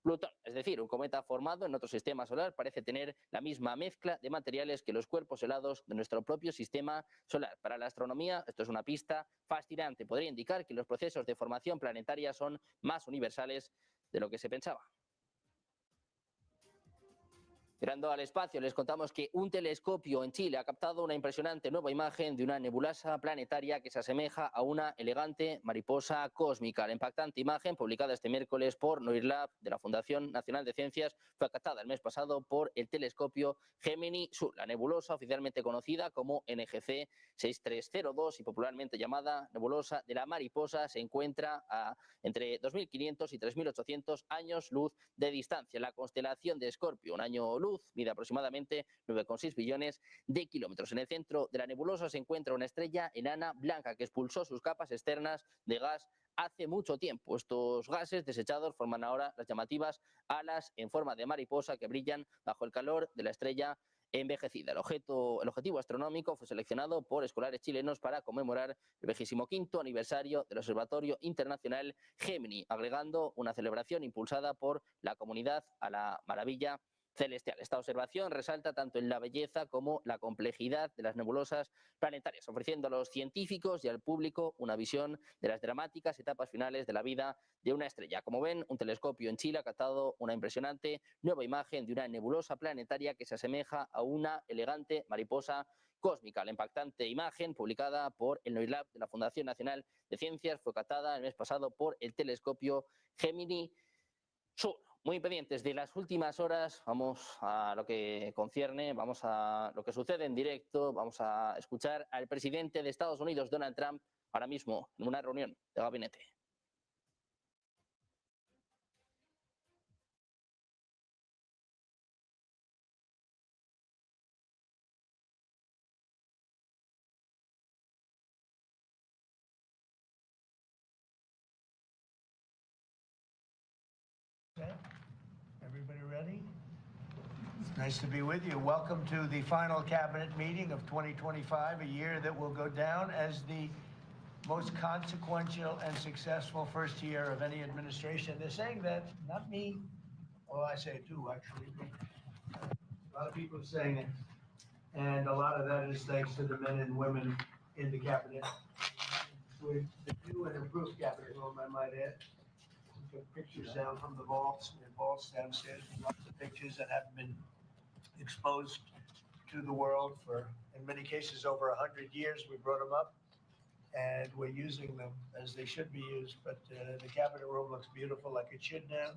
Plutón, es decir, un cometa formado en otro sistema solar, parece tener la misma mezcla de materiales que los cuerpos helados de nuestro propio sistema solar. Para la astronomía, esto es una pista fascinante. Podría indicar que los procesos de formación planetaria son más universales de lo que se pensaba. Mirando al espacio, les contamos que un telescopio en Chile ha captado una impresionante nueva imagen de una nebulosa planetaria que se asemeja a una elegante mariposa cósmica. La impactante imagen, publicada este miércoles por NOIRLab de la Fundación Nacional de Ciencias, fue captada el mes pasado por el telescopio Gemini Sur. La nebulosa, oficialmente conocida como NGC 6302 y popularmente llamada nebulosa de la mariposa, se encuentra a entre 2.500 y 3.800 años luz de distancia. La constelación de Escorpio, un año luz, mide aproximadamente 9,6 billones de kilómetros. En el centro de la nebulosa se encuentra una estrella enana blanca que expulsó sus capas externas de gas hace mucho tiempo. Estos gases desechados forman ahora las llamativas alas en forma de mariposa que brillan bajo el calor de la estrella envejecida. El objetivo astronómico fue seleccionado por escolares chilenos para conmemorar el 25º aniversario del Observatorio Internacional Gemini, agregando una celebración impulsada por la comunidad a la maravilla celestial. Esta observación resalta tanto en la belleza como la complejidad de las nebulosas planetarias, ofreciendo a los científicos y al público una visión de las dramáticas etapas finales de la vida de una estrella. Como ven, un telescopio en Chile ha captado una impresionante nueva imagen de una nebulosa planetaria que se asemeja a una elegante mariposa cósmica. La impactante imagen, publicada por el NOIRLab de la Fundación Nacional de Ciencias, fue captada el mes pasado por el telescopio Gemini Sur. Muy pendientes de las últimas horas, vamos a lo que concierne, vamos a lo que sucede en directo, vamos a escuchar al presidente de Estados Unidos, Donald Trump, ahora mismo en una reunión de gabinete. Everybody ready? It's nice to be with you. Welcome to the final cabinet meeting of 2025, a year that will go down as the most consequential and successful first year of any administration. They're saying that, not me. Oh, I say it too, actually. A lot of people are saying it. And a lot of that is thanks to the men and women in the cabinet. With the new and improved cabinet room, I might add. We took pictures down from the vaults downstairs, lots of pictures that haven't been exposed to the world for, in many cases, over 100 years. We brought them up and we're using them as they should be used. But the cabinet room looks beautiful like it should now.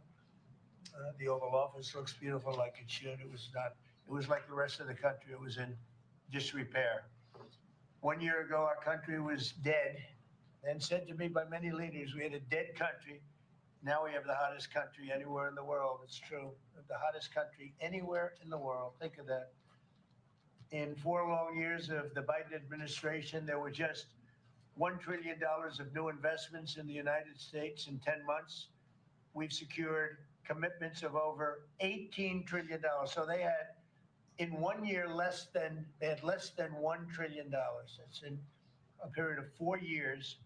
The Oval Office looks beautiful like it should. It was like the rest of the country. It was in disrepair. 1 year ago, our country was dead, and said to me by many leaders, we had a dead country. Now we have the hottest country anywhere in the world. It's true. The hottest country anywhere in the world. Think of that. In 4 long years of the Biden administration, there were just $1 trillion of new investments in the United States in 10 months. We've secured commitments of over $18 trillion. So they had, in 1 year, they had less than $1 trillion. That's in a period of 4 years.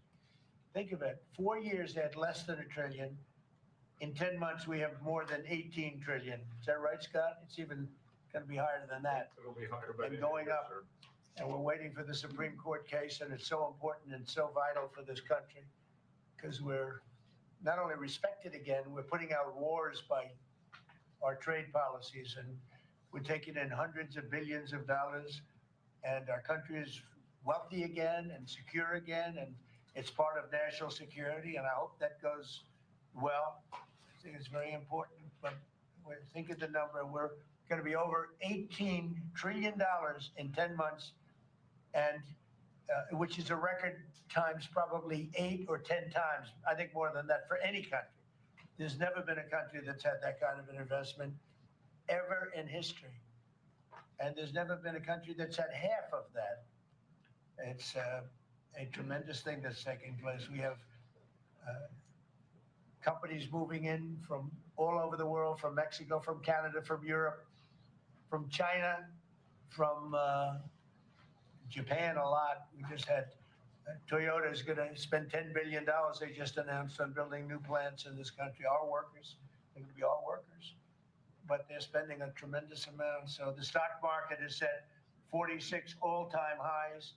Think of it, 4 years they had less than $1 trillion. In 10 months, we have more than 18 trillion. Is that right, Scott? It's even going to be higher than that. It'll be higher, but and going up. And we're waiting for the Supreme Court case, and it's so important and so vital for this country because we're not only respected again, we're putting out wars by our trade policies, and we're taking in hundreds of billions of dollars, and our country is wealthy again and secure again, and it's part of national security, and I hope that goes well. I think it's very important, but think of the number. We're going to be over $18 trillion in 10 months, and which is a record times probably 8 or 10 times, I think more than that for any country. There's never been a country that's had that kind of an investment ever in history. And there's never been a country that's had half of that. It's a tremendous thing that's taking place. We have companies moving in from all over the world, from Mexico, from Canada, from Europe, from China, from Japan a lot. We just had Toyota is going to spend $10 billion. They just announced on building new plants in this country. Our workers, they're going to be all workers. but they're spending a tremendous amount. So the stock market is set 46 all-time highs.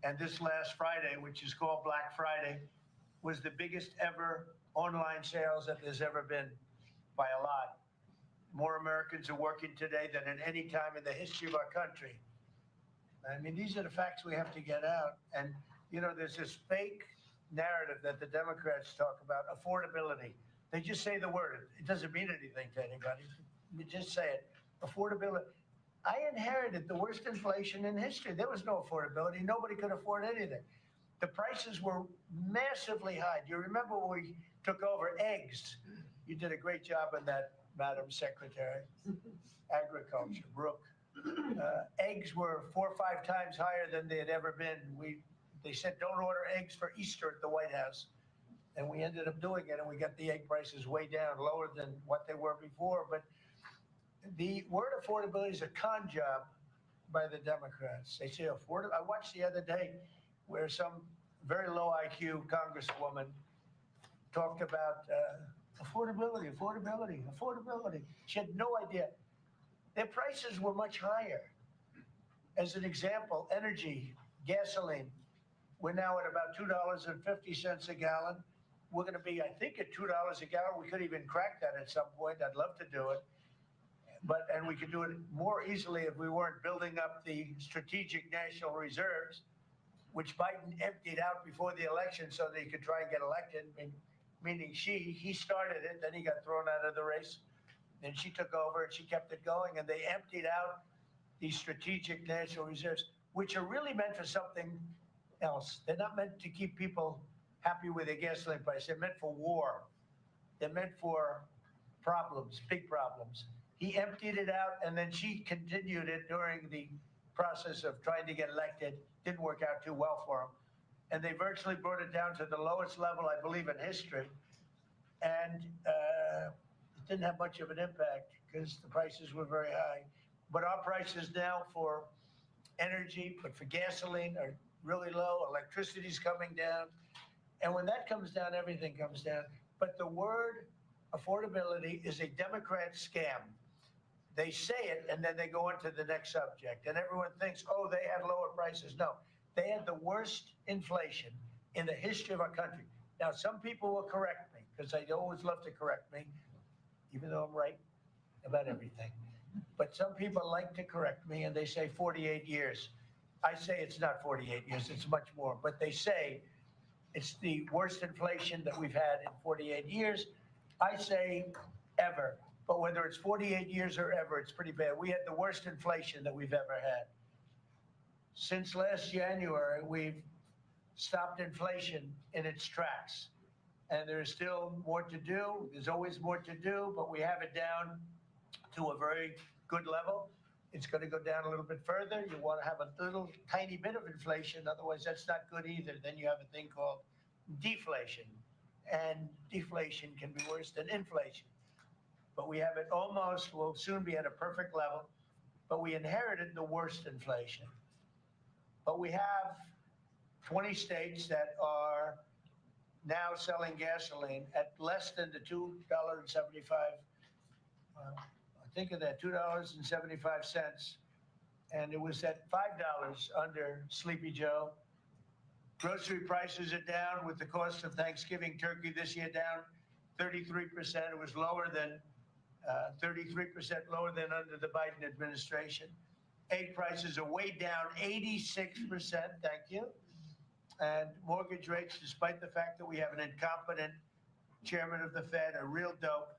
And this last Friday, which is called Black Friday, was the biggest ever online sales that there's ever been by a lot. More Americans are working today than at any time in the history of our country. I mean, these are the facts we have to get out. And, you know, there's this fake narrative that the Democrats talk about, affordability. They just say the word. It doesn't mean anything to anybody. You just say it. Affordability. I inherited the worst inflation in history. There was no affordability. Nobody could afford anything. The prices were massively high. Do you remember when we took over eggs? You did a great job on that, Madam Secretary. Agriculture, Brooke. Eggs were 4 or 5 times higher than they had ever been. They said, don't order eggs for Easter at the White House. And we ended up doing it, and we got the egg prices way down, lower than what they were before. But the word affordability is a con job by the Democrats. They say affordable. I watched the other day where some very low IQ congresswoman talked about affordability. She had no idea. Their prices were much higher. As an example, energy, gasoline, we're now at about $2.50 a gallon. We're going to be, I think, at $2 a gallon. We could even crack that at some point. I'd love to do it. And we could do it more easily if we weren't building up the strategic national reserves, which Biden emptied out before the election so that he could try and get elected, meaning he started it, then he got thrown out of the race. Then she took over and she kept it going, and they emptied out these strategic national reserves, which are really meant for something else. They're not meant to keep people happy with their gasoline price. They're meant for war. They're meant for problems, big problems. He emptied it out, and then she continued it during the process of trying to get elected. Didn't work out too well for him. And they virtually brought it down to the lowest level, I believe, in history. And it didn't have much of an impact because the prices were very high. But our prices now for energy, but for gasoline, are really low. Electricity's coming down. And when that comes down, everything comes down. But the word affordability is a Democrat scam. They say it, and then they go on to the next subject. And everyone thinks, oh, they had lower prices. No, they had the worst inflation in the history of our country. Now, some people will correct me, because I always love to correct me, even though I'm right about everything. But some people like to correct me, and they say 48 years. I say it's not 48 years, it's much more. But they say it's the worst inflation that we've had in 48 years. I say ever. But whether it's 48 years or ever, it's pretty bad. We had the worst inflation that we've ever had. Since last January, we've stopped inflation in its tracks. And there's still more to do. There's always more to do, but we have it down to a very good level. It's going to go down a little bit further. You want to have a little tiny bit of inflation. Otherwise, that's not good either. Then you have a thing called deflation. And deflation can be worse than inflation. But we have it almost, we'll soon be at a perfect level, but we inherited the worst inflation. But we have 20 states that are now selling gasoline at less than the $2.75, I think of that, $2.75. And it was at $5 under Sleepy Joe. Grocery prices are down with the cost of Thanksgiving turkey this year down 33%. It was lower than 33% lower than under the Biden administration. Egg prices are way down 86%, thank you. And mortgage rates, despite the fact that we have an incompetent chairman of the Fed, a real dope,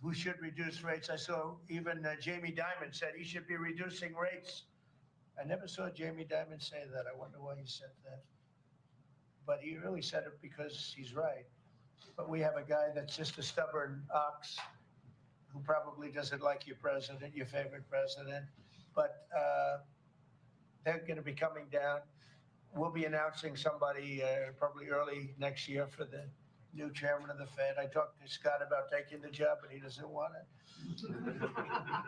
who should reduce rates. I saw even Jamie Dimon said he should be reducing rates. I never saw Jamie Dimon say that. I wonder why he said that. But he really said it because he's right. But we have a guy that's just a stubborn ox who probably doesn't like your president, your favorite president. But they're going to be coming down. We'll be announcing somebody probably early next year for the new chairman of the Fed. I talked to Scott about taking the job, but he doesn't want it.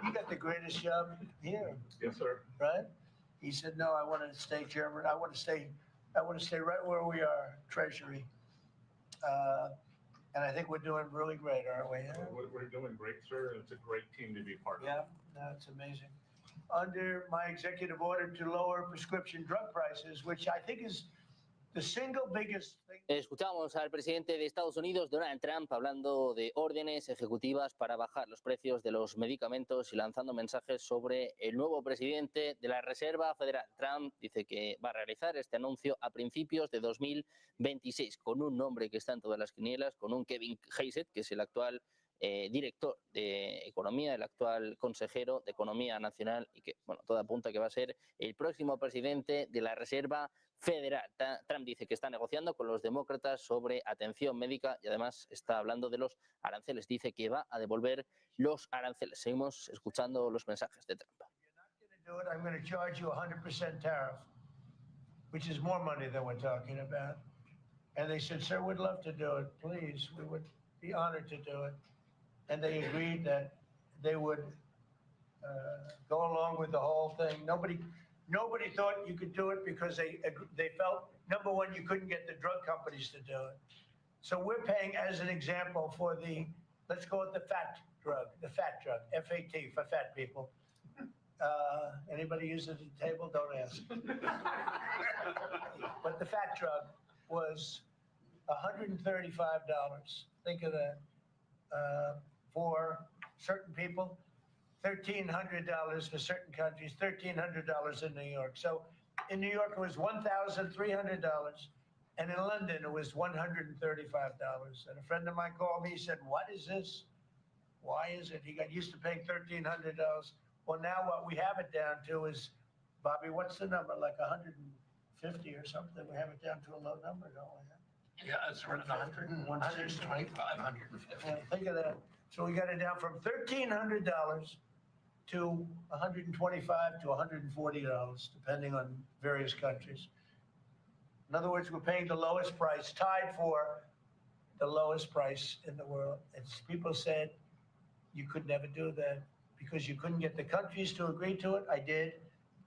You got the greatest job here. Yes, sir. Right? He said, no, I want to stay chairman. I want to stay right where we are, Treasury. And I think we're doing really great, aren't we? We're doing great, sir. It's a great team to be part of. Yeah, that's amazing. Under my executive order to lower prescription drug prices, which I think is the single biggest thing. Escuchamos al presidente de Estados Unidos, Donald Trump, hablando de órdenes ejecutivas para bajar los precios de los medicamentos y lanzando mensajes sobre el nuevo presidente de la Reserva Federal. Trump dice que va a realizar este anuncio a principios de 2026, con un nombre que está en todas las quinielas, con un Kevin Hayes, que es el actual director de Economía, el actual consejero de Economía Nacional y que, bueno, todo apunta que va a ser el próximo presidente de la Reserva Federal. Trump dice que está negociando con los demócratas sobre atención médica y además está hablando de los aranceles. Dice que va a devolver los aranceles. Seguimos escuchando los mensajes de Trump. I'm going to charge you 100% tariff, which is more money than we're talking about. And they said, sir, we'd love to do it. Please, we would be honored to do it. And they agreed that they would go along with the whole thing. Nobody thought you could do it because they felt, number one, you couldn't get the drug companies to do it. So we're paying, as an example, for the, let's call it the fat drug, F-A-T, for fat people. Anybody use it at the table? Don't ask. But the fat drug was $135. Think of that. For certain people, $1,300 for certain countries, $1,300 in New York. So in New York, it was $1,300, and in London, it was $135. And a friend of mine called me, he said, what is this? Why is it? He got used to paying $1,300. Well, now what we have it down to is, Bobby, what's the number? Like 150 or something? We have it down to a low number, don't we? Yeah, it's around 100, 125, 150. Think of that. So we got it down from $1,300 to $125 to $140, depending on various countries. In other words, we're paying the lowest price, tied for the lowest price in the world. And people said, you could never do that because you couldn't get the countries to agree to it. I did.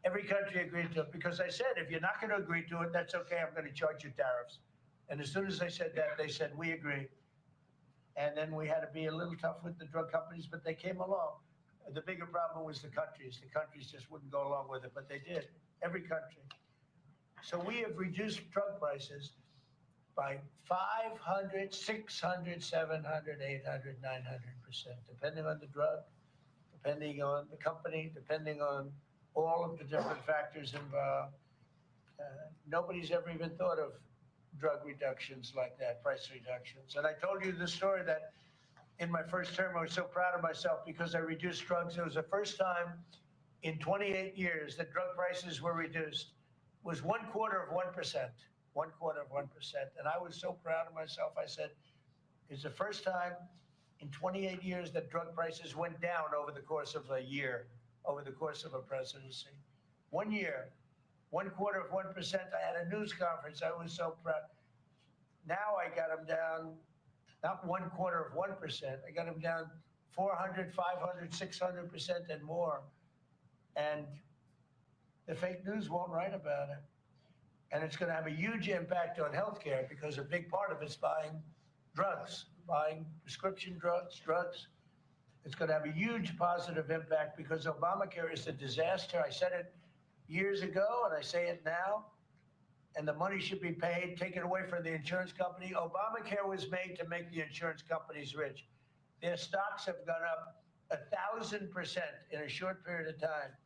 Every country agreed to it because I said, if you're not going to agree to it, that's okay. I'm going to charge you tariffs. And as soon as I said that, they said, we agree. And then we had to be a little tough with the drug companies, but they came along. The bigger problem was the countries. The countries just wouldn't go along with it, but they did, every country. So we have reduced drug prices by 500, 600, 700, 800, 900%, depending on the drug, depending on the company, depending on all of the different factors involved. Nobody's ever even thought of drug reductions like that, price reductions. And I told you the story that in my first term, I was so proud of myself because I reduced drugs. It was the first time in 28 years that drug prices were reduced. It was 1/4 of 1%, 1/4 of 1%. And I was so proud of myself. I said, it's the first time in 28 years that drug prices went down over the course of a year, over the course of a presidency. 1 year. 1/4 of 1%. I had a news conference. I was so proud. Now I got them down, not 1/4 of 1%. I got them down 400, 500, 600% and more. And the fake news won't write about it. And it's going to have a huge impact on healthcare because a big part of it's buying drugs, buying prescription drugs. It's going to have a huge positive impact because Obamacare is a disaster. I said it years ago, and I say it now, and the money should be paid, taken away from the insurance company. Obamacare was made to make the insurance companies rich. Their stocks have gone up 1,000% in a short period of time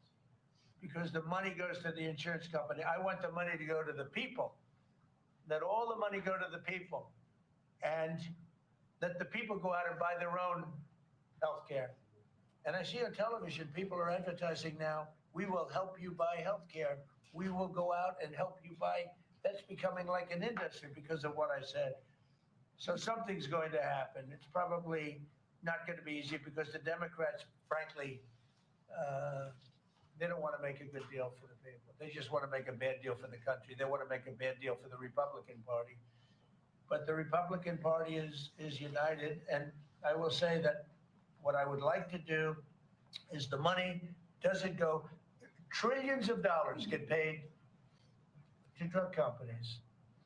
because the money goes to the insurance company. I want the money to go to the people. Let all the money go to the people, and let the people go out and buy their own health care. And I see on television, people are advertising now, we will help you buy health care. We will go out and help you buy. That's becoming like an industry because of what I said. So something's going to happen. It's probably not going to be easy because the Democrats, frankly, they don't want to make a good deal for the people. They just want to make a bad deal for the country. They want to make a bad deal for the Republican Party. But the Republican Party is united. And I will say that what I would like to do is the money doesn't go, trillions of dollars get paid to drug companies.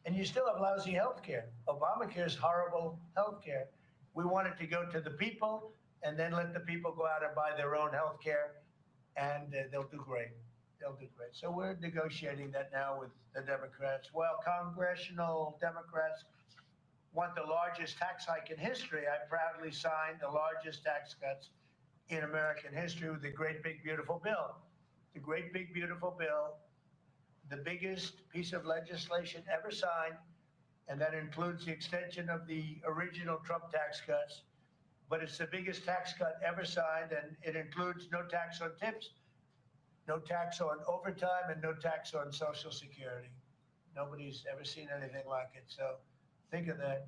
And you still have lousy health care. Obamacare is horrible health care. We want it to go to the people and then let the people go out and buy their own health care, and they'll do great. They'll do great. So we're negotiating that now with the Democrats. Well, congressional Democrats want the largest tax hike in history. I proudly signed the largest tax cuts in American history with the Great Big Beautiful Bill. The Great Big Beautiful Bill, the biggest piece of legislation ever signed, and that includes the extension of the original Trump tax cuts. But it's the biggest tax cut ever signed, and it includes no tax on tips, no tax on overtime, and no tax on Social Security. Nobody's ever seen anything like it, so think of that.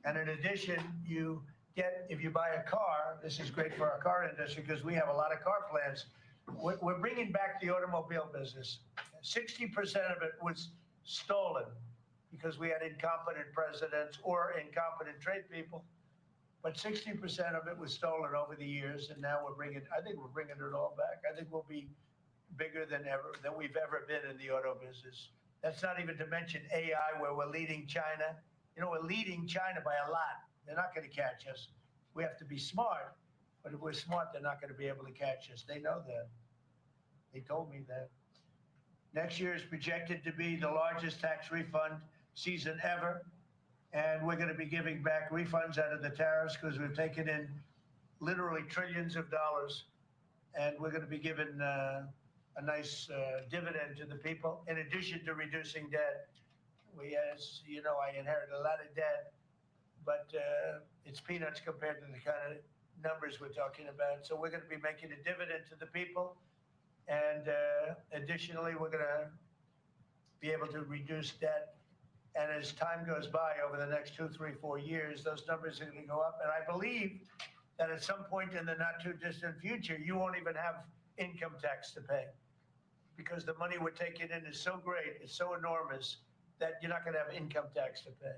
And in addition, you get, if you buy a car, this is great for our car industry because we have a lot of car plants. We're bringing back the automobile business. 60% of it was stolen because we had incompetent presidents or incompetent trade people. But 60% of it was stolen over the years, and now I think we're bringing it all back. I think we'll be bigger than we've ever been in the auto business. That's not even to mention AI, where we're leading China. You know, we're leading China by a lot. They're not going to catch us. We have to be smart, but if we're smart, they're not going to be able to catch us. They know that. They told me that. Next year is projected to be the largest tax refund season ever. And we're going to be giving back refunds out of the tariffs because we've taken in literally trillions of dollars. And we're going to be giving a nice dividend to the people, in addition to reducing debt. As you know, I inherited a lot of debt, but it's peanuts compared to the kind of numbers we're talking about. So we're going to be making a dividend to the people. And additionally, we're going to be able to reduce debt. And as time goes by over the next 2, 3, 4 years, those numbers are going to go up. And I believe that at some point in the not too distant future, you won't even have income tax to pay because the money we're taking in is so great, it's so enormous that you're not going to have income tax to pay.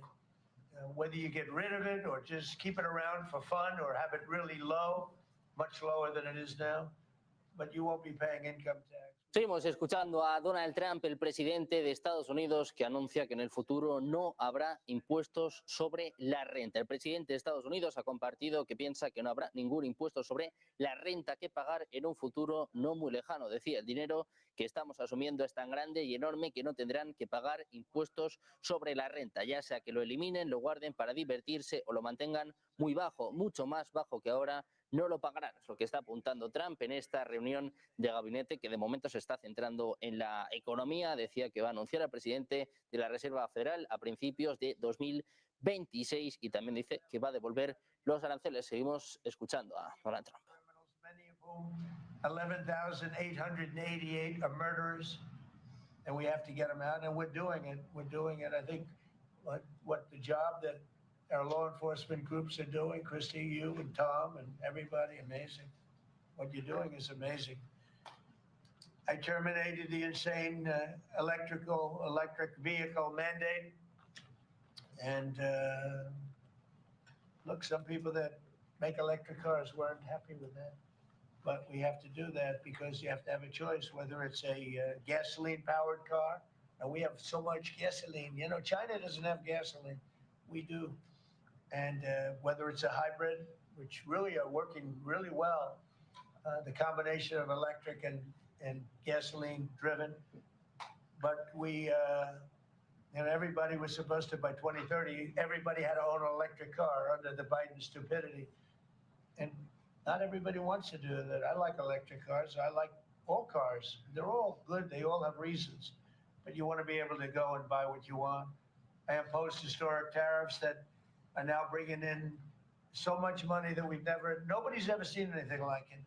Whether you get rid of it or just keep it around for fun or have it really low, much lower than it is now, but you won't be paying income tax. Seguimos escuchando a Donald Trump, el presidente de Estados Unidos, que anuncia que en el futuro no habrá impuestos sobre la renta. El presidente de Estados Unidos ha compartido que piensa que no habrá ningún impuesto sobre la renta que pagar en un futuro no muy lejano. Decía, el dinero que estamos asumiendo es tan grande y enorme que no tendrán que pagar impuestos sobre la renta, ya sea que lo eliminen, lo guarden para divertirse o lo mantengan muy bajo, mucho más bajo que ahora. No lo pagarán, es lo que está apuntando Trump en esta reunión de gabinete que de momento se está centrando en la economía. Decía que va a anunciar al presidente de la Reserva Federal a principios de 2026 y también dice que va a devolver los aranceles. Seguimos escuchando a Donald Trump. 11,888 are murderers, and we have to get them out, and we're doing it. We're doing it. I think what the job that our law enforcement groups are doing, Christy, you and Tom and everybody, amazing. What you're doing is amazing. I terminated the insane electric vehicle mandate. And look, some people that make electric cars weren't happy with that. But we have to do that because you have to have a choice, whether it's a gasoline-powered car. And we have so much gasoline. You know, China doesn't have gasoline. We do. And whether it's a hybrid, which really are working really well, the combination of electric and gasoline driven. But we, everybody was supposed to, by 2030, everybody had to own an electric car under the Biden stupidity. And not everybody wants to do that. I like electric cars. I like all cars. They're all good. They all have reasons. But you want to be able to go and buy what you want. I imposed historic tariffs that are now bringing in so much money that nobody's ever seen anything like it.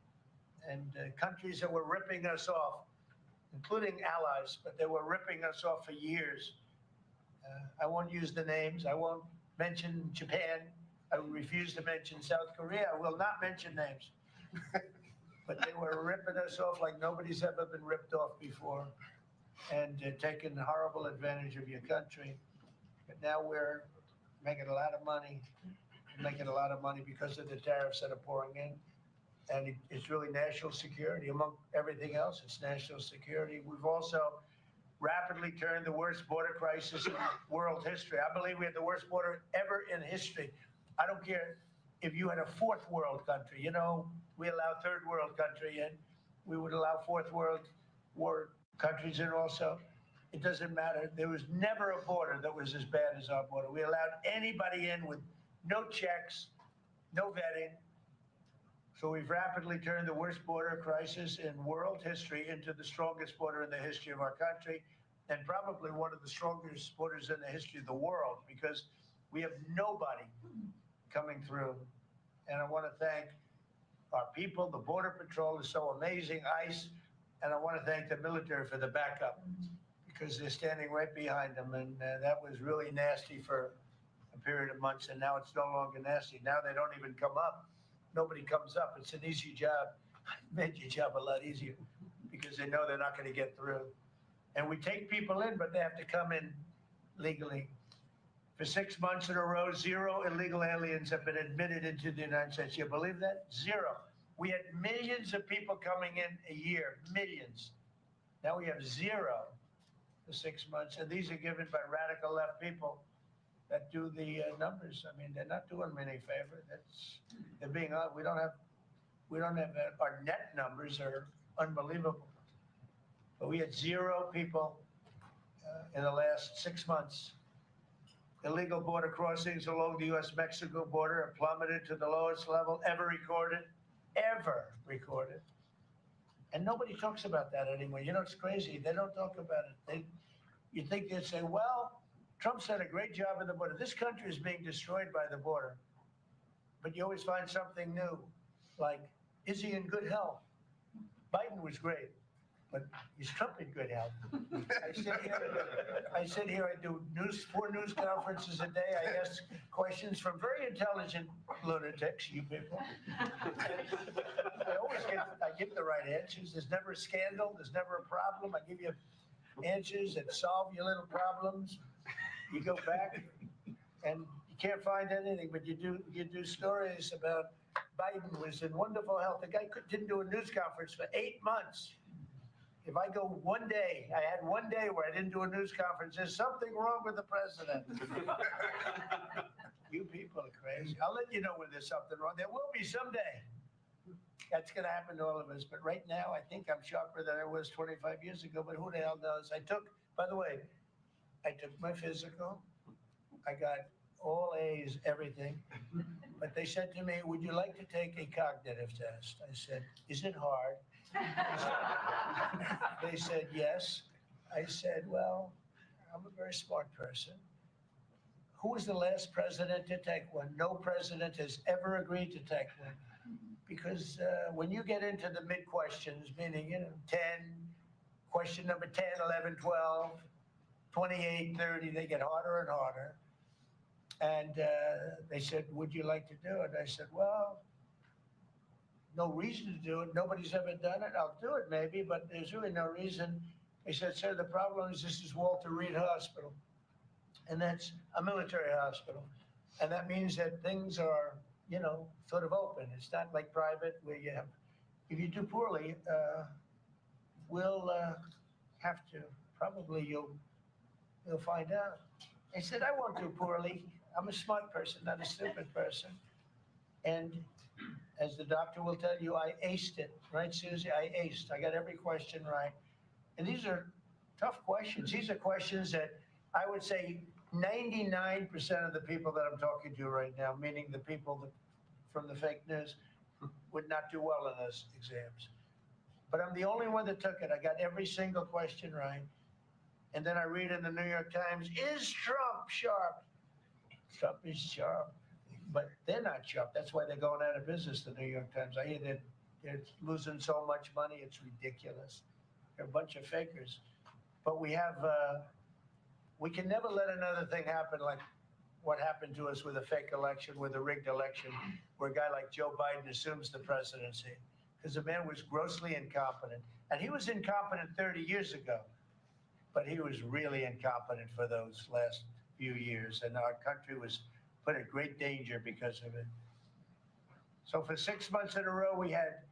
And countries that were ripping us off, including allies, but they were ripping us off for years. I won't use the names. I won't mention Japan. I refuse to mention South Korea. I will not mention names. But they were ripping us off like nobody's ever been ripped off before and taking horrible advantage of your country. But now we're making a lot of money, because of the tariffs that are pouring in. And it's really national security. Among everything else, it's national security. We've also rapidly turned the worst border crisis in world history. I believe we had the worst border ever in history. I don't care if you had a fourth world country. You know, we allow third world country in. We would allow fourth world countries in also. It doesn't matter. There was never a border that was as bad as our border. We allowed anybody in with no checks, no vetting. So we've rapidly turned the worst border crisis in world history into the strongest border in the history of our country, and probably one of the strongest borders in the history of the world, because we have nobody coming through. And I want to thank our people. The Border Patrol is so amazing, ICE, and I want to thank the military for the backup, because they're standing right behind them. And that was really nasty for a period of months, and now it's no longer nasty. Now they don't even come up. Nobody comes up. It's an easy job. It made your job a lot easier, because they know they're not going to get through. And we take people in, but they have to come in legally. For 6 months in a row, 0 illegal aliens have been admitted into the United States. You believe that? 0. We had millions of people coming in a year, millions. Now we have 0 for 6 months, and these are given by radical left people that do the numbers. I mean, they're not doing me any favor. They're being odd. We don't have our net numbers are unbelievable. But we had 0 people in the last 6 months. Illegal border crossings along the U.S.-Mexico border have plummeted to the lowest level ever recorded. And nobody talks about that anymore. You know, it's crazy. They don't talk about it. You think they'd say, well, Trump's done a great job at the border. This country is being destroyed by the border. But you always find something new, like, is he in good health? Biden was great, but is Trump in good health? I sit here, I do 4 news conferences a day. I ask questions from very intelligent lunatics, you people. I give the right answers. There's never a scandal. There's never a problem. I give you answers that solve your little problems. You go back and you can't find anything, but you do stories about Biden was in wonderful health. The guy didn't do a news conference for 8 months. If I go one day, I had one day where I didn't do a news conference, there's something wrong with the president. You people are crazy. I'll let you know when there's something wrong. There will be someday. That's going to happen to all of us. But right now, I think I'm sharper than I was 25 years ago. But who the hell knows? By the way, I took my physical. I got all A's, everything. But they said to me, would you like to take a cognitive test? I said, is it hard? They said, yes. I said, well, I'm a very smart person. Who was the last president to take one? No president has ever agreed to take one. Because when you get into the mid-questions, meaning, 10, question number 10, 11, 12, 28, 30, they get harder and harder. And they said, would you like to do it? I said, well, no reason to do it. Nobody's ever done it. I'll do it maybe, but there's really no reason. They said, sir, the problem is this is Walter Reed Hospital. And that's a military hospital. And that means that things are, sort of open. It's not like private where you have, if you do poorly, we'll have to, probably you'll find out. I said, I won't do poorly. I'm a smart person, not a stupid person. And as the doctor will tell you, I aced it, right, Susie? I aced. I got every question right. And these are tough questions. These are questions that I would say 99% of the people that I'm talking to right now, meaning the people from the fake news, would not do well in those exams. But I'm the only one that took it. I got every single question right. And then I read in the New York Times, is Trump sharp? Trump is sharp, but they're not sharp. That's why they're going out of business, the New York Times. I hear that they're losing so much money, it's ridiculous. They're a bunch of fakers. But we can never let another thing happen like what happened to us with a fake election, with a rigged election, where a guy like Joe Biden assumes the presidency. Because the man was grossly incompetent. And he was incompetent 30 years ago. But he was really incompetent for those last few years, and our country was put in great danger because of it. So for 6 months in a row, we had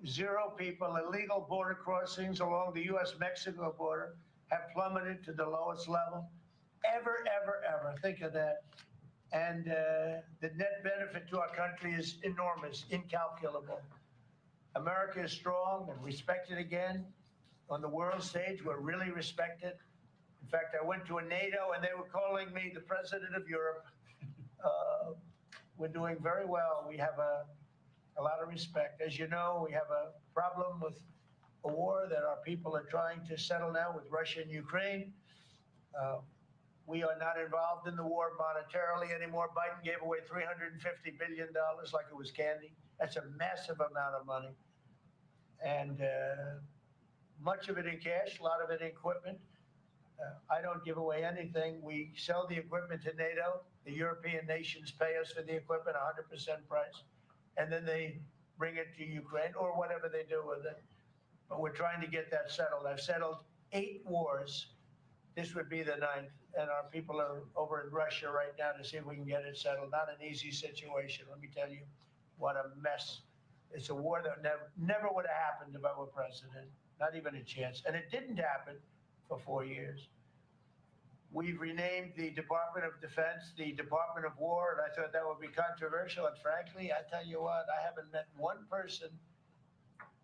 0 people, illegal border crossings along the U.S.-Mexico border have plummeted to the lowest level ever, ever, ever. Think of that. And the net benefit to our country is enormous, incalculable. America is strong and respected again. On the world stage, we're really respected. In fact, I went to a NATO and they were calling me the president of Europe. We're doing very well. We have a lot of respect. As you know, we have a problem with a war that our people are trying to settle now with Russia and Ukraine. We are not involved in the war monetarily anymore. Biden gave away $350 billion like it was candy. That's a massive amount of money. And much of it in cash, a lot of it in equipment. I don't give away anything. We sell the equipment to NATO. The European nations pay us for the equipment, 100% price. And then they bring it to Ukraine or whatever they do with it. But we're trying to get that settled. I've settled 8 wars. This would be the 9th. And our people are over in Russia right now to see if we can get it settled. Not an easy situation. Let me tell you what a mess. It's a war that never would have happened if I were president. Not even a chance. And it didn't happen for 4 years. We've renamed the Department of Defense the Department of War, and I thought that would be controversial. And frankly, I tell you what, I haven't met one person.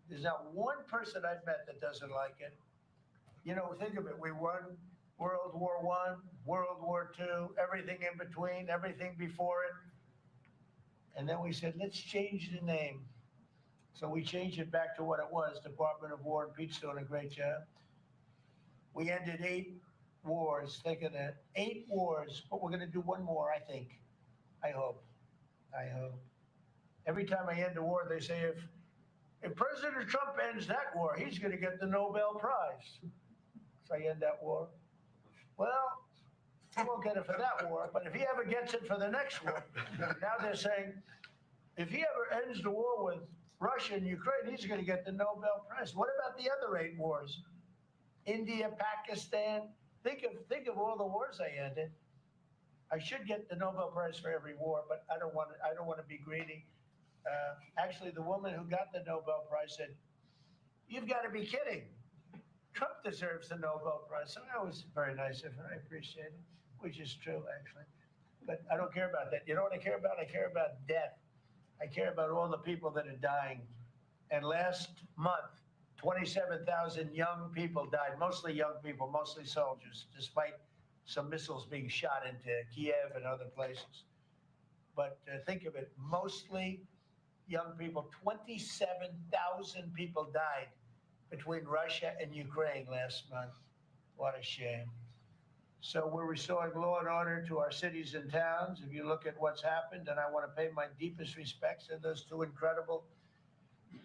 There's not one person I've met that doesn't like it. You know, think of it. We won World War I, World War II, everything in between, everything before it. And then we said, let's change the name. So we changed it back to what it was, Department of War, and Pete's doing a great job. We ended 8 wars, think of that. 8 wars, but we're going to do one more, I think. I hope. I hope. Every time I end a war, they say, if President Trump ends that war, he's going to get the Nobel Prize. So I end that war. Well, he won't get it for that war, but if he ever gets it for the next war, now they're saying, if he ever ends the war with Russia and Ukraine, he's going to get the Nobel Prize. What about the other 8 wars? India, Pakistan. Think of all the wars I ended. I should get the Nobel Prize for every war, but I don't want to be greedy. Actually, the woman who got the Nobel Prize said, "You've got to be kidding. Trump deserves the Nobel Prize." So that was very nice of her. I appreciate it, which is true, actually. But I don't care about that. You know what I care about? I care about death. I care about all the people that are dying. And last month, 27,000 young people died, mostly young people, mostly soldiers, despite some missiles being shot into Kiev and other places. But think of it, mostly young people. 27,000 people died between Russia and Ukraine last month. What a shame. So we're restoring law and order to our cities and towns. If you look at what's happened, and I want to pay my deepest respects to those 2 incredible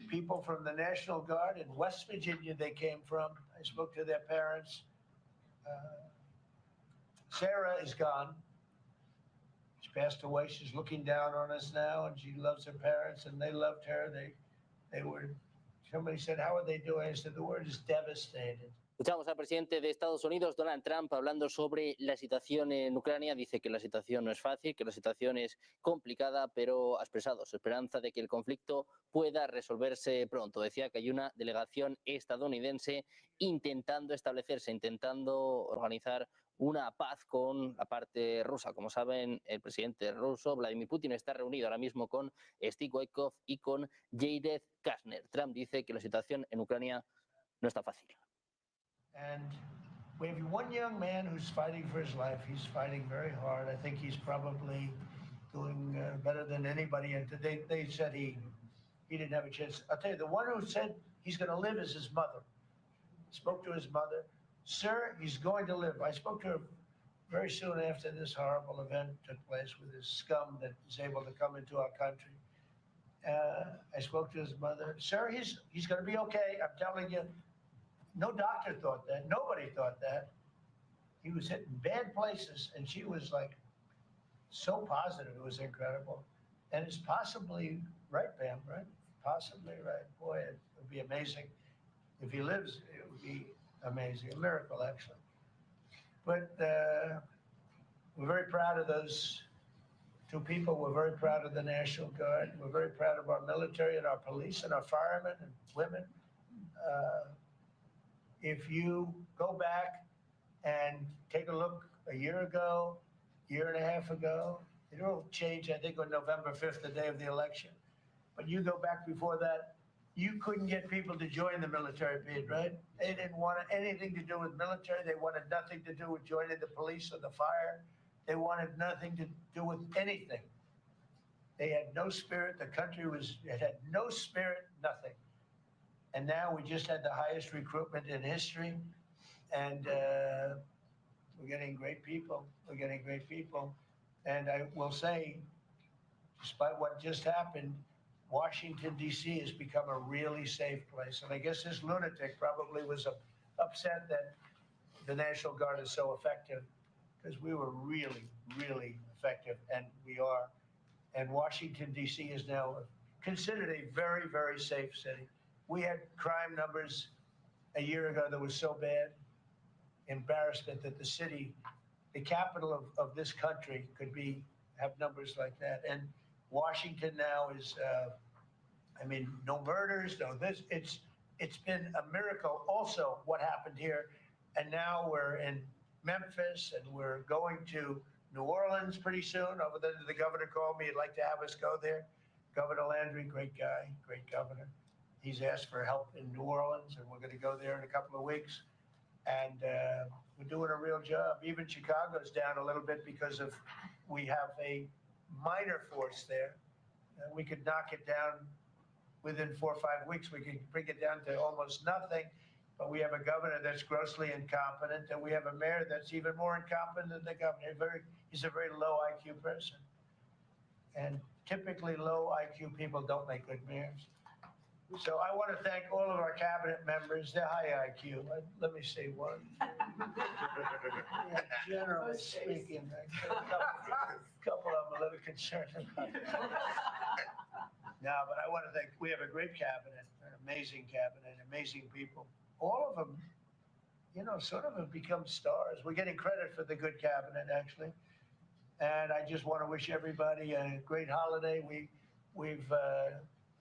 people from the National Guard in West Virginia they came from. I spoke to their parents. Sarah is gone. She passed away. She's looking down on us now, and she loves her parents, and they loved her. They were, somebody said, how are they doing? I said, the word is devastated. Escuchamos al presidente de Estados Unidos, Donald Trump, hablando sobre la situación en Ucrania. Dice que la situación no es fácil, que la situación es complicada, pero ha expresado su esperanza de que el conflicto pueda resolverse pronto. Decía que hay una delegación estadounidense intentando establecerse, intentando organizar una paz con la parte rusa. Como saben, el presidente ruso, Vladimir Putin, está reunido ahora mismo con Steve Witkoff y con Jared Kushner. Trump dice que la situación en Ucrania no está fácil. And we have one young man who's fighting for his life. He's fighting very hard. I think he's probably doing better than anybody. And they said he didn't have a chance. I'll tell you, the one who said he's going to live is his mother. Spoke to his mother. Sir, he's going to live. I spoke to her very soon after this horrible event took place with this scum that is able to come into our country. I spoke to his mother. Sir, he's going to be okay. I'm telling you. No doctor thought that. Nobody thought that. He was hitting bad places, and she was like so positive. It was incredible. And it's possibly right, Pam, right? Possibly right. Boy, it would be amazing. If he lives, it would be amazing. A miracle, actually. But we're very proud of those 2 people. We're very proud of the National Guard. We're very proud of our military and our police and our firemen and women. If you go back And take a look a year ago, year and a half ago. It all changed, I think, on November 5th, the day of the election. But you go back before that, you couldn't get people to join the military bid, right? They didn't want anything to do with military. They wanted nothing to do with joining the police or the fire. They wanted nothing to do with anything. They had no spirit. The country it had no spirit, nothing. And now we just had the highest recruitment in history. And we're getting great people. We're getting great people. And I will say, despite what just happened, Washington, D.C. has become a really safe place. And I guess this lunatic probably was upset that the National Guard is so effective, because we were really, really effective, and we are. And Washington, D.C. is now considered a very, very safe city. We had crime numbers a year ago that was so bad, embarrassment, that the city, the capital of this country, could have numbers like that. And Washington now is, no murders, no this. It's been a miracle also what happened here. And now we're in Memphis, and we're going to New Orleans pretty soon. Over there, the governor called me. He'd like to have us go there. Governor Landry, great guy, great governor. He's asked for help in New Orleans, and we're going to go there in a couple of weeks. And we're doing a real job. Even Chicago's down a little bit because we have a minor force there. We could knock it down within 4 or 5 weeks. We could bring it down to almost nothing. But we have a governor that's grossly incompetent, and we have a mayor that's even more incompetent than the governor. He's a very low IQ person. And typically low IQ people don't make good mayors. So I want to thank all of our cabinet members. They're high IQ. Let me say one. Yeah, generally speaking, a couple of them are a little concerned about it. No, but I want to thank, we have a great cabinet, an amazing cabinet, amazing people. All of them, sort of have become stars. We're getting credit for the good cabinet, actually. And I just want to wish everybody a great holiday. We've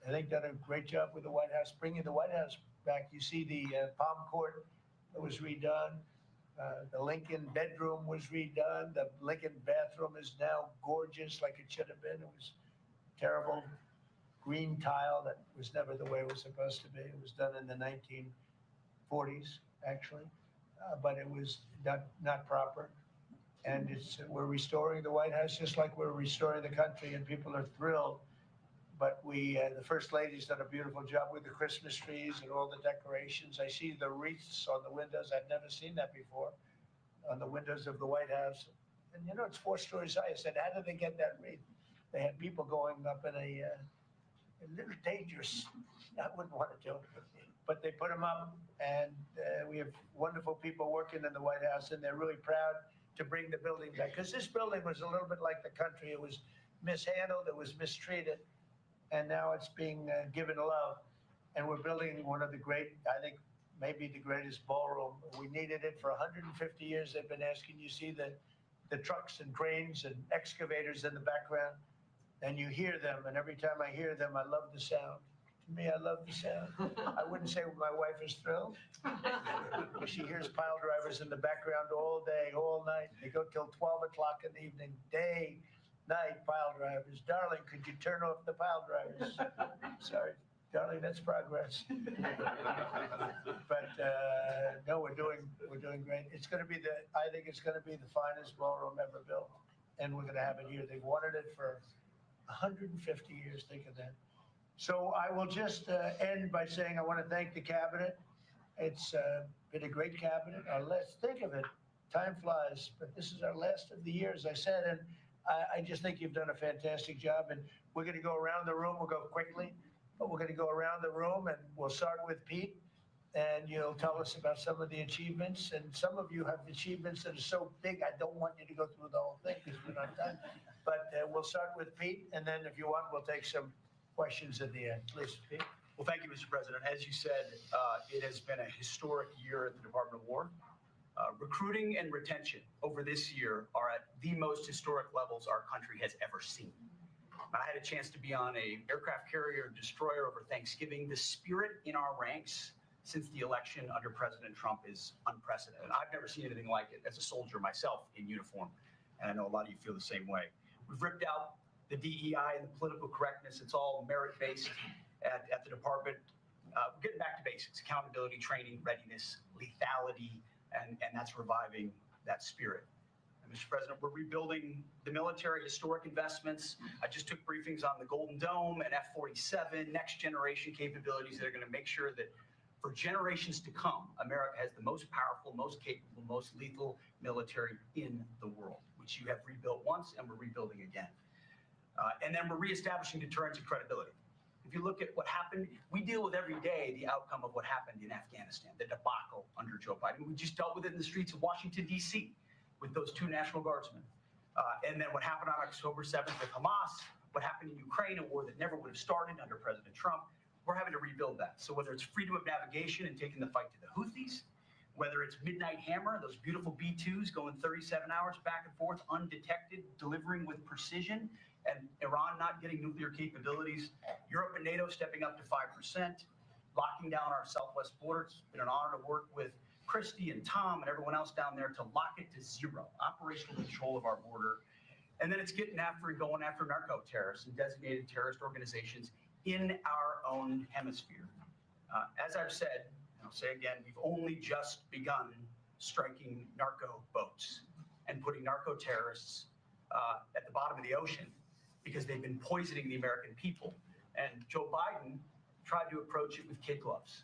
I think, done a great job with the White House, bringing the White House back. You see the Palm Court that was redone. The Lincoln bedroom was redone. The Lincoln bathroom is now gorgeous, like it should have been. It was terrible green tile that was never the way it was supposed to be. It was done in the 1940s, actually, but it was not proper. And we're restoring the White House just like we're restoring the country, and people are thrilled. But the First Lady's done a beautiful job with the Christmas trees and all the decorations. I see the wreaths on the windows. I've never seen that before, on the windows of the White House. And it's 4 stories high. I said, how did they get that wreath? They had people going up in a little dangerous. I wouldn't want to do it, but they put them up, and we have wonderful people working in the White House, and they're really proud to bring the building back. Because this building was a little bit like the country. It was mishandled. It was mistreated. And now it's being given love. And we're building one of the great, I think, maybe the greatest ballroom. We needed it for 150 years. They've been asking. You see the trucks and cranes and excavators in the background, and you hear them. And every time I hear them, I love the sound. To me, I love the sound. I wouldn't say my wife is thrilled. She hears pile drivers in the background all day, all night. They go till 12 o'clock in the evening, day, night, pile drivers. Darling, could you turn off the pile drivers? Sorry, darling, that's progress. But no, we're doing great. It's going to be I think it's going to be the finest ballroom ever built, and we're going to have it here. They've wanted it for 150 years. Think of that. So I will just end by saying I want to thank the cabinet. It's been a great cabinet. Think of it, time flies, but this is our last of the year, as I said, and I just think you've done a fantastic job. And we're going to go around the room. We'll go quickly, but we're going to go around the room, and we'll start with Pete, and you'll tell us about some of the achievements. And some of you have achievements that are so big, I don't want you to go through the whole thing because we're not done. But we'll start with Pete, and then if you want, we'll take some questions at the end. Please, Pete. Well, thank you, Mr. President. As you said, it has been a historic year at the Department of War. Recruiting and retention over this year are at the most historic levels our country has ever seen. I had a chance to be on an aircraft carrier destroyer over Thanksgiving. The spirit in our ranks since the election under President Trump is unprecedented. I've never seen anything like it as a soldier myself in uniform, and I know a lot of you feel the same way. We've ripped out the DEI and the political correctness. It's all merit-based at the department. We're getting back to basics: accountability, training, readiness, lethality, and that's reviving that spirit. And Mr. President, we're rebuilding the military, historic investments. I just took briefings on the Golden Dome and F-47, next generation capabilities that are going to make sure that for generations to come, America has the most powerful, most capable, most lethal military in the world, which you have rebuilt once and we're rebuilding again. And then we're reestablishing deterrence and credibility. If you look at what happened, we deal with every day the outcome of what happened in Afghanistan, the debacle under Joe Biden. We just dealt with it in the streets of Washington, D.C. with those 2 National Guardsmen. And then what happened on October 7th with Hamas, what happened in Ukraine, a war that never would have started under President Trump. We're having to rebuild that. So whether it's freedom of navigation and taking the fight to the Houthis, whether it's Midnight Hammer, those beautiful B-2s going 37 hours back and forth, undetected, delivering with precision, and Iran not getting nuclear capabilities, Europe and NATO stepping up to 5%, locking down our southwest border. It's been an honor to work with Christy and Tom and everyone else down there to lock it to 0, operational control of our border. And then it's getting after and going after narco terrorists and designated terrorist organizations in our own hemisphere. As I've said, and I'll say again, we've only just begun striking narco boats and putting narco terrorists at the bottom of the ocean because they've been poisoning the American people. And Joe Biden tried to approach it with kid gloves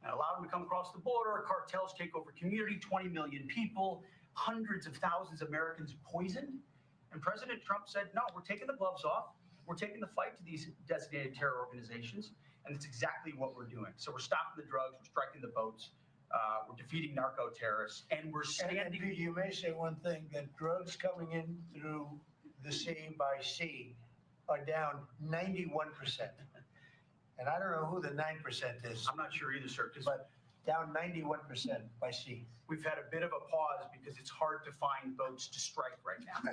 and allow them to come across the border. Cartels take over community, 20 million people, hundreds of thousands of Americans poisoned. And President Trump said, no, we're taking the gloves off. We're taking the fight to these designated terror organizations. And it's exactly what we're doing. So we're stopping the drugs, we're striking the boats, we're defeating narco terrorists, and we're standing. And you may say one thing, that drugs coming in through the sea by sea are down 91%. And I don't know who the 9% is. I'm not sure either, sir, but down 91% by sea. We've had a bit of a pause because it's hard to find boats to strike right now,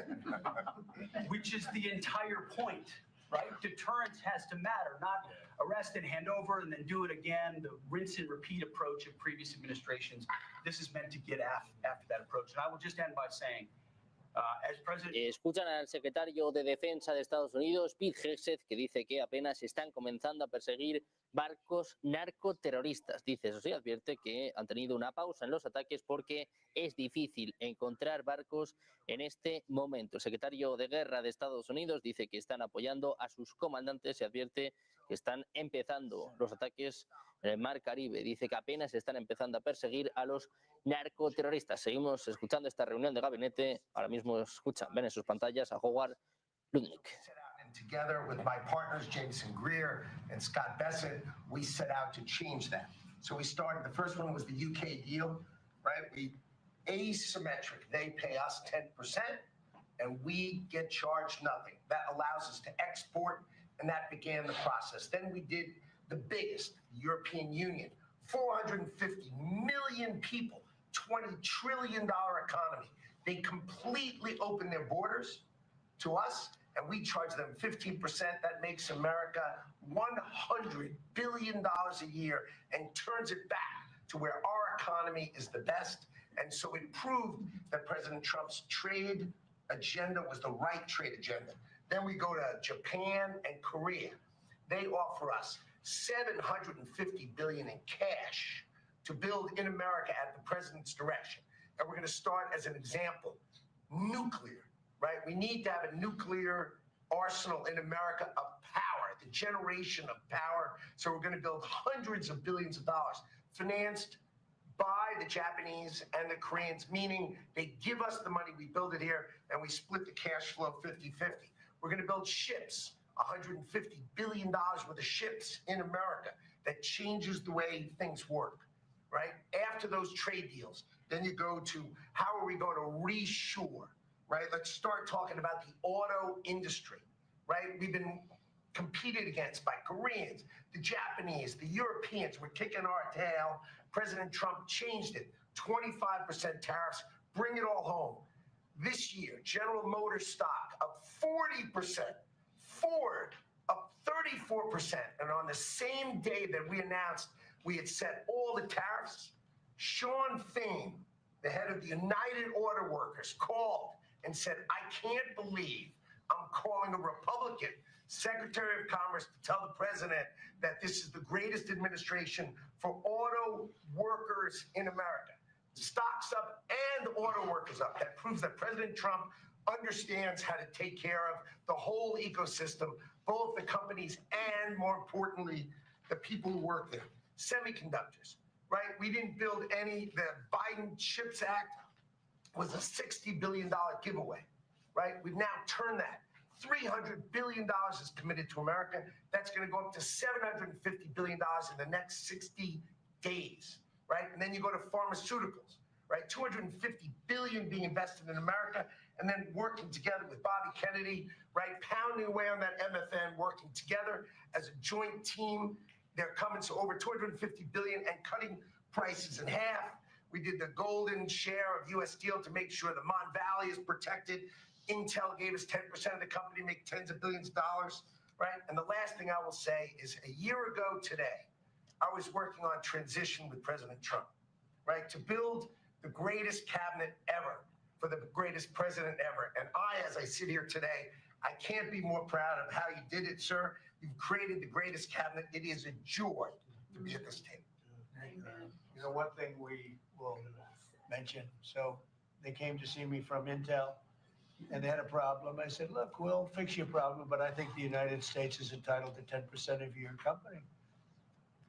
which is the entire point, right? Deterrence has to matter, not arrest and hand over and then do it again, the rinse and repeat approach of previous administrations. This is meant to get after that approach. And I will just end by saying, as President... Escuchan al secretario de Defensa de Estados Unidos, Pete Hegseth, que dice que apenas están comenzando a perseguir barcos narcoterroristas. Dice, eso sí, advierte que han tenido una pausa en los ataques porque es difícil encontrar barcos en este momento. El secretario de Guerra de Estados Unidos dice que están apoyando a sus comandantes y advierte que están empezando los ataques en el Mar Caribe. Dice que apenas están empezando a perseguir a los narcoterroristas. Seguimos escuchando esta reunión de gabinete. Ahora mismo escuchan, ven en sus pantallas a Howard Lutnick. Together with my partners, Jameson Greer and Scott Bessent, we set out to change that. So we started, the first one was the UK deal, right? We asymmetric. They pay us 10% and we get charged nothing. That allows us to export, and that began the process. Then we did the biggest, the European Union, 450 million people, $20 trillion economy. They completely opened their borders to us, and we charge them 15%. That makes America $100 billion a year and turns it back to where our economy is the best. And so it proved that President Trump's trade agenda was the right trade agenda. Then we go to Japan and Korea. They offer us $750 billion in cash to build in America at the president's direction. And we're going to start, as an example, nuclear, right? We need to have a nuclear arsenal in America of power, the generation of power. So we're going to build hundreds of billions of dollars financed by the Japanese and the Koreans, meaning they give us the money, we build it here, and we split the cash flow 50-50. We're going to build ships, $150 billion worth of ships in America. That changes the way things work, right? After those trade deals, then you go to how are we going to reshore, right? Let's start talking about the auto industry, right? We've been competed against by Koreans, the Japanese, the Europeans. We're kicking our tail. President Trump changed it. 25% tariffs, bring it all home. This year, General Motors stock up 40%, Ford up 34%. And on the same day that we announced We had set all the tariffs. Sean Fain, the head of the United Auto Workers, called and said, I can't believe I'm calling a Republican Secretary of Commerce to tell the president that this is the greatest administration for auto workers in America. Stocks up and auto workers up. That proves that President Trump understands how to take care of the whole ecosystem, both the companies and, more importantly, the people who work there. Semiconductors, right? We didn't build any. The Biden CHIPS Act was a $60 billion giveaway, right? We've now turned that. $300 billion is committed to America. That's going to go up to $750 billion in the next 60 days, right? And then you go to pharmaceuticals, right? $250 billion being invested in America, and then working together with Bobby Kennedy, right? Pounding away on that MFN, working together as a joint team. They're coming to over $250 billion and cutting prices in half. We did the golden share of U.S. Steel to make sure the Mon Valley is protected. Intel gave us 10% of the company, make tens of billions of dollars, right? And the last thing I will say is a year ago today, I was working on transition with President Trump, right? To build the greatest cabinet ever for the greatest president ever. And I, as I sit here today, I can't be more proud of how you did it, sir. You've created the greatest cabinet. It is a joy to be at this table. You know, one thing we will mention, so they came to see me from Intel, and they had a problem. I said, look, we'll fix your problem, but I think the United States is entitled to 10% of your company.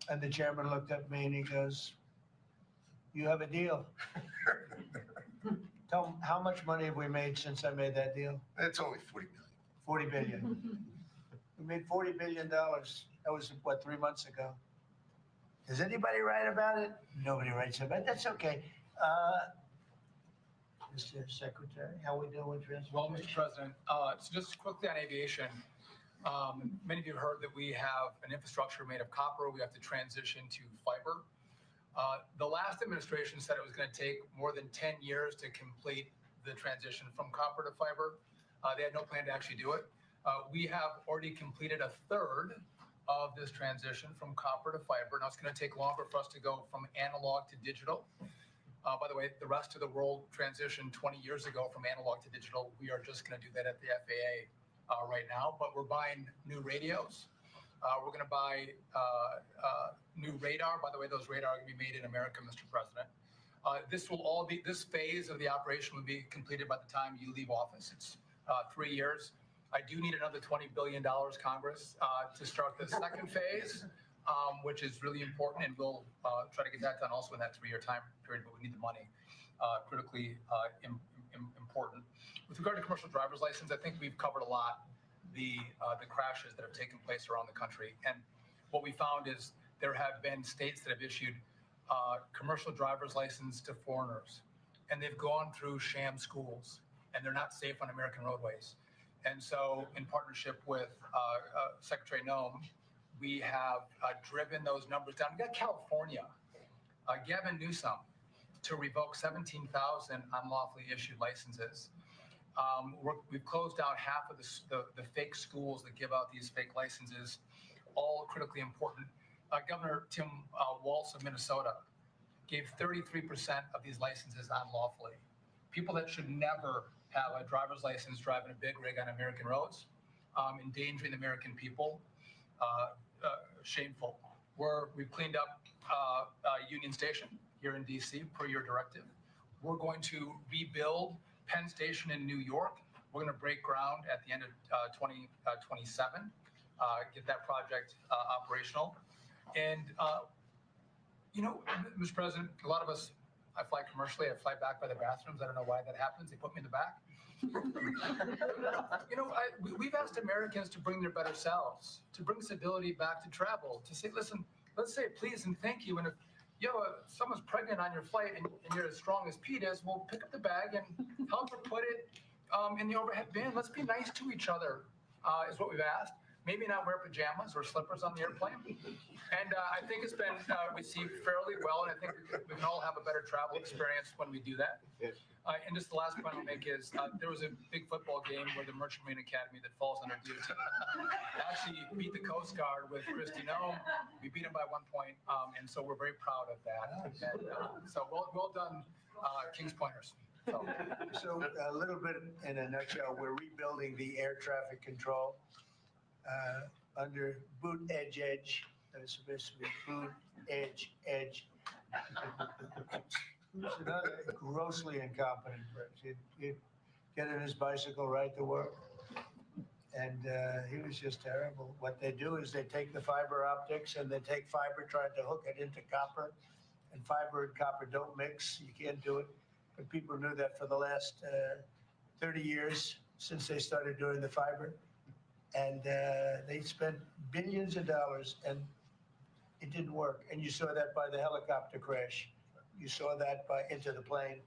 And the chairman looked at me and he goes, you have a deal. Tell him, how much money have we made since I made that deal? It's only 40 billion. 40 billion. We made $40 billion. That was, what, 3 months ago? Does anybody write about it? Nobody writes about it. That's okay. Mr. Secretary, how we doing with transportation? Well, Mr. President, so just quickly on aviation, many of you heard that we have an infrastructure made of copper. We have to transition to fiber. The last administration said it was going to take more than 10 years to complete the transition from copper to fiber. They had no plan to actually do it. We have already completed a third of this transition from copper to fiber. Now it's going to take longer for us to go from analog to digital. By the way, the rest of the world transitioned 20 years ago from analog to digital. We are just going to do that at the FAA right now, but we're buying new radios. We're going to buy new radar. By the way, those radar are going to be made in America, Mr. President. This phase of the operation will be completed by the time you leave office. It's 3 years. I do need another $20 billion, Congress, to start the second phase, which is really important, and we'll try to get that done also in that 3-year time period, but we need the money, critically important. With regard to commercial driver's license, I think we've covered a lot the crashes that have taken place around the country. And what we found is there have been states that have issued commercial driver's license to foreigners, and they've gone through sham schools, and they're not safe on American roadways. And so in partnership with Secretary Noem, we have driven those numbers down. We got California, Gavin Newsom, to revoke 17,000 unlawfully issued licenses. We've closed out half of the fake schools that give out these fake licenses, all critically important. Governor Tim Walz of Minnesota gave 33% of these licenses unlawfully. People that should never have a driver's license driving a big rig on American roads, endangering the American people, shameful. We've cleaned up Union Station here in DC per your directive. We're going to rebuild Penn Station in New York. We're going to break ground at the end of 2027, get that project operational. And, you know, Mr. President, a lot of us, I fly commercially, I fly back by the bathrooms. I don't know why that happens. They put me in the back. You know, we've asked Americans to bring their better selves, to bring stability back to travel, to say, listen, let's say please and thank you. And if you have someone's pregnant on your flight and you're as strong as Pete is, well, pick up the bag and help her put it in the overhead bin. Let's be nice to each other, is what we've asked. Maybe not wear pajamas or slippers on the airplane. And I think it's been received fairly well, and I think we can all have a better travel experience when we do that. And just the last point I'll make is there was a big football game where the Merchant Marine Academy that falls under DOT actually beat the Coast Guard with Christy Nome. We beat them by 1 point, and so we're very proud of that. And so well done, Kings Pointers. So a little bit in a nutshell, we're rebuilding the air traffic control under boot edge. That was supposed to be boot edge. It's another grossly incompetent person. He'd get on his bicycle, ride to work, and he was just terrible. What they do is they take the fiber optics and they take fiber, trying to hook it into copper, and fiber and copper don't mix. You can't do it. But people knew that for the last 30 years since they started doing the fiber. And they spent billions of dollars and it didn't work. And you saw that by the helicopter crash. You saw that by Into the Plane.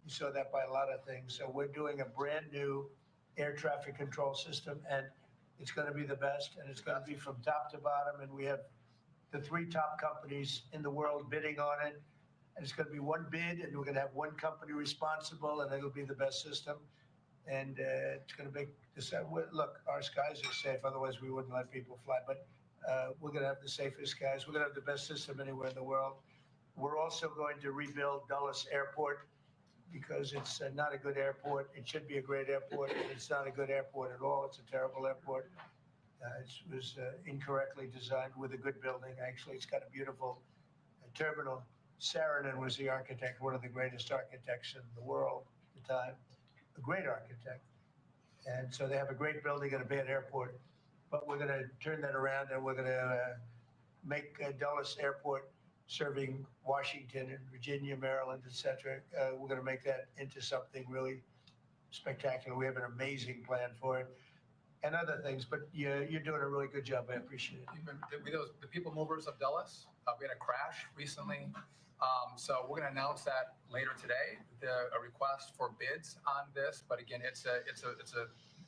You saw that by a lot of things. So we're doing a brand new air traffic control system, and it's going to be the best, and it's going to be from top to bottom. And we have the 3 top companies in the world bidding on it. And it's going to be one bid, and we're going to have one company responsible, and it'll be the best system. And it's going to make this. Look, our skies are safe. Otherwise, we wouldn't let people fly. But we're going to have the safest skies. We're going to have the best system anywhere in the world. We're also going to rebuild Dulles Airport because it's not a good airport. It should be a great airport, but it's not a good airport at all. It's a terrible airport. It was incorrectly designed with a good building. Actually, it's got a beautiful terminal. Saarinen was the architect, one of the greatest architects in the world at the time, a great architect. And so they have a great building and a bad airport. But we're going to turn that around, and we're going to make Dulles Airport, serving Washington and Virginia, Maryland, et cetera. We're going to make that into something really spectacular. We have an amazing plan for it and other things. But you're doing a really good job. I appreciate it. The people movers of Dulles, we had a crash recently. So we're going to announce that later today, a request for bids on this. But again, it's a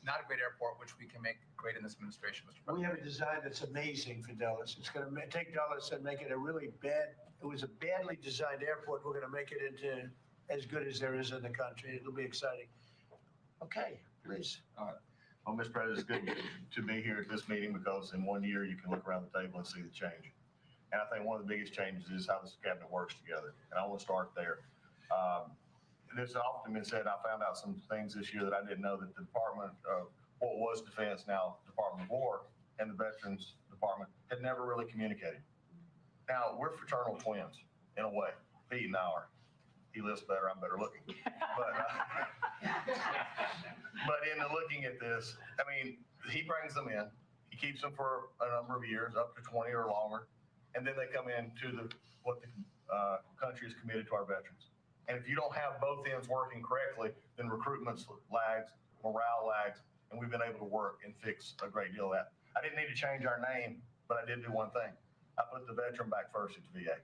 not a great airport, which we can make great in this administration, Mr. President. We have a design that's amazing for Dulles. It's going to take Dulles and make it a really bad, it was a badly designed airport. We're going to make it into as good as there is in the country. It'll be exciting. Okay, please. All right. Well, Mr. President, it's good to be here at this meeting because in 1 year you can look around the table and see the change. And I think one of the biggest changes is how this cabinet works together. And I want to start there. There's often been said, I found out some things this year that I didn't know, that the Department of what was Defense, now Department of War, and the Veterans Department had never really communicated. Now, we're fraternal twins in a way. Pete and I are. He lifts better, I'm better looking. But in the looking at this, I mean, he brings them in. He keeps them for a number of years, up to 20 or longer. And then they come in to what the country is committed to our veterans. And if you don't have both ends working correctly, then recruitment lags, morale lags, and we've been able to work and fix a great deal of that. I didn't need to change our name, but I did do one thing. I put the veteran back first at the VA.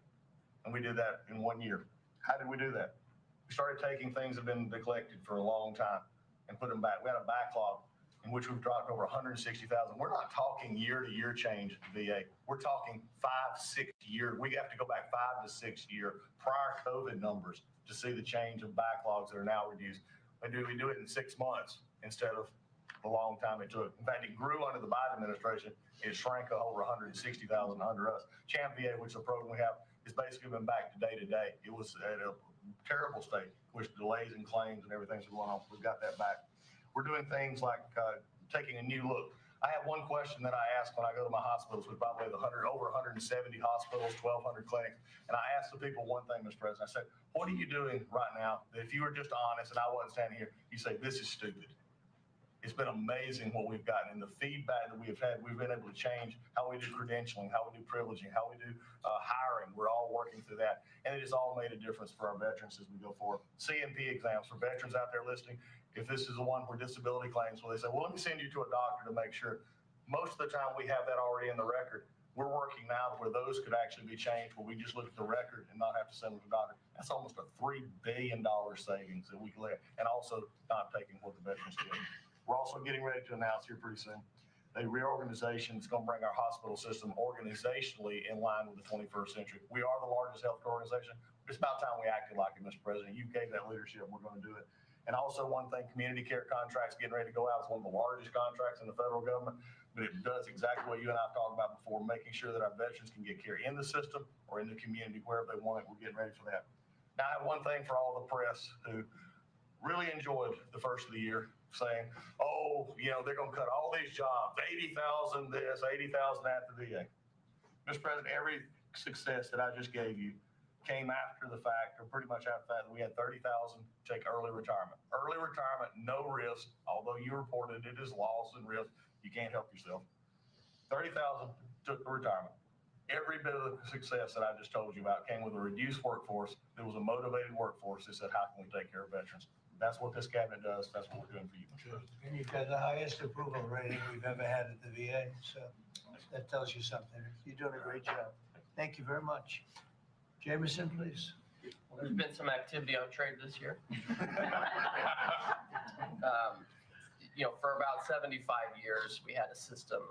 And we did that in 1 year. How did we do that? We started taking things that have been neglected for a long time and put them back. We had a backlog in which we've dropped over 160,000. We're not talking year-to-year change at the VA. We're talking 5-6 years. We have to go back 5 to 6 year prior COVID numbers to see the change of backlogs that are now reduced. We do it in 6 months instead of the long time it took. In fact, it grew under the Biden administration. It shrank over 160,000 under us. Champ VA, which is a program we have, has basically been back to day to day. It was at a terrible state, with delays in claims and everything's going on. We've got that back. We're doing things like taking a new look. I have one question that I ask when I go to my hospitals. We probably have over 170 hospitals, 1,200 clinics. And I ask the people one thing, Mr. President. I said, what are you doing right now that if you were just honest and I wasn't standing here, you say, this is stupid. It's been amazing what we've gotten. And the feedback that we've had, we've been able to change how we do credentialing, how we do privileging, how we do hiring. We're all working through that. And it has all made a difference for our veterans as we go forward. CMP exams for veterans out there listening. If this is the one for disability claims, where they say, well, let me send you to a doctor to make sure. Most of the time we have that already in the record. We're working now where those could actually be changed, where we just look at the record and not have to send them to the doctor. That's almost a $3 billion savings that we can let, and also not taking what the veterans get. We're also getting ready to announce here pretty soon a reorganization that's going to bring our hospital system organizationally in line with the 21st century. We are the largest healthcare organization. It's about time we acted like it, Mr. President. You gave that leadership. We're going to do it. And also one thing, community care contracts getting ready to go out. It's one of the largest contracts in the federal government, but it does exactly what you and I have talked about before, making sure that our veterans can get care in the system or in the community, wherever they want it. We're getting ready for that. Now, I have one thing for all the press who really enjoyed the first of the year, saying, oh, you know, they're going to cut all these jobs, 80,000 this, 80,000 that to VA. Mr. President, every success that I just gave you came after the fact, or pretty much after the fact, that we had 30,000 take early retirement. Early retirement, no risk, although you reported it as loss and risk, you can't help yourself. 30,000 took the retirement. Every bit of the success that I just told you about came with a reduced workforce. There was a motivated workforce that said, how can we take care of veterans? That's what this cabinet does. That's what we're doing for you. And you've got the highest approval rating we've ever had at the VA, so that tells you something. You're doing a great job. Thank you very much. Jameson, please. Well, there's been some activity on trade this year. For about 75 years, we had a system,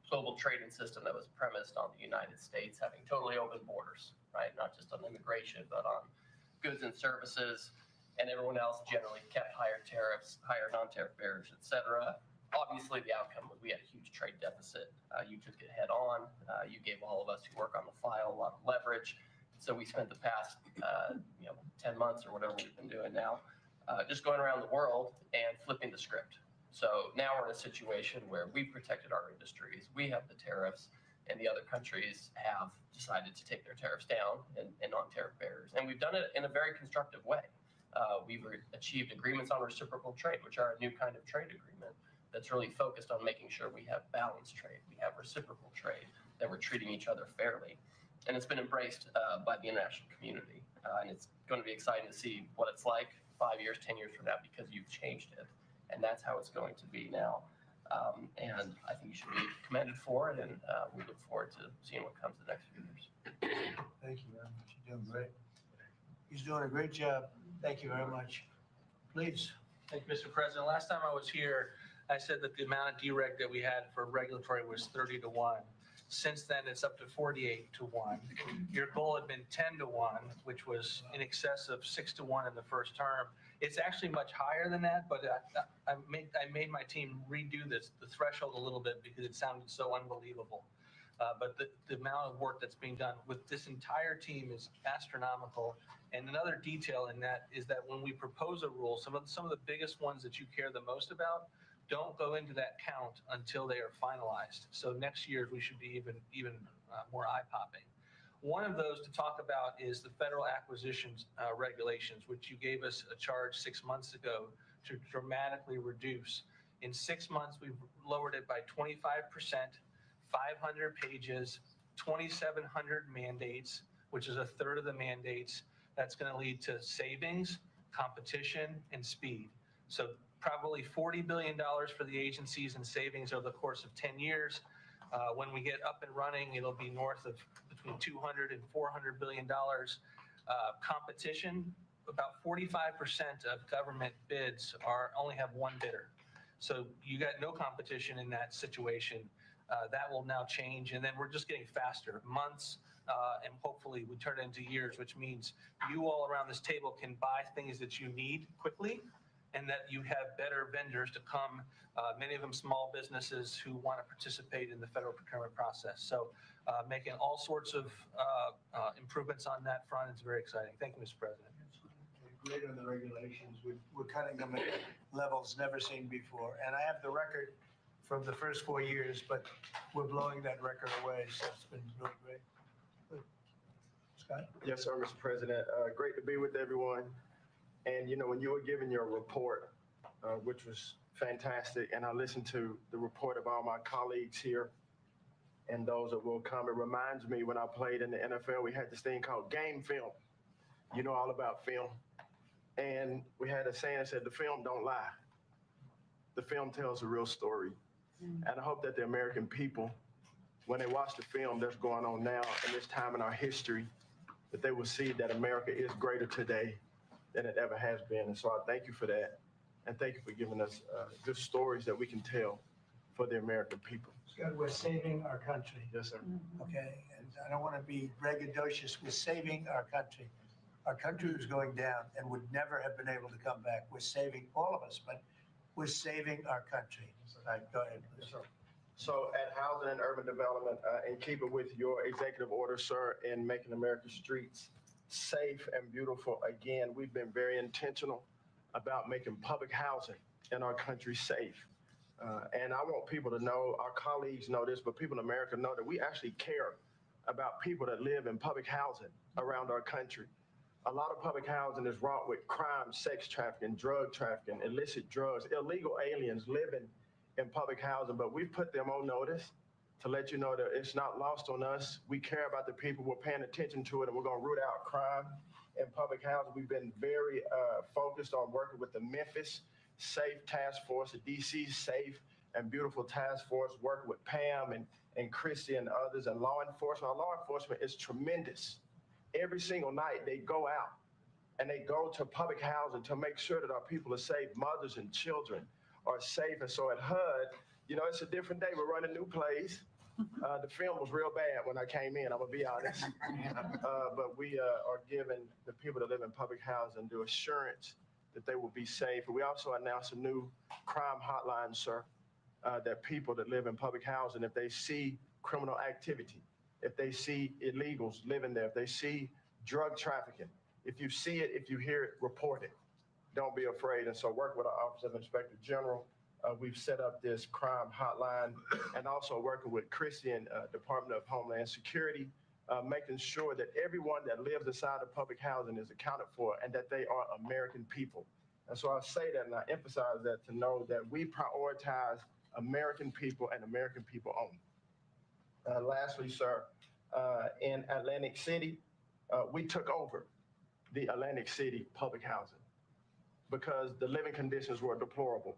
global trading system that was premised on the United States having totally open borders, right? Not just on immigration, but on goods and services. And everyone else generally kept higher tariffs, higher non-tariff barriers, et cetera. Obviously, the outcome was we had a huge trade deficit. You took it head on. You gave all of us who work on the file a lot of leverage. So we spent the past, 10 months or whatever we've been doing now, just going around the world and flipping the script. So now we're in a situation where we protected our industries. We have the tariffs, and the other countries have decided to take their tariffs down and non-tariff barriers. And we've done it in a very constructive way. We've achieved agreements on reciprocal trade, which are a new kind of trade agreement that's really focused on making sure we have balanced trade, we have reciprocal trade, that we're treating each other fairly. And it's been embraced by the international community. And it's going to be exciting to see what it's like 5 years, 10 years from now, because you've changed it. And that's how it's going to be now. And I think you should be commended for it. And we look forward to seeing what comes the next few years. Thank you very much. You're doing great. He's doing a great job. Thank you very much. Please. Thank you, Mr. President. Last time I was here, I said that the amount of dereg that we had for regulatory was 30 to 1. Since then, it's up to 48 to 1. Your goal had been 10 to 1, which was in excess of 6 to 1 in the first term. It's actually much higher than that, but I made my team redo the threshold a little bit because it sounded so unbelievable. But the amount of work that's being done with this entire team is astronomical. And another detail in that is that when we propose a rule, some of the biggest ones that you care the most about don't go into that count until they are finalized. So next year we should be even more eye-popping. One of those to talk about is the federal acquisitions regulations, which you gave us a charge 6 months ago to dramatically reduce. In 6 months, we've lowered it by 25%, 500 pages, 2,700 mandates, which is a third of the mandates. That's going to lead to savings, competition, and speed. So probably $40 billion for the agencies and savings over the course of 10 years. When we get up and running, it'll be north of between $200 and $400 billion. Competition, about 45% of government bids only have one bidder. So you got no competition in that situation. That will now change, and then we're just getting faster, months, and hopefully we turn it into years, which means you all around this table can buy things that you need quickly, and that you have better vendors to come, many of them small businesses who want to participate in the federal procurement process. So making all sorts of improvements on that front is very exciting. Thank you, Mr. President. Great on the regulations. We're cutting them at levels never seen before. And I have the record from the first 4 years, but we're blowing that record away. So it's been really great. Good. Scott? Yes, sir, Mr. President. Great to be with everyone. And, when you were giving your report, which was fantastic, and I listened to the report of all my colleagues here and those that will come, it reminds me when I played in the NFL, we had this thing called game film. You know all about film. And we had a saying that said, the film don't lie. The film tells a real story. And I hope that the American people, when they watch the film that's going on now in this time in our history, that they will see that America is greater today than it ever has been. And so I thank you for that. And thank you for giving us good stories that we can tell for the American people. Scott, we're saving our country, Yes, sir. okay? And I don't want to be braggadocious. We're saving our country. Our country was going down and would never have been able to come back. We're saving all of us, but we're saving our country. All right, go ahead, please. So at Housing and Urban Development, in keeping with your executive order, sir, in making America's streets safe and beautiful, again, we've been very intentional about making public housing in our country safe. And I want people to know, our colleagues know this, but people in America know that we actually care about people that live in public housing around our country. A lot of public housing is wrought with crime, sex trafficking, drug trafficking, illicit drugs, illegal aliens living in public housing, but we've put them on notice to let you know that it's not lost on us. We care about the people, we're paying attention to it, and we're gonna root out crime in public housing. We've been very focused on working with the Memphis Safe Task Force, the DC Safe and Beautiful Task Force, working with Pam and Christy and others, and law enforcement. Our law enforcement is tremendous. Every single night they go out and they go to public housing to make sure that our people are safe, mothers and children are safe. And so at HUD, you know, it's a different day. We're running new plays. The film was real bad when I came in, I'm gonna be honest. But we are giving the people that live in public housing the assurance that they will be safe. And we also announced a new crime hotline, sir, that people that live in public housing, if they see criminal activity, if they see illegals living there, if they see drug trafficking, if you see it, if you hear it, report it. Don't be afraid. And so work with our Office of Inspector General. We've set up this crime hotline, and also working with Christian Department of Homeland Security, making sure that everyone that lives inside of public housing is accounted for and that they are American people. And so I say that and I emphasize that to know that we prioritize American people and American people only. Lastly, sir, in Atlantic City, we took over the Atlantic City public housing because the living conditions were deplorable.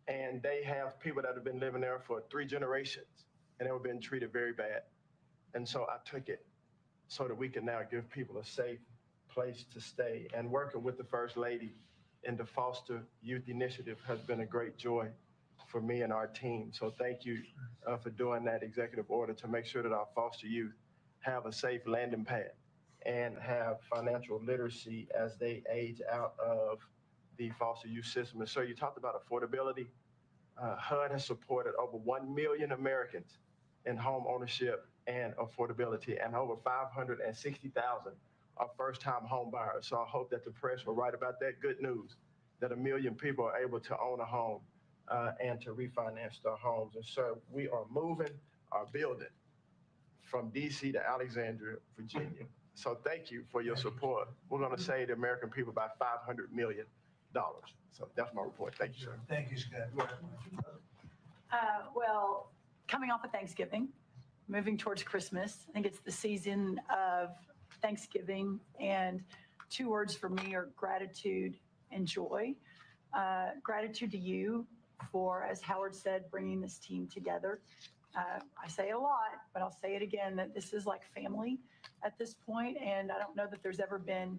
And they have people that have been living there for 3 generations and they were being treated very bad. And so I took it so that we can now give people a safe place to stay. And working with the First Lady in the Foster Youth Initiative has been a great joy for me and our team. So thank you for doing that executive order to make sure that our foster youth have a safe landing pad and have financial literacy as they age out of the foster youth system. And so you talked about affordability. HUD has supported over 1 million Americans in home ownership and affordability, and over 560,000 are first-time home buyers. So I hope that the press will write about that good news, that 1 million people are able to own a home and to refinance their homes. And so we are moving our building from DC to Alexandria, Virginia. So thank you for your support. We're going to save the American people about $500 million. So that's my report. Thank you, sir. Thank you, Scott. Well, coming off of Thanksgiving, moving towards Christmas, I think it's the season of Thanksgiving, and 2 words for me are gratitude and joy. Gratitude to you for, as Howard said, bringing this team together. I say it a lot, but I'll say it again, that this is like family at this point, and I don't know that there's ever been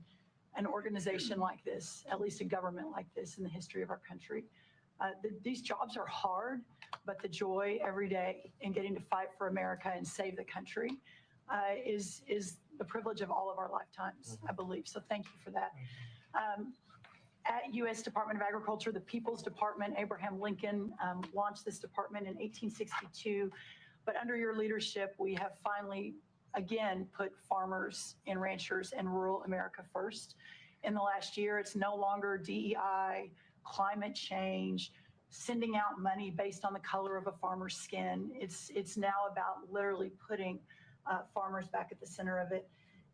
an organization like this, at least a government like this in the history of our country. These jobs are hard, but the joy every day in getting to fight for America and save the country is the privilege of all of our lifetimes, I believe. So thank you for that. At U.S. Department of Agriculture, the People's Department, Abraham Lincoln launched this department in 1862. But under your leadership, we have finally, again, put farmers and ranchers and rural America first. In the last year, it's no longer DEI, climate change, sending out money based on the color of a farmer's skin. It's now about literally putting farmers back at the center of it.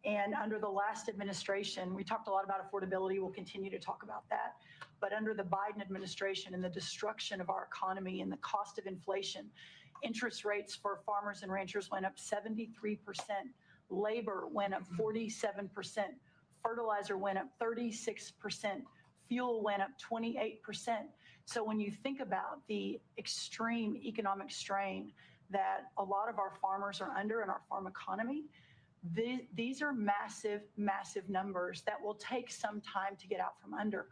And under the last administration, we talked a lot about affordability. We'll continue to talk about that. But under the Biden administration and the destruction of our economy and the cost of inflation, interest rates for farmers and ranchers went up 73%. Labor went up 47%. Fertilizer went up 36%. Fuel went up 28%. So when you think about the extreme economic strain that a lot of our farmers are under in our farm economy, these are massive, massive numbers that will take some time to get out from under.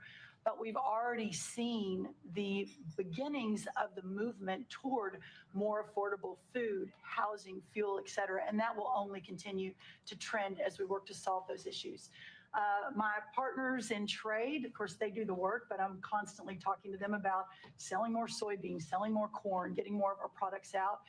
but we've already seen the beginnings of the movement toward more affordable food, housing, fuel, et cetera, and that will only continue to trend as we work to solve those issues. My partners in trade, of course, they do the work, but I'm constantly talking to them about selling more soybeans, selling more corn, getting more of our products out.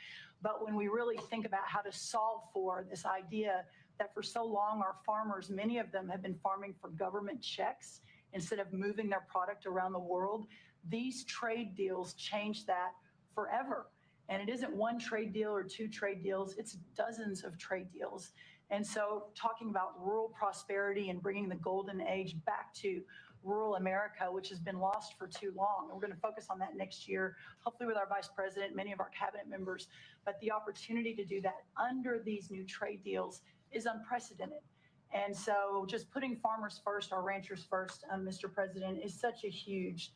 But when we really think about how to solve for this idea that for so long our farmers, many of them have been farming for government checks instead of moving their product around the world, these trade deals change that forever. And it isn't one trade deal or two trade deals, it's dozens of trade deals. And so talking about rural prosperity and bringing the golden age back to rural America, which has been lost for too long. We're going to focus on that next year, hopefully with our vice president, many of our cabinet members. But the opportunity to do that under these new trade deals is unprecedented. And so just putting farmers first, our ranchers first, Mr. President, is such a huge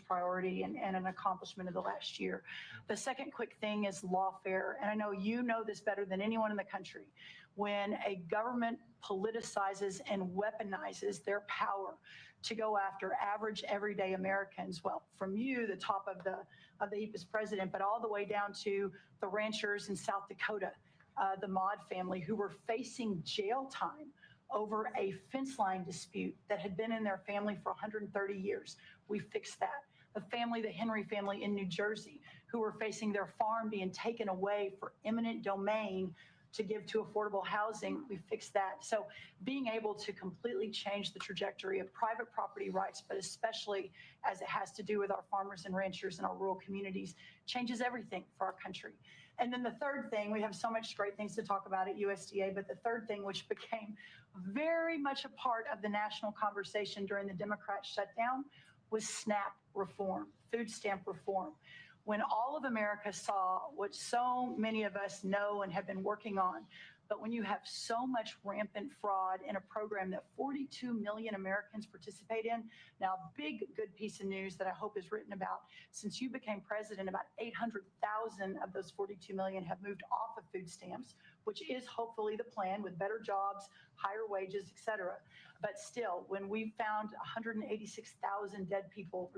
priority and an accomplishment of the last year. The second quick thing is lawfare. And I know you know this better than anyone in the country. When a government politicizes and weaponizes their power to go after average everyday Americans, well, from you, the top of the Eeuu president, but all the way down to the ranchers in South Dakota, the Maud family, who were facing jail time over a fence line dispute that had been in their family for 130 years. We fixed that. The family, the Henry family in New Jersey, who were facing their farm being taken away for eminent domain to give to affordable housing, we fixed that. So being able to completely change the trajectory of private property rights, but especially as it has to do with our farmers and ranchers in our rural communities, changes everything for our country. And then the third thing, we have so much great things to talk about at USDA, but the third thing, which became very much a part of the national conversation during the Democrat shutdown, was SNAP reform, food stamp reform. When all of America saw what so many of us know and have been working on, but when you have so much rampant fraud in a program that 42 million Americans participate in, now big good piece of news that I hope is written about, since you became president, about 800,000 of those 42 million have moved off of food stamps, which is hopefully the plan with better jobs, higher wages, et cetera. But still, when we found 186,000 dead people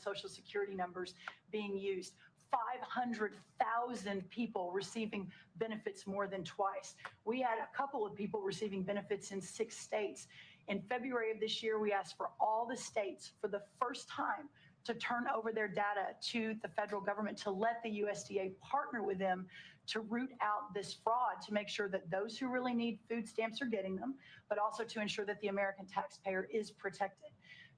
Social Security numbers being used, 500,000 people receiving benefits more than twice. We had a couple of people receiving benefits in 6 states. In February of this year, we asked for all the states for the first time to turn over their data to the federal government, to let the USDA partner with them to root out this fraud, to make sure that those who really need food stamps are getting them, but also to ensure that the American taxpayer is protected.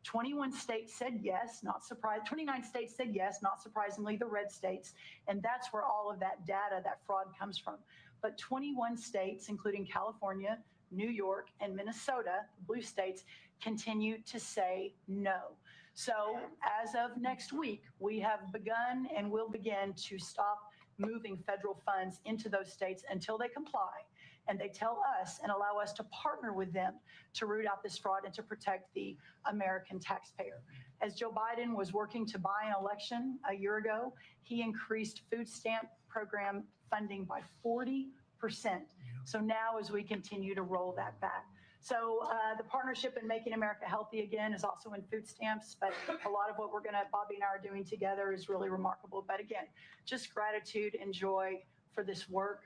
21 states said yes, not surprised. 29 states said yes, not surprisingly, the red states. And that's where all of that data, that fraud comes from. But 21 states, including California, New York, and Minnesota, the blue states, continue to say no. So as of next week, we have begun and will begin to stop moving federal funds into those states until they comply. And they tell us and allow us to partner with them to root out this fraud and to protect the American taxpayer. As Joe Biden was working to buy an election a year ago, he increased food stamp program funding by 40%. So now as we continue to roll that back. So the partnership in Making America Healthy Again is also in food stamps, but a lot of what Bobby and I are doing together is really remarkable. But again, just gratitude and joy for this work,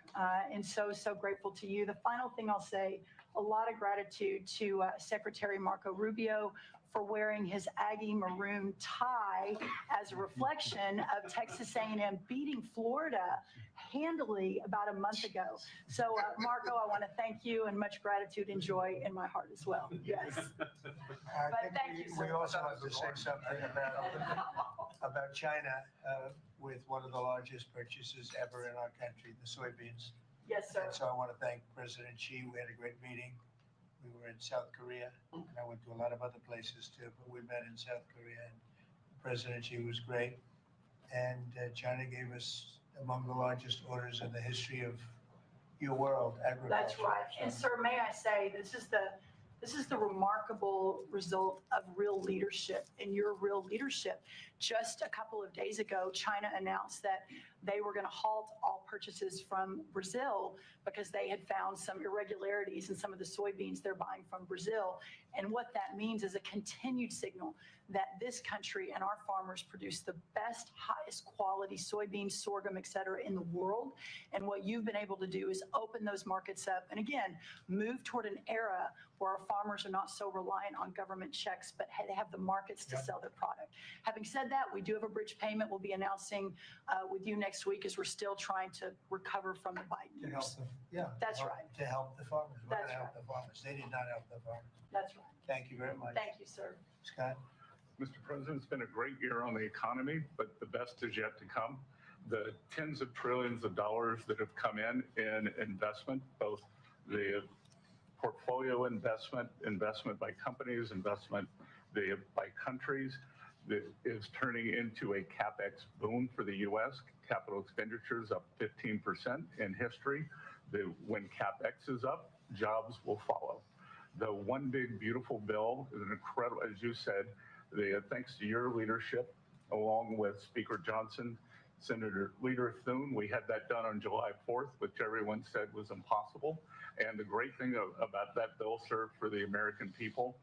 and so grateful to you. The final thing I'll say, a lot of gratitude to Secretary Marco Rubio for wearing his Aggie maroon tie as a reflection of Texas A&M beating Florida handily about a month ago. So Marco, I want to thank you, and much gratitude and joy in my heart as well. Yes. I think we also have to say something about China with one of the largest purchases ever in our country, the soybeans. Yes, sir. And so I want to thank President Xi. We had a great meeting. We were in South Korea, and I went to a lot of other places too, but we met in South Korea, and President Xi was great. And China gave us among the largest orders in the history of your world, agriculture. That's right. And sir, may I say, this is the remarkable result of real leadership and your real leadership Just a couple of days ago, China announced that they were going to halt all purchases from Brazil because they had found some irregularities in some of the soybeans they're buying from Brazil. And what that means is a continued signal that this country and our farmers produce the best, highest quality soybeans, sorghum, et cetera, in the world. And what you've been able to do is open those markets up and, again, move toward an era where our farmers are not so reliant on government checks, but they have the markets to sell their product. Having said that, we do have a bridge payment we'll be announcing with you next week as we're still trying to recover from the Biden To help years. them, yeah. That's help- right. To help the farmers. We're That's gonna help right. the farmers. They did not help the farmers. That's right. Thank you very much. Thank you, sir. Scott? Mr. President, it's been a great year on the economy, but the best is yet to come. The tens of trillions of dollars that have come in investment, both the portfolio investment by companies, investment by countries, that is turning into a CapEx boom for the U.S. Capital expenditures up 15% in history. When CapEx is up, jobs will follow. The One Big Beautiful Bill is an incredible, as you said, thanks to your leadership, along with Speaker Johnson, Senator Leader Thune, we had that done on July 4th, which everyone said was impossible. And the great thing about that bill, sir, for the American people,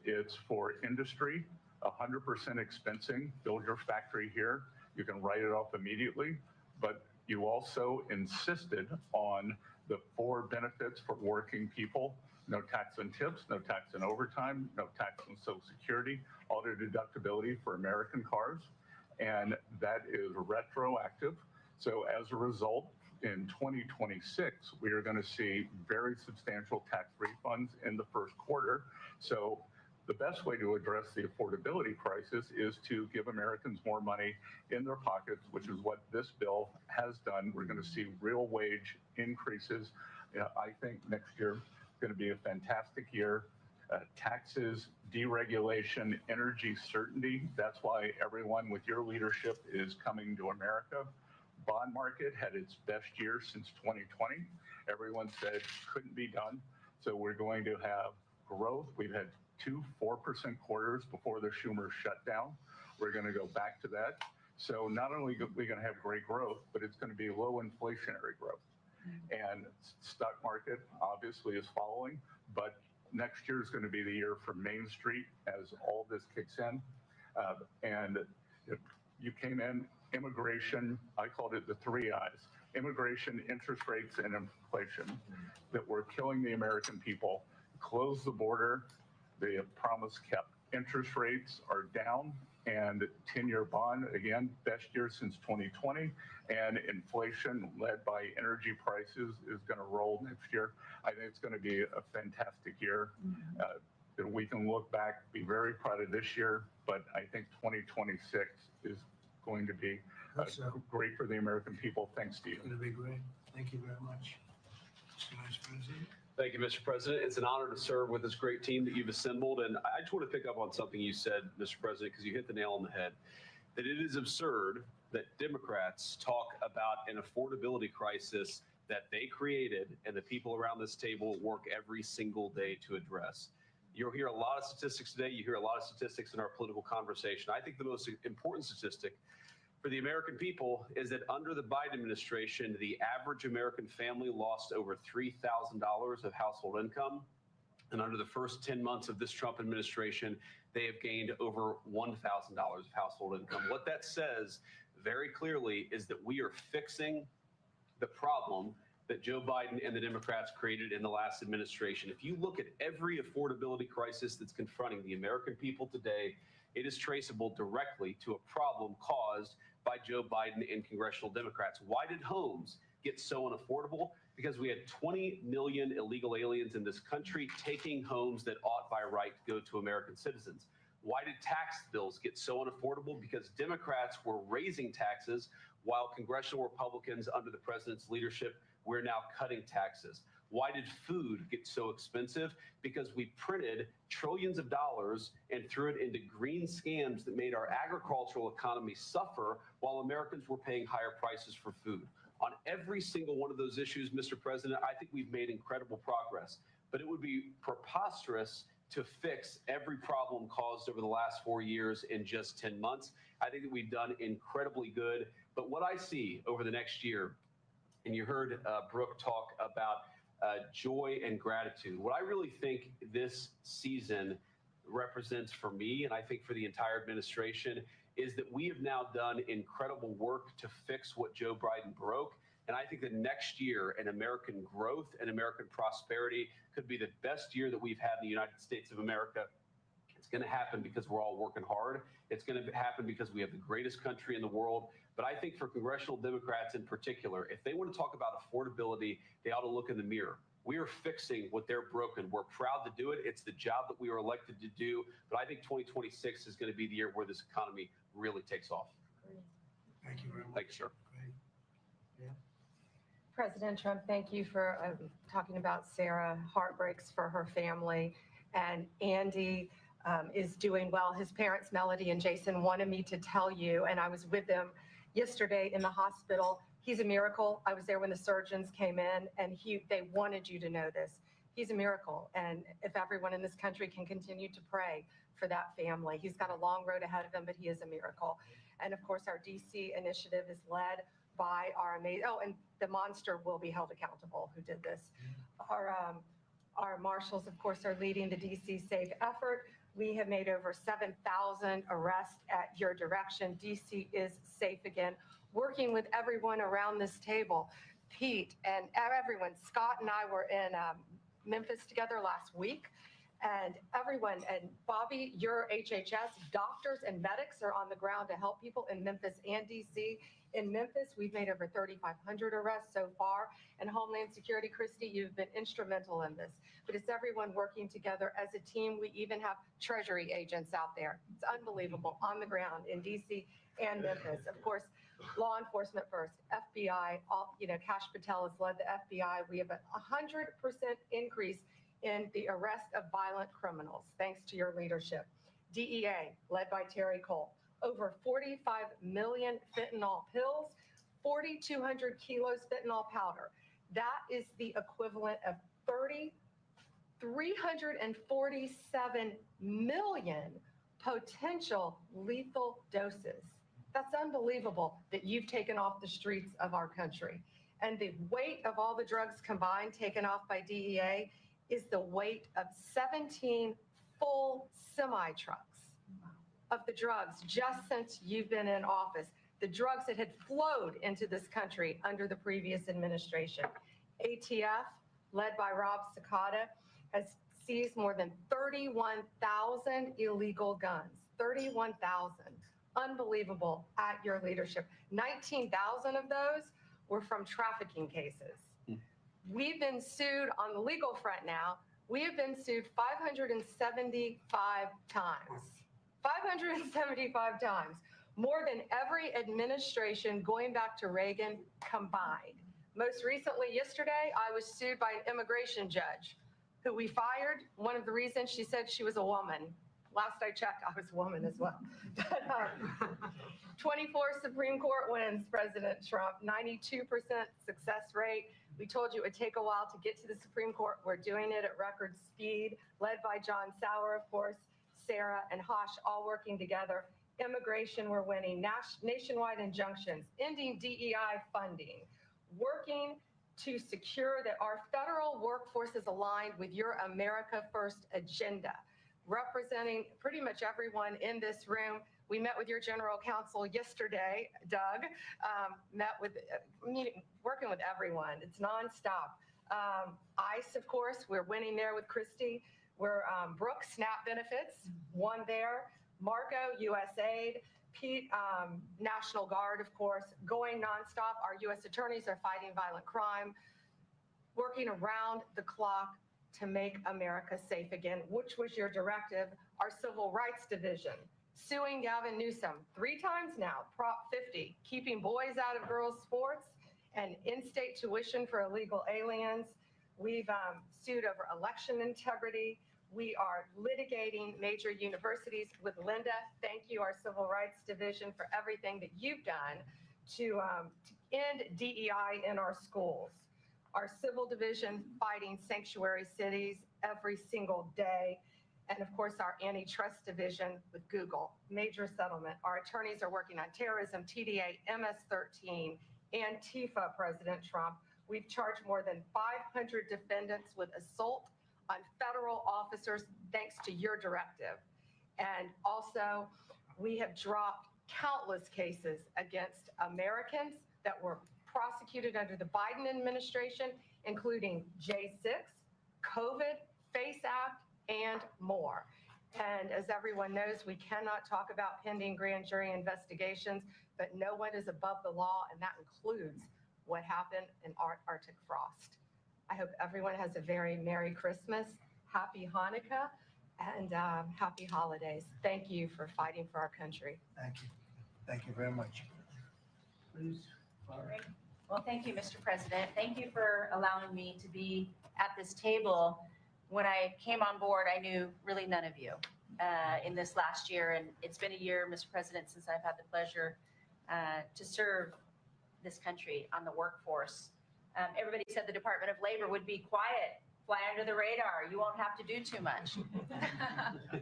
it's for industry, 100% expensing. Build your factory here. You can write it off immediately. But you also insisted on the 4 benefits for working people. No tax on tips, no tax on overtime, no tax on Social Security, auto deductibility for American cars. And that is retroactive. So as a result, in 2026, we are going to see very substantial tax refunds in the first quarter. So the best way to address the affordability crisis is to give Americans more money in their pockets, which is what this bill has done. We're going to see real wage increases. I think next year is going to be a fantastic year. Taxes, deregulation, energy certainty. That's why everyone with your leadership is coming to America. Bond market had its best year since 2020. Everyone said couldn't be done. So we're going to have growth. We've had 2 4% quarters before the Schumer shutdown. We're going to go back to that. So not only are we going to have great growth, but it's going to be low inflationary growth. And stock market obviously is following, but next year is going to be the year for Main Street as all this kicks in. And you came in, immigration, I called it the 3 I's, immigration, interest rates, and inflation, that were killing the American people. Close the border, the promise kept. Interest rates are down, and 10-year bond, again, best year since 2020, and inflation led by energy prices is going to roll next year. I think it's going to be a fantastic year. We can look back, be very proud of this year, but I think 2026 is going to be great for the American people. Thanks, Steve. It's going to be great. Thank you very much. Mr. Vice President. Thank you, Mr. President. It's an honor to serve with this great team that you've assembled. And I just want to pick up on something you said, Mr. President, because you hit the nail on the head, that it is absurd that Democrats talk about an affordability crisis that they created and the people around this table work every single day to address. You'll hear a lot of statistics today. You hear a lot of statistics in our political conversation. I think the most important statistic for the American people is that under the Biden administration, the average American family lost over $3,000 of household income. And under the first 10 months of this Trump administration, they have gained over $1,000 of household income. What that says very clearly is that we are fixing the problem that Joe Biden and the Democrats created in the last administration. If you look at every affordability crisis that's confronting the American people today, it is traceable directly to a problem caused by Joe Biden and congressional Democrats. Why did homes get so unaffordable? Because we had 20 million illegal aliens in this country taking homes that ought by right to go to American citizens. Why did tax bills get so unaffordable? Because Democrats were raising taxes while congressional Republicans under the president's leadership, we're now cutting taxes. Why did food get so expensive? Because we printed trillions of dollars and threw it into green scams that made our agricultural economy suffer while Americans were paying higher prices for food. On every single one of those issues, Mr. President, I think we've made incredible progress. But it would be preposterous to fix every problem caused over the last 4 years in just 10 months. I think that we've done incredibly good. But what I see over the next year, and you heard Brooke talk about joy and gratitude, what I really think this season represents for me, and I think for the entire administration, is that we have now done incredible work to fix what Joe Biden broke. And I think that next year in American growth and American prosperity could be the best year that we've had in the United States of America. It's going to happen because we're all working hard. It's going to happen because we have the greatest country in the world. But I think for congressional Democrats in particular, if they want to talk about affordability, they ought to look in the mirror. We are fixing what they're broken. We're proud to do it. It's the job that we were elected to do. But I think 2026 is going to be the year where this economy really takes off. Thank you very much. Thank you, sir. Great. Yeah. President Trump, thank you for talking about Sarah. Heartbreaks for her family. And Andy is doing well. His parents, Melody and Jason, wanted me to tell you, and I was with them yesterday in the hospital. He's a miracle. I was there when the surgeons came in, and they wanted you to know this. He's a miracle. And if everyone in this country can continue to pray for that family, he's got a long road ahead of him, but he is a miracle. And of course, our DC initiative is led by our amazing, and the monster will be held accountable who did this. Our marshals, of course, are leading the DC Safe effort. We have made over 7,000 arrests at your direction. DC is safe again. Working with everyone around this table, Pete and everyone. Scott and I were in Memphis together last week, and everyone, and Bobby, your HHS, doctors and medics are on the ground to help people in Memphis and DC. In Memphis, we've made over 3,500 arrests so far, and Homeland Security, Christy, you've been instrumental in this. But it's everyone working together as a team. We even have Treasury agents out there. It's unbelievable, on the ground in DC and Memphis. Of course, law enforcement first, FBI, Kash Patel has led the FBI. We have a 100% increase in the arrest of violent criminals, thanks to your leadership. DEA, led by Terry Cole. Over 45 million fentanyl pills, 4,200 kilos fentanyl powder. That is the equivalent of 347 million potential lethal doses. That's unbelievable that you've taken off the streets of our country. And the weight of all the drugs combined taken off by DEA is the weight of 17 full semi-trucks of the drugs just since you've been in office, the drugs that had flowed into this country under the previous administration. ATF, led by Rob Sakata, has seized more than 31,000 illegal guns, 31,000. Unbelievable at your leadership. 19,000 of those were from trafficking cases. We've been sued on the legal front now. We have been sued 575 times. 575 times, more than every administration going back to Reagan combined. Most recently, yesterday, I was sued by an immigration judge who we fired. One of the reasons, she said she was a woman. Last I checked, I was a woman as well. 24 Supreme Court wins, President Trump, 92% success rate. We told you it would take a while to get to the Supreme Court. We're doing it at record speed, led by John Sauer, of course, Sarah and Hosh, all working together. Immigration, we're winning. Nationwide injunctions, ending DEI funding, working to secure that our federal workforce is aligned with your America First agenda, representing pretty much everyone in this room. We met with your general counsel yesterday, Doug, working with everyone. It's nonstop. ICE, of course, we're winning there with Christy. We're Brooke, SNAP benefits, won there. Marco, USAID. Pete, National Guard, of course, going nonstop. Our U.S. attorneys are fighting violent crime, working around the clock to make America safe again, which was your directive. Our Civil Rights Division, suing Gavin Newsom 3 times now, Prop 50, keeping boys out of girls' sports and in-state tuition for illegal aliens. We've sued over election integrity. We are litigating major universities with Linda. Thank you, our Civil Rights Division, for everything that you've done to end DEI in our schools. Our Civil Division fighting sanctuary cities every single day. and of course our antitrust division with Google, major settlement. Our attorneys are working on terrorism, TDA, MS-13, Antifa, President Trump. We've charged more than 500 defendants with assault on federal officers thanks to your directive. And also, we have dropped countless cases against Americans that were prosecuted under the Biden administration, including J6, COVID, FACE Act, and more. And as everyone knows, we cannot talk about pending grand jury investigations, but no one is above the law, and that includes what happened in Arctic frost. I hope everyone has a very Merry Christmas, Happy Hanukkah, and Happy Holidays. Thank you for fighting for our country. Thank you. Thank you very much. Please. Great. Well, thank you, Mr. President. Thank you for allowing me to be at this table. When I came on board, I knew really none of you in this last year. And it's been a year, Mr. President, since I've had the pleasure to serve this country on the workforce. Everybody said the Department of Labor would be quiet, fly under the radar. You won't have to do too much.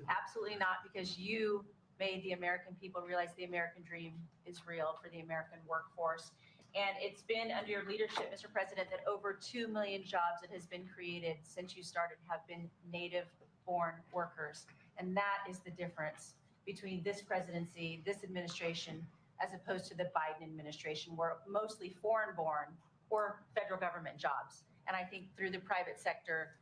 Absolutely not, because you made the American people realize the American dream is real for the American workforce. And it's been under your leadership, Mr. President, that over 2 million jobs that has been created since you started have been native-born workers. And that is the difference between this presidency, this administration, as opposed to the Biden administration, where mostly foreign-born or federal government jobs. And I think through the private sector,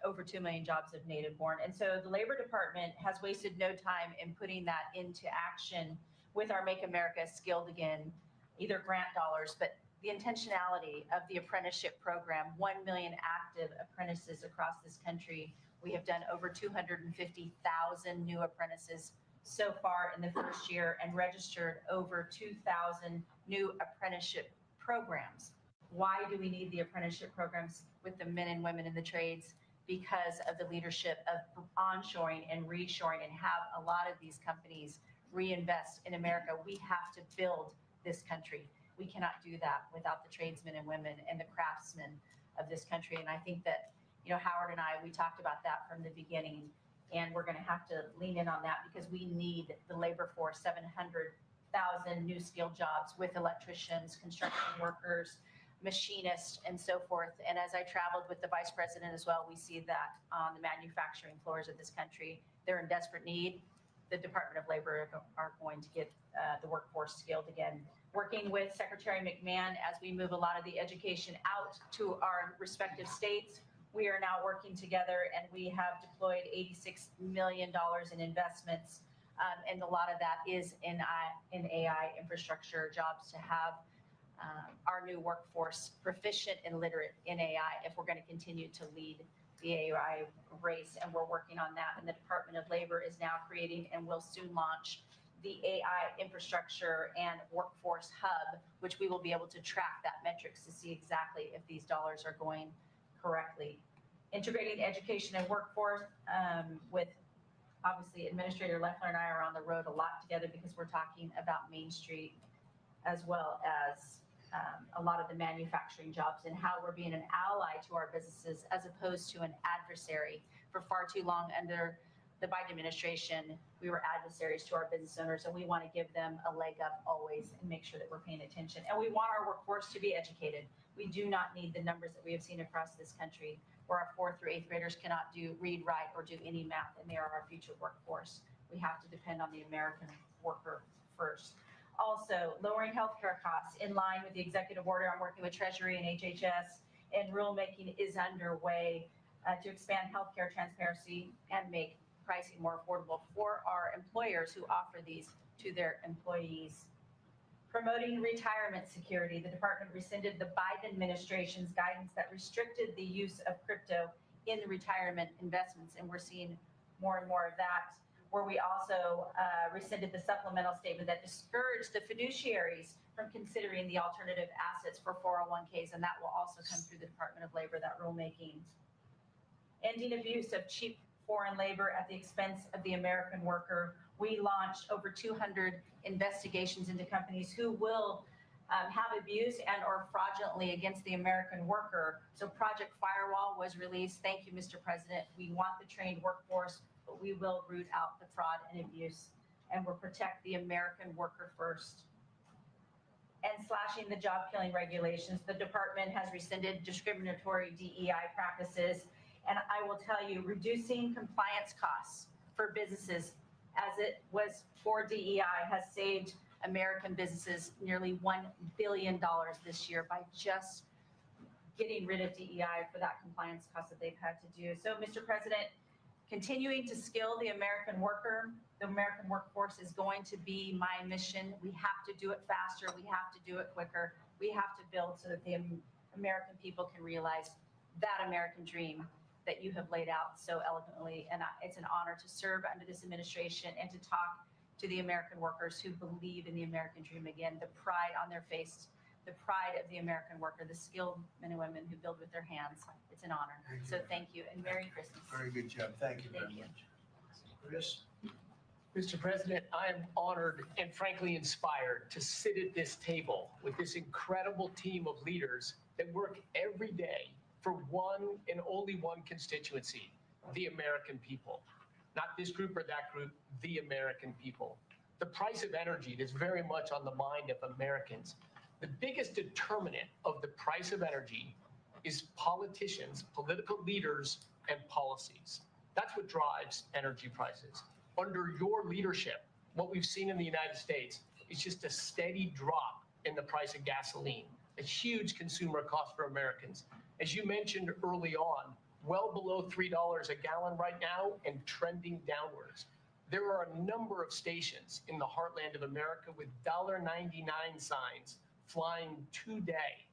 over 2 million jobs of native-born. And so the Labor Department has wasted no time in putting that into action with our Make America Skilled Again, either grant dollars, but the intentionality of the apprenticeship program, 1 million active apprentices across this country. We have done over 250,000 new apprentices so far in the first year and registered over 2,000 new apprenticeship programs. Why do we need the apprenticeship programs with the men and women in the trades? Because of the leadership of onshoring and reshoring, and have a lot of these companies reinvest in America. We have to build this country. We cannot do that without the tradesmen and women and the craftsmen of this country. And I think that, Howard and I, we talked about that from the beginning, and we're going to have to lean in on that because we need the labor force, 700,000 new skilled jobs with electricians, construction workers, machinists, and so forth. And as I traveled with the vice president as well, we see that on the manufacturing floors of this country, they're in desperate need. The Department of Labor are going to get the workforce skilled again. Working with Secretary McMahon as we move a lot of the education out to our respective states, we are now working together, and we have deployed $86 million in investments, and a lot of that is in AI infrastructure jobs to have our new workforce proficient and literate in AI if we're going to continue to lead the AI race, and we're working on that. And the Department of Labor is now creating and will soon launch the AI infrastructure and workforce hub, which we will be able to track that metrics to see exactly if these dollars are going correctly. Integrating education and workforce with, obviously, Administrator Leffler and I are on the road a lot together because we're talking about Main Street as well as a lot of the manufacturing jobs and how we're being an ally to our businesses as opposed to an adversary. For far too long under the Biden administration, we were adversaries to our business owners, and we want to give them a leg up always and make sure that we're paying attention. And we want our workforce to be educated. We do not need the numbers that we have seen across this country where our 4th through 8th graders cannot do read, write, or do any math, and they are our future workforce. We have to depend on the American worker first. Also, lowering healthcare costs in line with the executive order. I'm working with Treasury and HHS, and rulemaking is underway to expand healthcare transparency and make pricing more affordable for our employers who offer these to their employees. Promoting retirement security. The department rescinded the Biden administration's guidance that restricted the use of crypto in the retirement investments, and we're seeing more and more of that, where we also rescinded the supplemental statement that discouraged the fiduciaries from considering the alternative assets for 401ks, and that will also come through the Department of Labor, that rulemaking. Ending abuse of cheap foreign labor at the expense of the American worker. We launched over 200 investigations into companies who will have abused and or fraudulently against the American worker. So Project Firewall was released. Thank you, Mr. President. We want the trained workforce, but we will root out the fraud and abuse, and we'll protect the American worker first. And slashing the job-killing regulations. The department has rescinded discriminatory DEI practices. And I will tell you, reducing compliance costs for businesses as it was for DEI has saved American businesses nearly $1 billion this year by just getting rid of DEI for that compliance cost that they've had to do. So, Mr. President, continuing to skill the American worker, the American workforce is going to be my mission. We have to do it faster. We have to do it quicker. We have to build so that the American people can realize that American dream that you have laid out so eloquently. And it's an honor to serve under this administration and to talk to the American workers who believe in the American dream again, the pride on their face, the pride of the American worker, the skilled men and women who build with their hands. It's an honor. So thank you and Merry Christmas. Very good job. Thank you very much. Chris? Mr. President, I am honored and frankly inspired to sit at this table with this incredible team of leaders that work every day for one and only one constituency, the American people. Not this group or that group, the American people. The price of energy is very much on the mind of Americans. The biggest determinant of the price of energy is politicians, political leaders, and policies. That's what drives energy prices. Under your leadership, what we've seen in the United States is just a steady drop in the price of gasoline, a huge consumer cost for Americans. As you mentioned early on, well below $3 a gallon right now and trending downwards. There are a number of stations in the heartland of America with $1.99 signs flying today.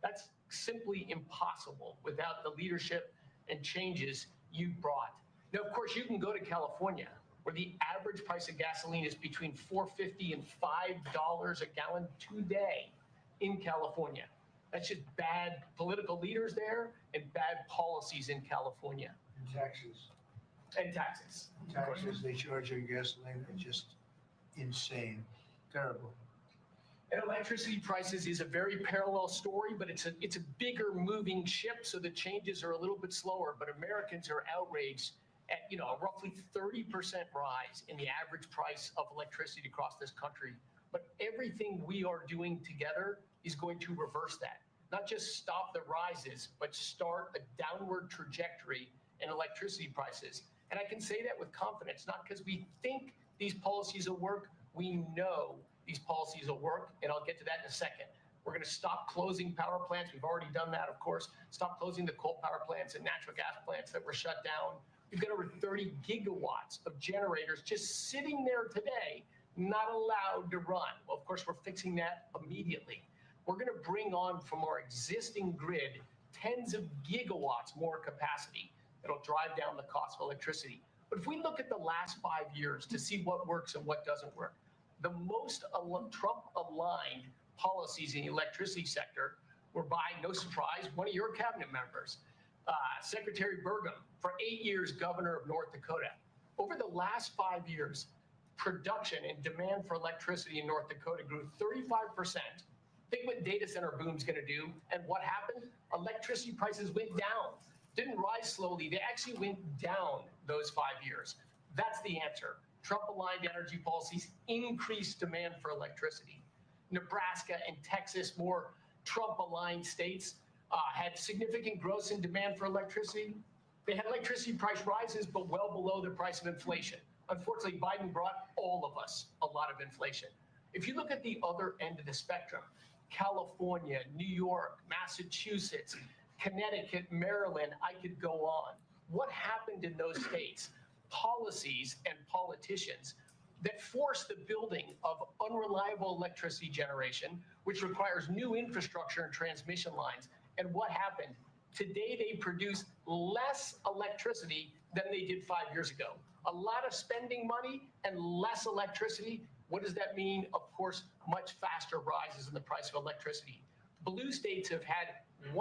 That's simply impossible without the leadership and changes you've brought. Now, of course, you can go to California, where the average price of gasoline is between $4.50 and $5 a gallon today in California. That's just bad political leaders there and bad policies in California. And taxes. And taxes. Taxes they charge on gasoline are just insane. Terrible. And electricity prices is a very parallel story, but it's a bigger moving ship, so the changes are a little bit slower. But Americans are outraged at a roughly 30% rise in the average price of electricity across this country. But everything we are doing together is going to reverse that. Not just stop the rises, but start a downward trajectory in electricity prices. And I can say that with confidence, not because we think these policies will work. We know these policies will work, and I'll get to that in a second. We're going to stop closing power plants. We've already done that, of course. Stop closing the coal power plants and natural gas plants that were shut down. We've got over 30 gigawatts of generators just sitting there today, not allowed to run. Well, of course, we're fixing that immediately. We're going to bring on from our existing grid tens of gigawatts more capacity that'll drive down the cost of electricity. But if we look at the last 5 years to see what works and what doesn't work, the most Trump-aligned policies in the electricity sector were by, no surprise, one of your cabinet members, Secretary Burgum, for 8 years governor of North Dakota. Over the last 5 years, production and demand for electricity in North Dakota grew 35%. Think what data center boom's going to do. And what happened? Electricity prices went down. Didn't rise slowly. They actually went down those 5 years. That's the answer. Trump-aligned energy policies increased demand for electricity. Nebraska and Texas, more Trump-aligned states, had significant growth in demand for electricity. They had electricity price rises, but well below the price of inflation. Unfortunately, Biden brought all of us a lot of inflation. If you look at the other end of the spectrum, California, New York, Massachusetts, Connecticut, Maryland, I could go on. What happened in those states? Policies and politicians that force the building of unreliable electricity generation, which requires new infrastructure and transmission lines. And what happened? Today, they produce less electricity than they did 5 years ago. A lot of spending money and less electricity. What does that mean? Of course, much faster rises in the price of electricity. Blue states have had 1.5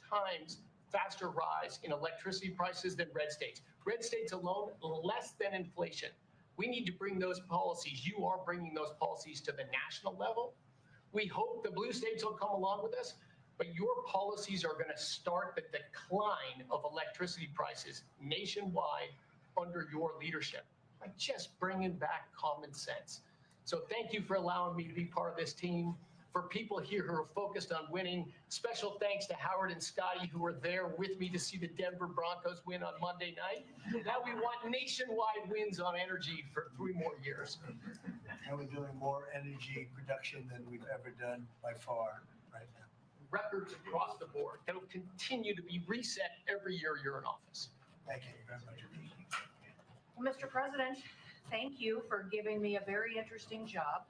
times faster rise in electricity prices than red states. Red states alone, less than inflation. We need to bring those policies. You are bringing those policies to the national level. We hope the blue states will come along with us, but your policies are going to start the decline of electricity prices nationwide under your leadership by just bringing back common sense. So thank you for allowing me to be part of this team. For people here who are focused on winning, special thanks to Howard and Scotty who were there with me to see the Denver Broncos win on Monday night. Now we want nationwide wins on energy for 3 more years. And we're doing more energy production than we've ever done by far right now. Records across the board that will continue to be reset every year you're in office. Thank you very much. Well, Mr. President, thank you for giving me a very interesting job.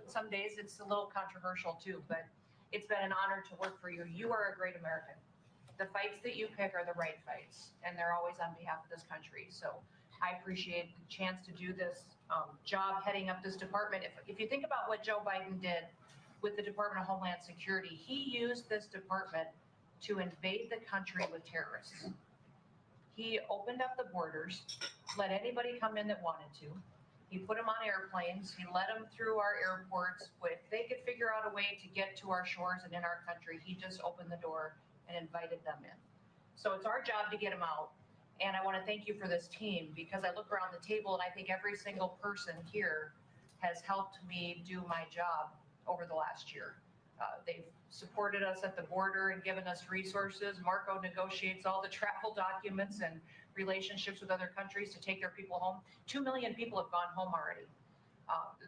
Some days it's a little controversial too, but it's been an honor to work for you. You are a great American. The fights that you pick are the right fights, and they're always on behalf of this country. So I appreciate the chance to do this job heading up this department. If you think about what Joe Biden did with the Department of Homeland Security, he used this department to invade the country with terrorists. He opened up the borders, let anybody come in that wanted to. He put them on airplanes. He let them through our airports. If they could figure out a way to get to our shores and in our country, he just opened the door and invited them in. So it's our job to get them out. And I want to thank you for this team, because I look around the table and I think every single person here has helped me do my job over the last year. They've supported us at the border and given us resources. Marco negotiates all the travel documents and relationships with other countries to take their people home. 2 million people have gone home already.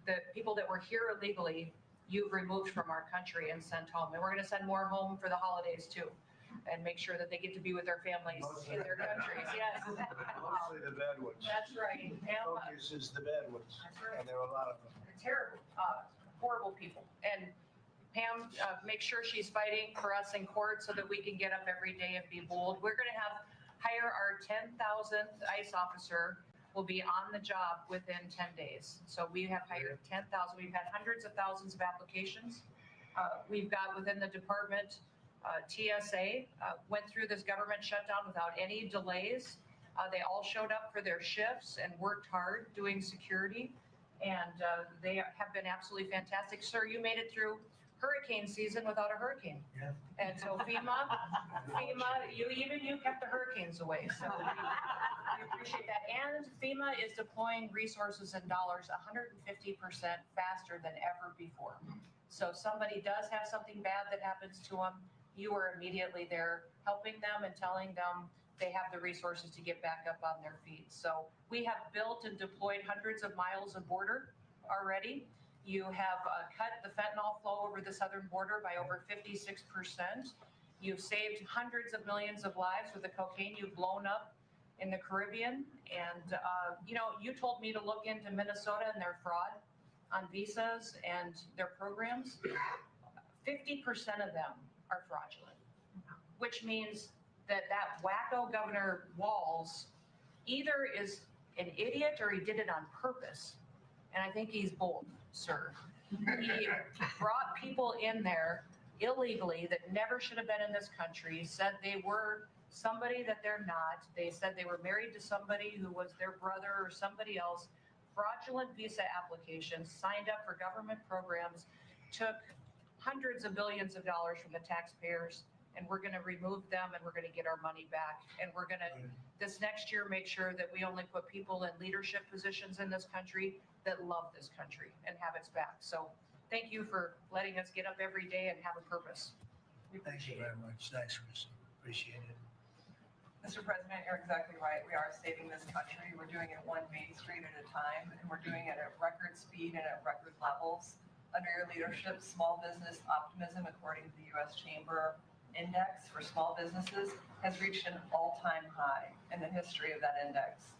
The people that were here illegally, you've removed from our country and sent home. And we're going to send more home for the holidays too, and make sure that they get to be with their families in their countries. Yes. Mostly the bad ones. That's right. Focus is the bad ones. That's right. And there are a lot of them. They're terrible, horrible people. And Pam, make sure she's fighting for us in court so that we can get up every day and be bold. We're going to hire our 10,000th ICE officer. Will be on the job within 10 days. So we have hired 10,000. We've had hundreds of thousands of applications. We've got within the department, TSA went through this government shutdown without any delays. They all showed up for their shifts and worked hard doing security. And they have been absolutely fantastic. Sir, you made it through hurricane season without a hurricane. Yeah. And so FEMA, you kept the hurricanes away. So we appreciate that. And FEMA is deploying resources and dollars 150% faster than ever before. So if somebody does have something bad that happens to them, you are immediately there helping them and telling them they have the resources to get back up on their feet. So we have built and deployed hundreds of miles of border already. You have cut the fentanyl flow over the southern border by over 56%. You've saved hundreds of millions of lives with the cocaine you've blown up in the Caribbean. And, you told me to look into Minnesota and their fraud on visas and their programs. 50% of them are fraudulent, which means that wacko Governor Walz either is an idiot or he did it on purpose. And I think he's bold, sir. He brought people in there illegally that never should have been in this country, said they were somebody that they're not. They said they were married to somebody who was their brother or somebody else. Fraudulent visa applications, signed up for government programs, took hundreds of billions of dollars from the taxpayers, and we're going to remove them and we're going to get our money back. And we're going to, this next year, make sure that we only put people in leadership positions in this country that love this country and have its back. So thank you for letting us get up every day and have a purpose. Thank you very much. Thanks, Chris. Appreciate it. Mr. President, you're exactly right. We are saving this country. We're doing it one Main Street at a time, and we're doing it at record speed and at record levels. Under your leadership, small business optimism, according to the U.S. Chamber Index for small businesses, has reached an all-time high in the history of that index.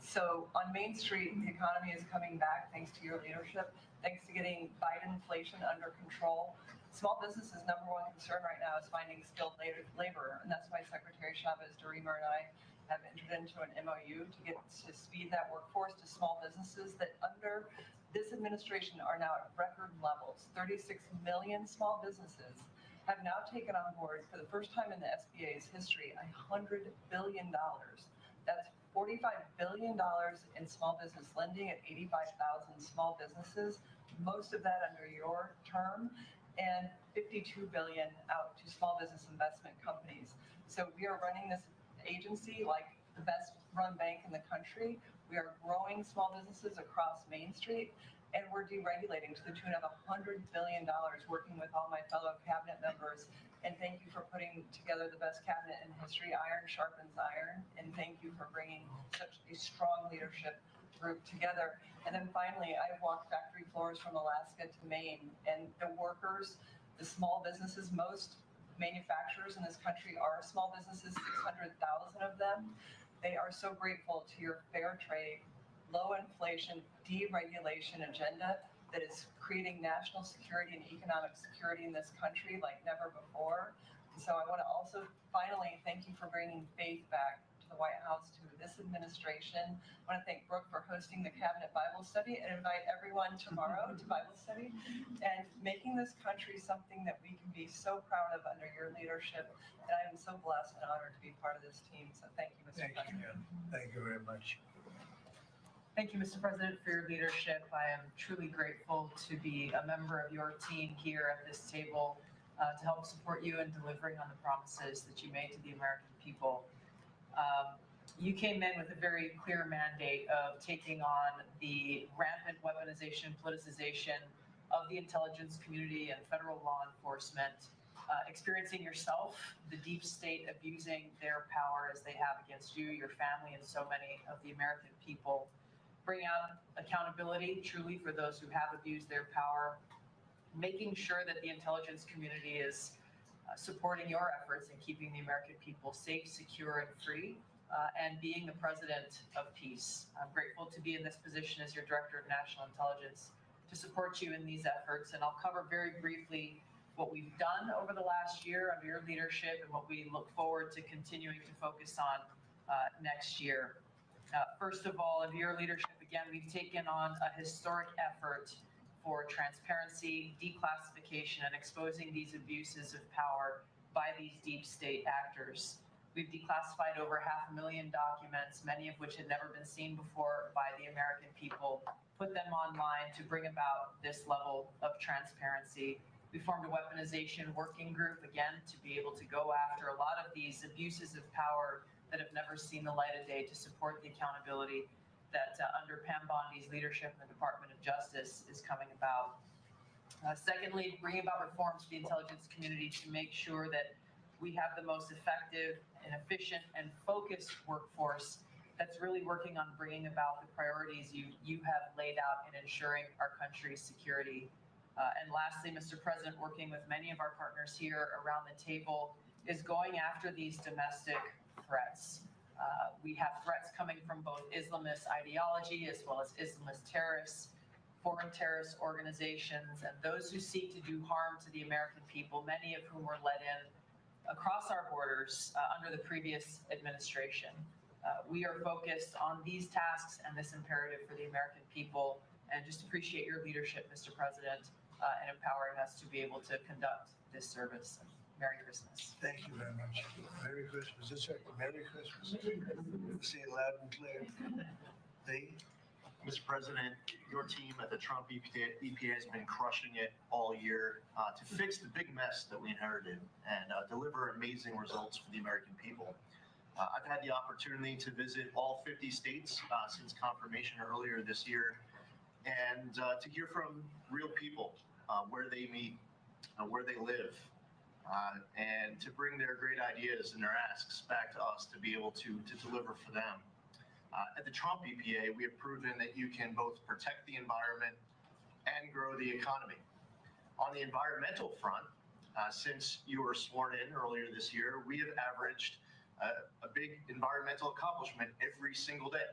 So on Main Street, the economy is coming back thanks to your leadership, thanks to getting Biden inflation under control. Small businesses' number one concern right now is finding skilled labor, and that's why Secretary Chavez DeRemer and I have entered into an MOU to speed that workforce to small businesses that under this administration are now at record levels. 36 million small businesses have now taken on board, for the first time in the SBA's history, $100 billion. That's $45 billion in small business lending at 85,000 small businesses, most of that under your term, and $52 billion out to small business investment companies. So we are running this agency like the best run bank in the country. We are growing small businesses across Main Street, and we're deregulating to the tune of $100 billion, working with all my fellow cabinet members. And thank you for putting together the best cabinet in history. Iron sharpens iron. And thank you for bringing such a strong leadership group together. And then finally, I walked factory floors from Alaska to Maine, and the workers, the small businesses, most manufacturers in this country are small businesses, 600,000 of them. They are so grateful to your fair trade, low inflation, deregulation agenda that is creating national security and economic security in this country like never before. And so I want to also finally thank you for bringing faith back to the White House, to this administration. I want to thank Brooke for hosting the Cabinet Bible Study and invite everyone tomorrow to Bible study and making this country something that we can be so proud of under your leadership. And I am so blessed and honored to be part of this team. So thank you, Mr. President. Thank you very much. Thank you, Mr. President, for your leadership. I am truly grateful to be a member of your team here at this table to help support you in delivering on the promises that you made to the American people. You came in with a very clear mandate of taking on the rampant weaponization, politicization of the intelligence community and federal law enforcement, experiencing yourself, the deep state abusing their power as they have against you, your family, and so many of the American people. Bring out accountability truly for those who have abused their power, making sure that the intelligence community is supporting your efforts in keeping the American people safe, secure, and free, and being the president of peace. I'm grateful to be in this position as your Director of National Intelligence to support you in these efforts, and I'll cover very briefly what we've done over the last year under your leadership and what we look forward to continuing to focus on next year. First of all, under your leadership, again, we've taken on a historic effort for transparency, declassification, and exposing these abuses of power by these deep state actors. We've declassified over 500,000 documents, many of which had never been seen before by the American people, put them online to bring about this level of transparency. We formed a weaponization working group, again, to be able to go after a lot of these abuses of power that have never seen the light of day, to support the accountability that under Pam Bondi's leadership in the Department of Justice is coming about. Secondly, bringing about reforms to the intelligence community to make sure that we have the most effective and efficient and focused workforce that's really working on bringing about the priorities you have laid out in ensuring our country's security. And lastly, Mr. President, working with many of our partners here around the table is going after these domestic threats. We have threats coming from both Islamist ideology as well as Islamist terrorists, foreign terrorist organizations, and those who seek to do harm to the American people, many of whom were let in across our borders under the previous administration. We are focused on these tasks and this imperative for the American people, and just appreciate your leadership, Mr. President, and empowering us to be able to conduct this service. Merry Christmas. Thank you very much. Merry Christmas. It's Merry Christmas. Say it loud and clear. Lee? Mr. President, your team at the Trump EPA has been crushing it all year to fix the big mess that we inherited and deliver amazing results for the American people. I've had the opportunity to visit all 50 states since confirmation earlier this year, and to hear from real people, where they meet, where they live, and to bring their great ideas and their asks back to us to be able to deliver for them. At the Trump EPA, we have proven that you can both protect the environment and grow the economy. On the environmental front, since you were sworn in earlier this year, we have averaged a big environmental accomplishment every single day.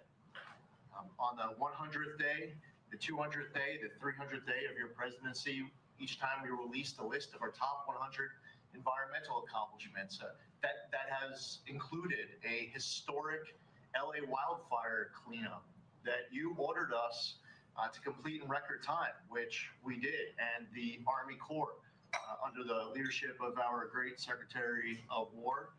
On the 100th day, the 200th day, the 300th day of your presidency, each time we released a list of our top 100 environmental accomplishments. That has included a historic LA wildfire cleanup that you ordered us to complete in record time, which we did, and the Army Corps, under the leadership of our great Secretary of War,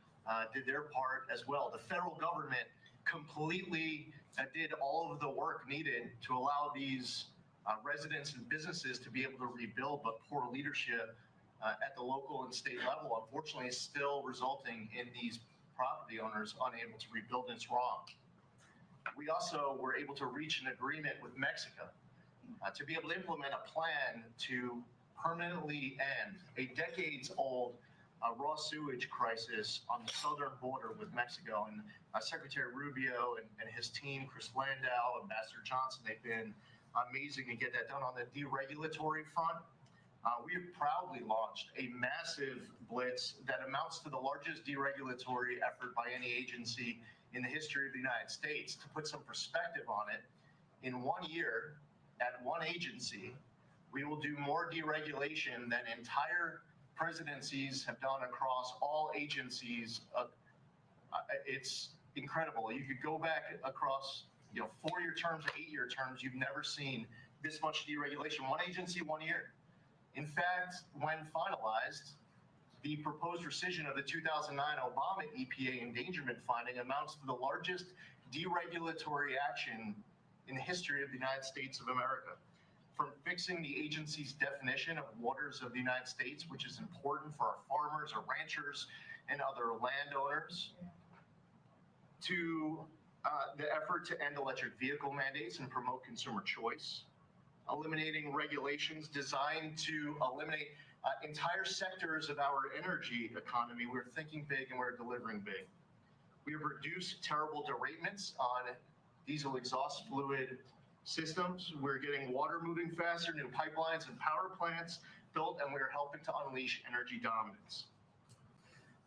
did their part as well. The federal government completely did all of the work needed to allow these residents and businesses to be able to rebuild, but poor leadership at the local and state level, unfortunately, is still resulting in these property owners unable to rebuild, and it's wrong. We also were able to reach an agreement with Mexico to be able to implement a plan to permanently end a decades-old raw sewage crisis on the southern border with Mexico. And Secretary Rubio and his team, Chris Landau, Ambassador Johnson, they've been amazing to get that done. On the deregulatory front, we have proudly launched a massive blitz that amounts to the largest deregulatory effort by any agency in the history of the United States. To put some perspective on it, in 1 year, at one agency, we will do more deregulation than entire presidencies have done across all agencies. It's incredible. You could go back across 4-year terms or 8-year terms, you've never seen this much deregulation. One agency, 1 year. In fact, when finalized, the proposed rescission of the 2009 Obama EPA endangerment finding amounts to the largest deregulatory action in the history of the United States of America. From fixing the agency's definition of waters of the United States, which is important for our farmers, our ranchers, and other landowners, to the effort to end electric vehicle mandates and promote consumer choice, eliminating regulations designed to eliminate entire sectors of our energy economy. We're thinking big and we're delivering big. We have reduced terrible derailments on diesel exhaust fluid systems. We're getting water moving faster, new pipelines and power plants built, and we're helping to unleash energy dominance.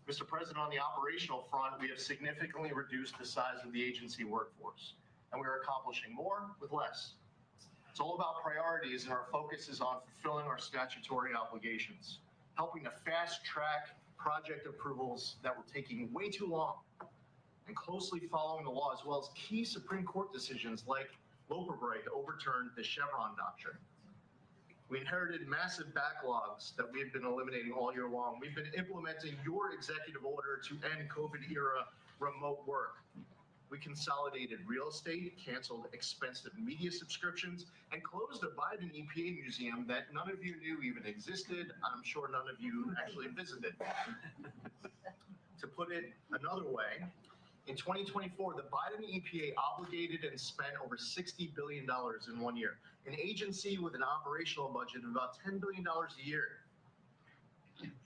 Mr. President, on the operational front, we have significantly reduced the size of the agency workforce, and we are accomplishing more with less. It's all about priorities, and our focus is on fulfilling our statutory obligations, helping to fast track project approvals that were taking way too long, and closely following the law, as well as key Supreme Court decisions like Loperbright to overturn the Chevron doctrine. We inherited massive backlogs that we have been eliminating all year long. We've been implementing your executive order to end COVID-era remote work. We consolidated real estate, canceled expensive media subscriptions, and closed a Biden EPA museum that none of you knew even existed. I'm sure none of you actually visited. To put it another way, in 2024, the Biden EPA obligated and spent over $60 billion in 1 year, an agency with an operational budget of about $10 billion a year.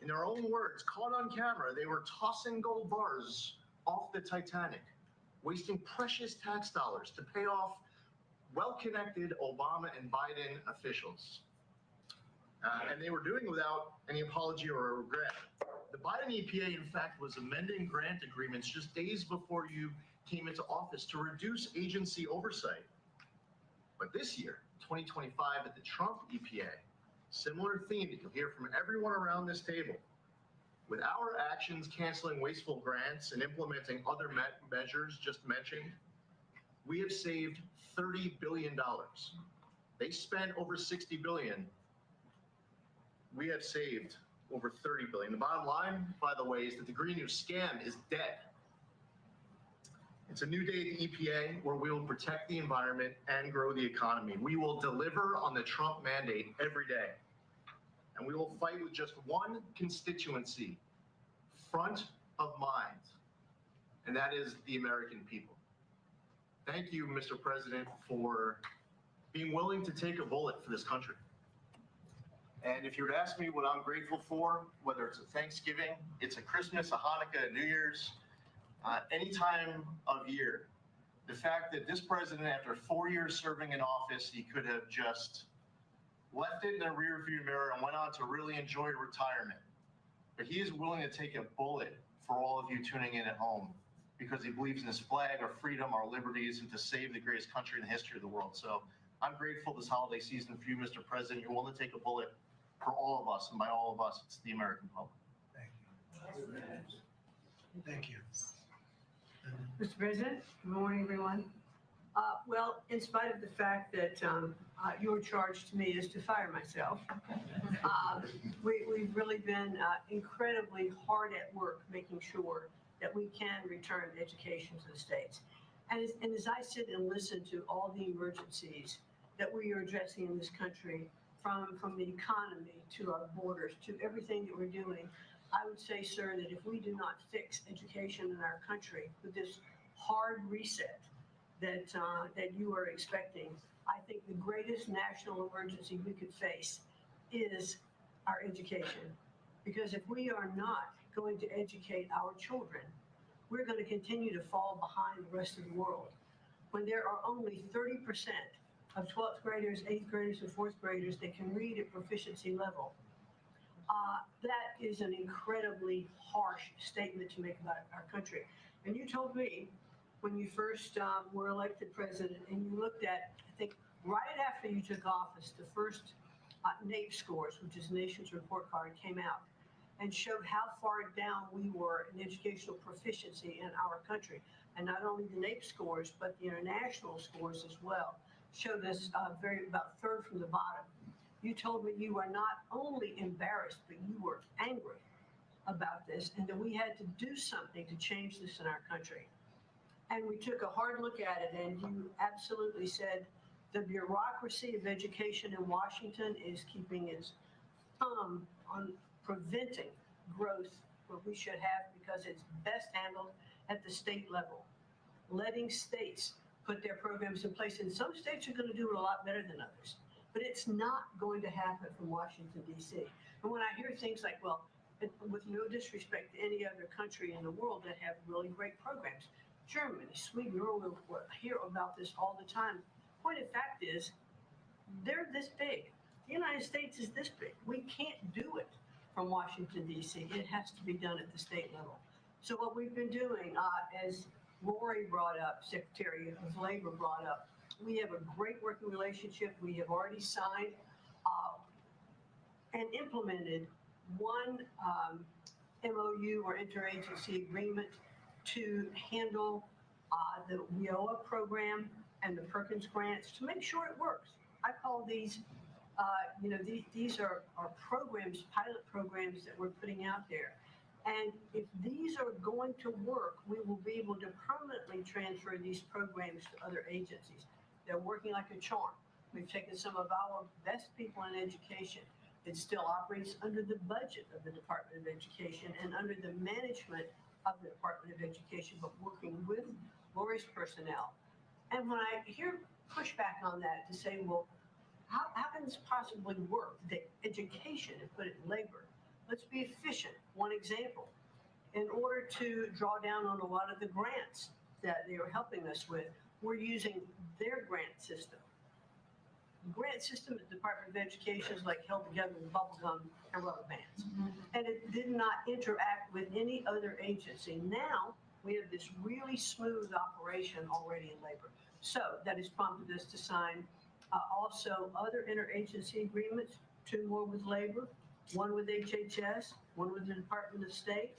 In their own words, caught on camera, they were tossing gold bars off the Titanic, wasting precious tax dollars to pay off well-connected Obama and Biden officials. And they were doing without any apology or regret. The Biden EPA, in fact, was amending grant agreements just days before you came into office to reduce agency oversight. But this year, 2025, at the Trump EPA, similar theme that you'll hear from everyone around this table. With our actions canceling wasteful grants and implementing other measures just mentioned, we have saved $30 billion. They spent over $60 billion. We have saved over $30 billion. The bottom line, by the way, is that the Green New scam is dead. It's a new day at the EPA where we will protect the environment and grow the economy. We will deliver on the Trump mandate every day. And we will fight with just one constituency front of mind, and that is the American people. Thank you, Mr. President, for being willing to take a bullet for this country. And if you were to ask me what I'm grateful for, whether it's a Thanksgiving, it's a Christmas, a Hanukkah, a New Year's, any time of year, the fact that this president, after 4 years serving in office, he could have just left it in the rearview mirror and went on to really enjoy retirement. But he is willing to take a bullet for all of you tuning in at home because he believes in his flag, our freedom, our liberties, and to save the greatest country in the history of the world. So I'm grateful this holiday season for you, Mr. President. You're willing to take a bullet for all of us, and by all of us, it's the American public. Thank you. Thank you. Mr. President, good morning, everyone. Well, in spite of the fact that your charge to me is to fire myself, we've really been incredibly hard at work making sure that we can return education to the states. And as I sit and listen to all the emergencies that we are addressing in this country, from the economy to our borders to everything that we're doing, I would say, sir, that if we do not fix education in our country with this hard reset that you are expecting, I think the greatest national emergency we could face is our education. Because if we are not going to educate our children, we're going to continue to fall behind the rest of the world. When there are only 30% of 12th graders, 8th graders, and 4th graders that can read at proficiency level, that is an incredibly harsh statement to make about our country. And you told me when you first were elected president, and you looked at, I think, right after you took office, the first NAEP scores, which is Nation's Report Card, came out and showed how far down we were in educational proficiency in our country. And not only the NAEP scores, but the international scores as well showed us about third from the bottom. You told me you were not only embarrassed, but you were angry about this, and that we had to do something to change this in our country. And we took a hard look at it, and you absolutely said the bureaucracy of education in Washington is keeping its thumb on preventing growth what we should have, because it's best handled at the state level. Letting states put their programs in place, and some states are going to do it a lot better than others. But it's not going to happen from Washington, D.C. And when I hear things like, well, with no disrespect to any other country in the world that have really great programs, Germany, Sweden, Norway, we hear about this all the time. Point of fact is, they're this big. The United States is this big. We can't do it from Washington, D.C. It has to be done at the state level. So what we've been doing, as Lori brought up, Secretary of Labor brought up, we have a great working relationship. We have already signed and implemented one MOU or interagency agreement to handle the WIOA program and the Perkins grants to make sure it works. I call these, these are programs, pilot programs that we're putting out there. And if these are going to work, we will be able to permanently transfer these programs to other agencies. They're working like a charm. We've taken some of our best people in education. It still operates under the budget of the Department of Education and under the management of the Department of Education, but working with Lori's personnel. And when I hear pushback on that to say, well, how can this possibly work? The education and put it in labor. Let's be efficient. One example, in order to draw down on a lot of the grants that they are helping us with, we're using their grant system. The grant system at the Department of Education is like held together with bubble gum and rubber bands. And it did not interact with any other agency. Now we have this really smooth operation already in labor. So that has prompted us to sign also other interagency agreements, 2 more with labor, 1 with HHS, 1 with the Department of State,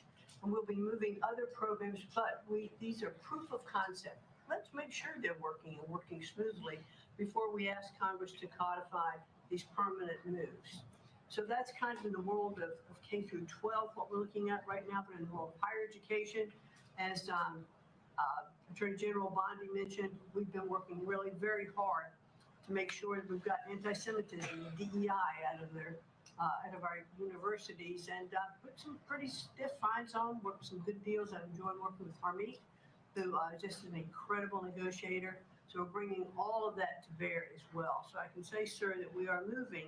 and we'll be moving other programs, but these are proof of concept. Let's make sure they're working and working smoothly before we ask Congress to codify these permanent moves. So that's kind of in the world of K through 12, what we're looking at right now, but in the world of higher education, as Attorney General Bondi mentioned, we've been working really very hard to make sure that we've got anti-Semitism and DEI out of our universities, and put some pretty stiff fines on, worked some good deals. I've enjoyed working with Harmeet, who is just an incredible negotiator. So we're bringing all of that to bear as well. So I can say, sir, that we are moving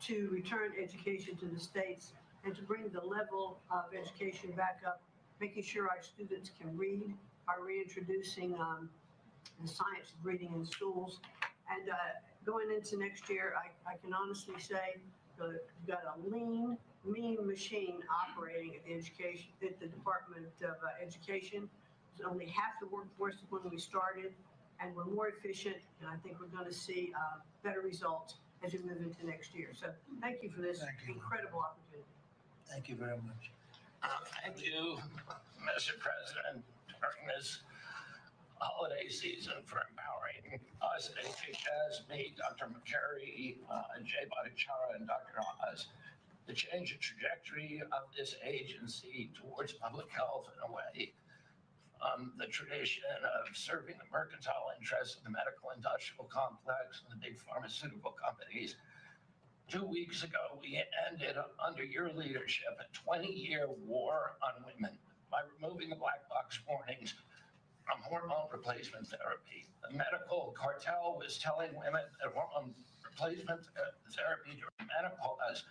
to return education to the states and to bring the level of education back up, making sure our students can read, by reintroducing the science of reading in schools. And going into next year, I can honestly say we've got a lean, mean machine operating at the Department of Education. It's only half the workforce when we started, and we're more efficient, and I think we're going to see better results as we move into next year. So thank you for this incredible opportunity. Thank you very much. Thank you, Mr. President, during this holiday season for empowering us at HHS, me, Dr. McCary, Jay Bhattacharya, and Dr. Oz. to change the trajectory of this agency towards public health in a way from the tradition of serving the mercantile interests of the medical industrial complex and the big pharmaceutical companies. 2 weeks ago, we ended, under your leadership, a 20-year war on women by removing the black box warnings from hormone replacement therapy. The medical cartel was telling women that hormone replacement therapy during menopause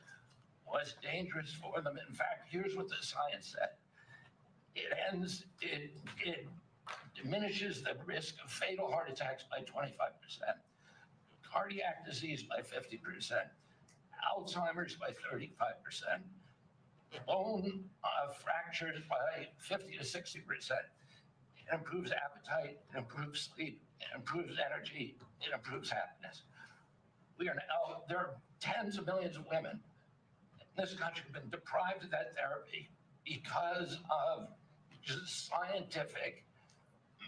was dangerous for them. In fact, here's what the science said. It diminishes the risk of fatal heart attacks by 25%, cardiac disease by 50%, Alzheimer's by 35%, bone fractures by 50 to 60%. It improves appetite, it improves sleep, it improves energy, it improves happiness. There are tens of millions of women in this country who have been deprived of that therapy because of just scientific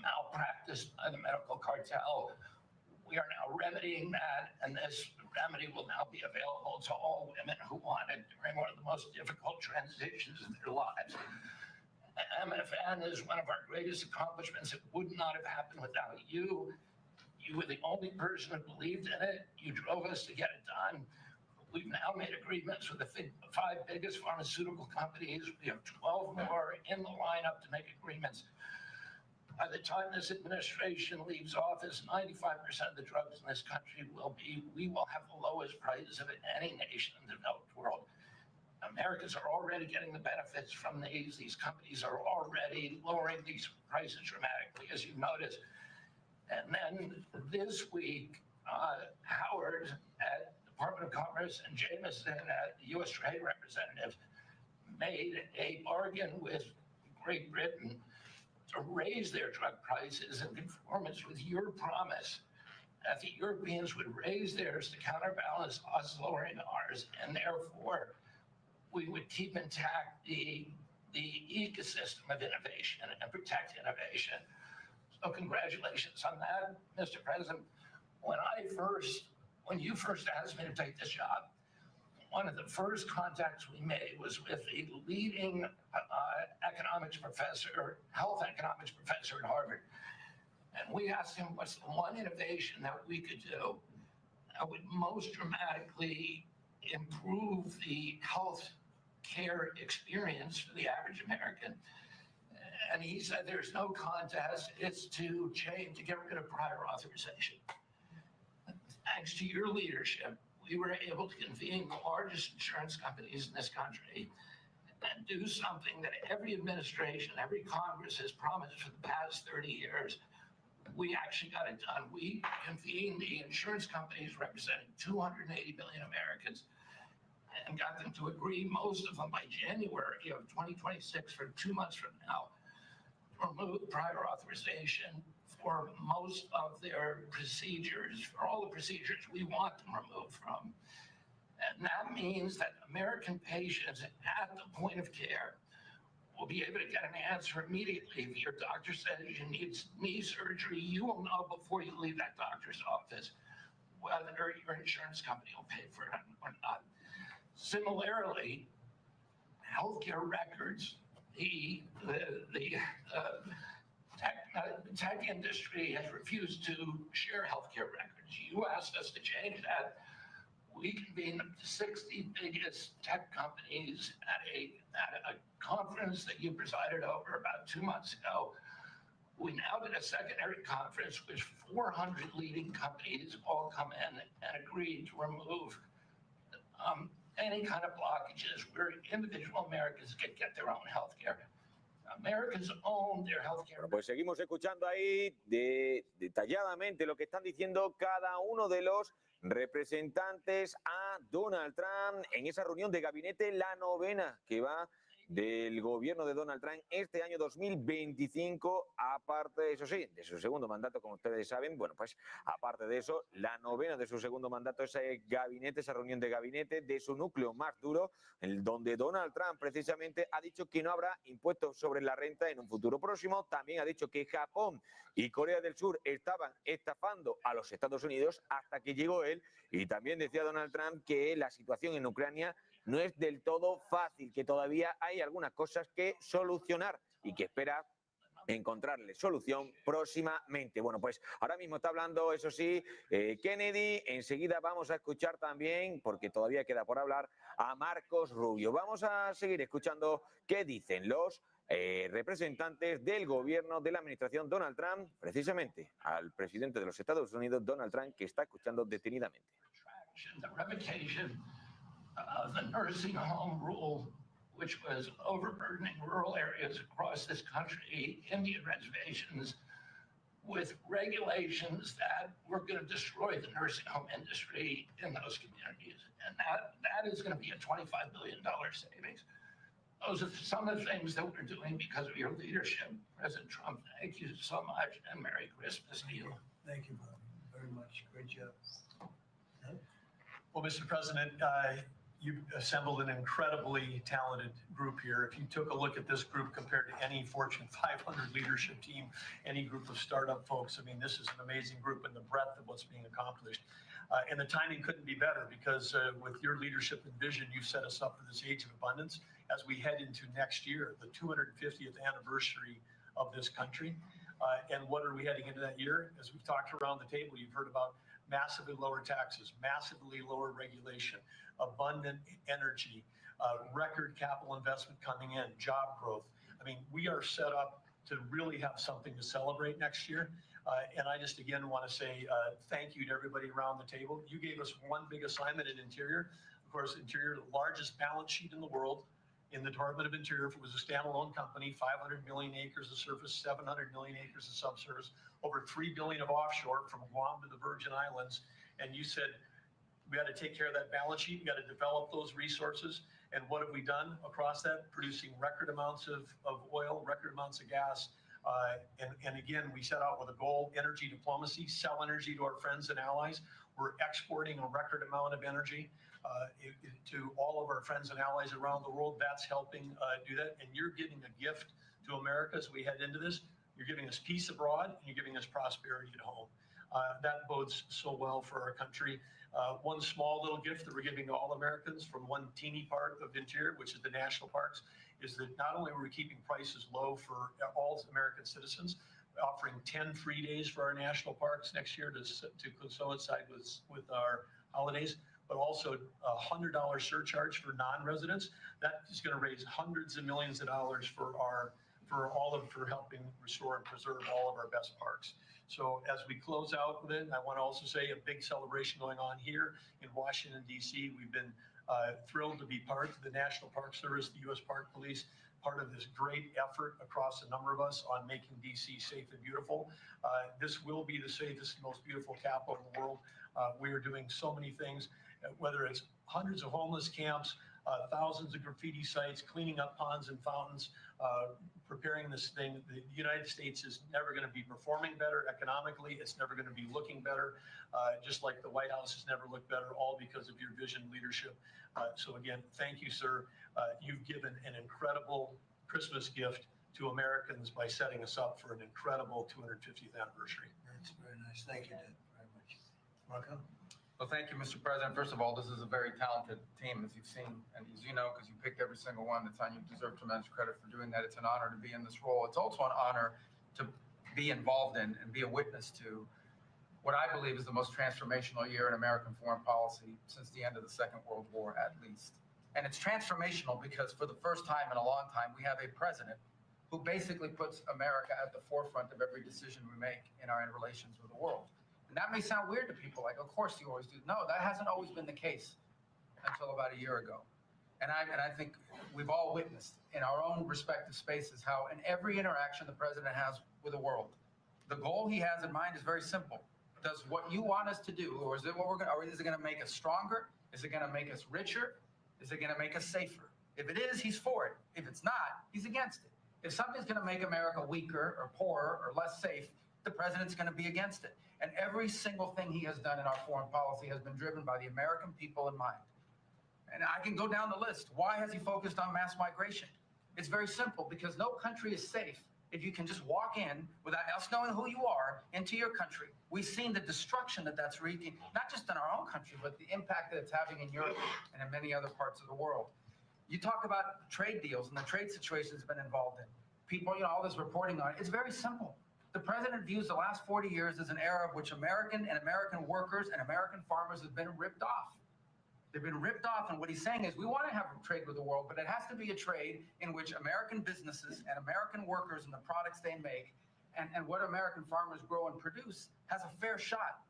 malpractice by the medical cartel. We are now remedying that, and this remedy will now be available to all women who want it during one of the most difficult transitions of their lives. MFN is one of our greatest accomplishments. It would not have happened without you. You were the only person who believed in it. You drove us to get it done. We've now made agreements with the 5 biggest pharmaceutical companies. We have 12 more in the lineup to make agreements. By the time this administration leaves office, 95% of the drugs in this country we will have the lowest prices of any nation in the developed world. Americans are already getting the benefits from these. These companies are already lowering these prices dramatically, as you've noticed. And then this week, Howard at Department of Commerce and Jameson, U.S. Trade Representative, made a bargain with Great Britain to raise their drug prices in conformance with your promise that the Europeans would raise theirs to counterbalance us lowering ours, and therefore we would keep intact the ecosystem of innovation and protect innovation. So congratulations on that, Mr. President. When you first asked me to take this job, one of the first contacts we made was with a leading economics professor, health economics professor at Harvard. And we asked him what's the one innovation that we could do that would most dramatically improve the health care experience for the average American. And he said, there's no contest, it's to get rid of prior authorization. Thanks to your leadership, we were able to convene the largest insurance companies in this country and do something that every administration, every Congress has promised for the past 30 years. We actually got it done. We convened the insurance companies representing 280 million Americans and got them to agree, most of them by January of 2026, for 2 months from now, to remove prior authorization for most of their procedures, for all the procedures we want them removed from. And that means that American patients at the point of care will be able to get an answer immediately. If your doctor says you need knee surgery, you will know before you leave that doctor's office whether your insurance company will pay for it or not. Similarly, healthcare records, the tech industry has refused to share healthcare records. You asked us to change that. We convened the 60 biggest tech companies at a conference that you presided over about 2 months ago. We now did a secondary conference which 400 leading companies all come in and agreed to remove any kind of blockages where individual Americans can get their own healthcare. Americans own their healthcare. Pues seguimos escuchando ahí detalladamente lo que están diciendo cada uno de los representantes a Donald Trump en esa reunión de gabinete, la 9ª que va del gobierno de Donald Trump este año 2025, aparte, eso sí, de su segundo mandato, como ustedes saben. Bueno, pues aparte de eso, la 9ª de su segundo mandato, ese gabinete, esa reunión de gabinete de su núcleo más duro, donde Donald Trump precisamente ha dicho que no habrá impuestos sobre la renta en un futuro próximo. También ha dicho que Japón y Corea del Sur estaban estafando a los Estados Unidos hasta que llegó él. Y también decía Donald Trump que la situación en Ucrania no es del todo fácil, que todavía hay algunas cosas que solucionar y que espera encontrarle solución próximamente. Bueno, pues ahora mismo está hablando, eso sí, Kennedy. Enseguida vamos a escuchar también, porque todavía queda por hablar, a Marcos Rubio. Vamos a seguir escuchando qué dicen los representantes del gobierno de la administración Donald Trump, precisamente al presidente de los Estados Unidos, Donald Trump, que está escuchando detenidamente. The revocation of the nursing home rule, which was overburdening rural areas across this country, Indian reservations, with regulations that were going to destroy the nursing home industry in those communities. And that is going to be a $25 billion savings. Those are some of the things that we're doing because of your leadership, President Trump. Thank you so much, and Merry Christmas to you. Thank you, Bobby, very much. Great job. Well, Mr. President, you've assembled an incredibly talented group here. If you took a look at this group compared to any Fortune 500 leadership team, any group of startup folks, I mean, this is an amazing group and the breadth of what's being accomplished. And the timing couldn't be better because with your leadership and vision, you've set us up for this age of abundance as we head into next year, the 250th anniversary of this country. And what are we heading into that year? As we've talked around the table, you've heard about massively lower taxes, massively lower regulation, abundant energy, record capital investment coming in, job growth. I mean, we are set up to really have something to celebrate next year. And I just, again, want to say thank you to everybody around the table. You gave us one big assignment in Interior. Of course, Interior, the largest balance sheet in the world in the Department of Interior. If it was a standalone company, 500 million acres of surface, 700 million acres of subsurface, over 3 billion of offshore from Guam to the Virgin Islands. And you said, we got to take care of that balance sheet. We got to develop those resources. And what have we done across that? Producing record amounts of oil, record amounts of gas. And again, we set out with a goal, energy diplomacy, sell energy to our friends and allies. We're exporting a record amount of energy to all of our friends and allies around the world. That's helping do that. And you're giving a gift to America as we head into this. You're giving us peace abroad, and you're giving us prosperity at home. That bodes so well for our country. One small little gift that we're giving to all Americans from one teeny part of Interior, which is the national parks, is that not only are we keeping prices low for all American citizens, offering 10 free days for our national parks next year to coincide with our holidays, but also a $100 surcharge for non-residents. That is going to raise hundreds of millions of dollars for helping restore and preserve all of our best parks. So as we close out with it, I want to also say a big celebration going on here in Washington, D.C. We've been thrilled to be part of the National Park Service, the U.S. Park Police, part of this great effort across a number of us on making D.C. safe and beautiful. This will be the safest and most beautiful capital in the world. We are doing so many things, whether it's hundreds of homeless camps, thousands of graffiti sites, cleaning up ponds and fountains, preparing this thing. The United States is never going to be performing better economically. It's never going to be looking better, just like the White House has never looked better, all because of your vision leadership. So again, thank you, sir. You've given an incredible Christmas gift to Americans by setting us up for an incredible 250th anniversary. That's very nice. Thank you, Dad, very much. Marco? Well, thank you, Mr. President. First of all, this is a very talented team, as you've seen, and as you know, because you picked every single one that's on. You deserve tremendous credit for doing that. It's an honor to be in this role. It's also an honor to be involved in and be a witness to what I believe is the most transformational year in American foreign policy since the end of the Second World War, at least. And it's transformational because for the first time in a long time, we have a president who basically puts America at the forefront of every decision we make in our relations with the world. And that may sound weird to people, like, of course you always do. No, that hasn't always been the case until about a year ago. And I think we've all witnessed in our own respective spaces how in every interaction the president has with the world, the goal he has in mind is very simple. Does what you want us to do, or is it what we're going to, or is it going to make us stronger? Is it going to make us richer? Is it going to make us safer? If it is, he's for it. If it's not, he's against it. If something's going to make America weaker or poorer or less safe, the president's going to be against it. And every single thing he has done in our foreign policy has been driven by the American people in mind. And I can go down the list. Why has he focused on mass migration? It's very simple, because no country is safe if you can just walk in without us knowing who you are into your country. We've seen the destruction that that's wreaking, not just in our own country, but the impact that it's having in Europe and in many other parts of the world. You talk about trade deals and the trade situation has been involved in. People, all this reporting on it, it's very simple. The president views the last 40 years as an era of which American workers and American farmers have been ripped off. They've been ripped off, and what he's saying is we want to have a trade with the world, but it has to be a trade in which American businesses and American workers and the products they make and what American farmers grow and produce has a fair shot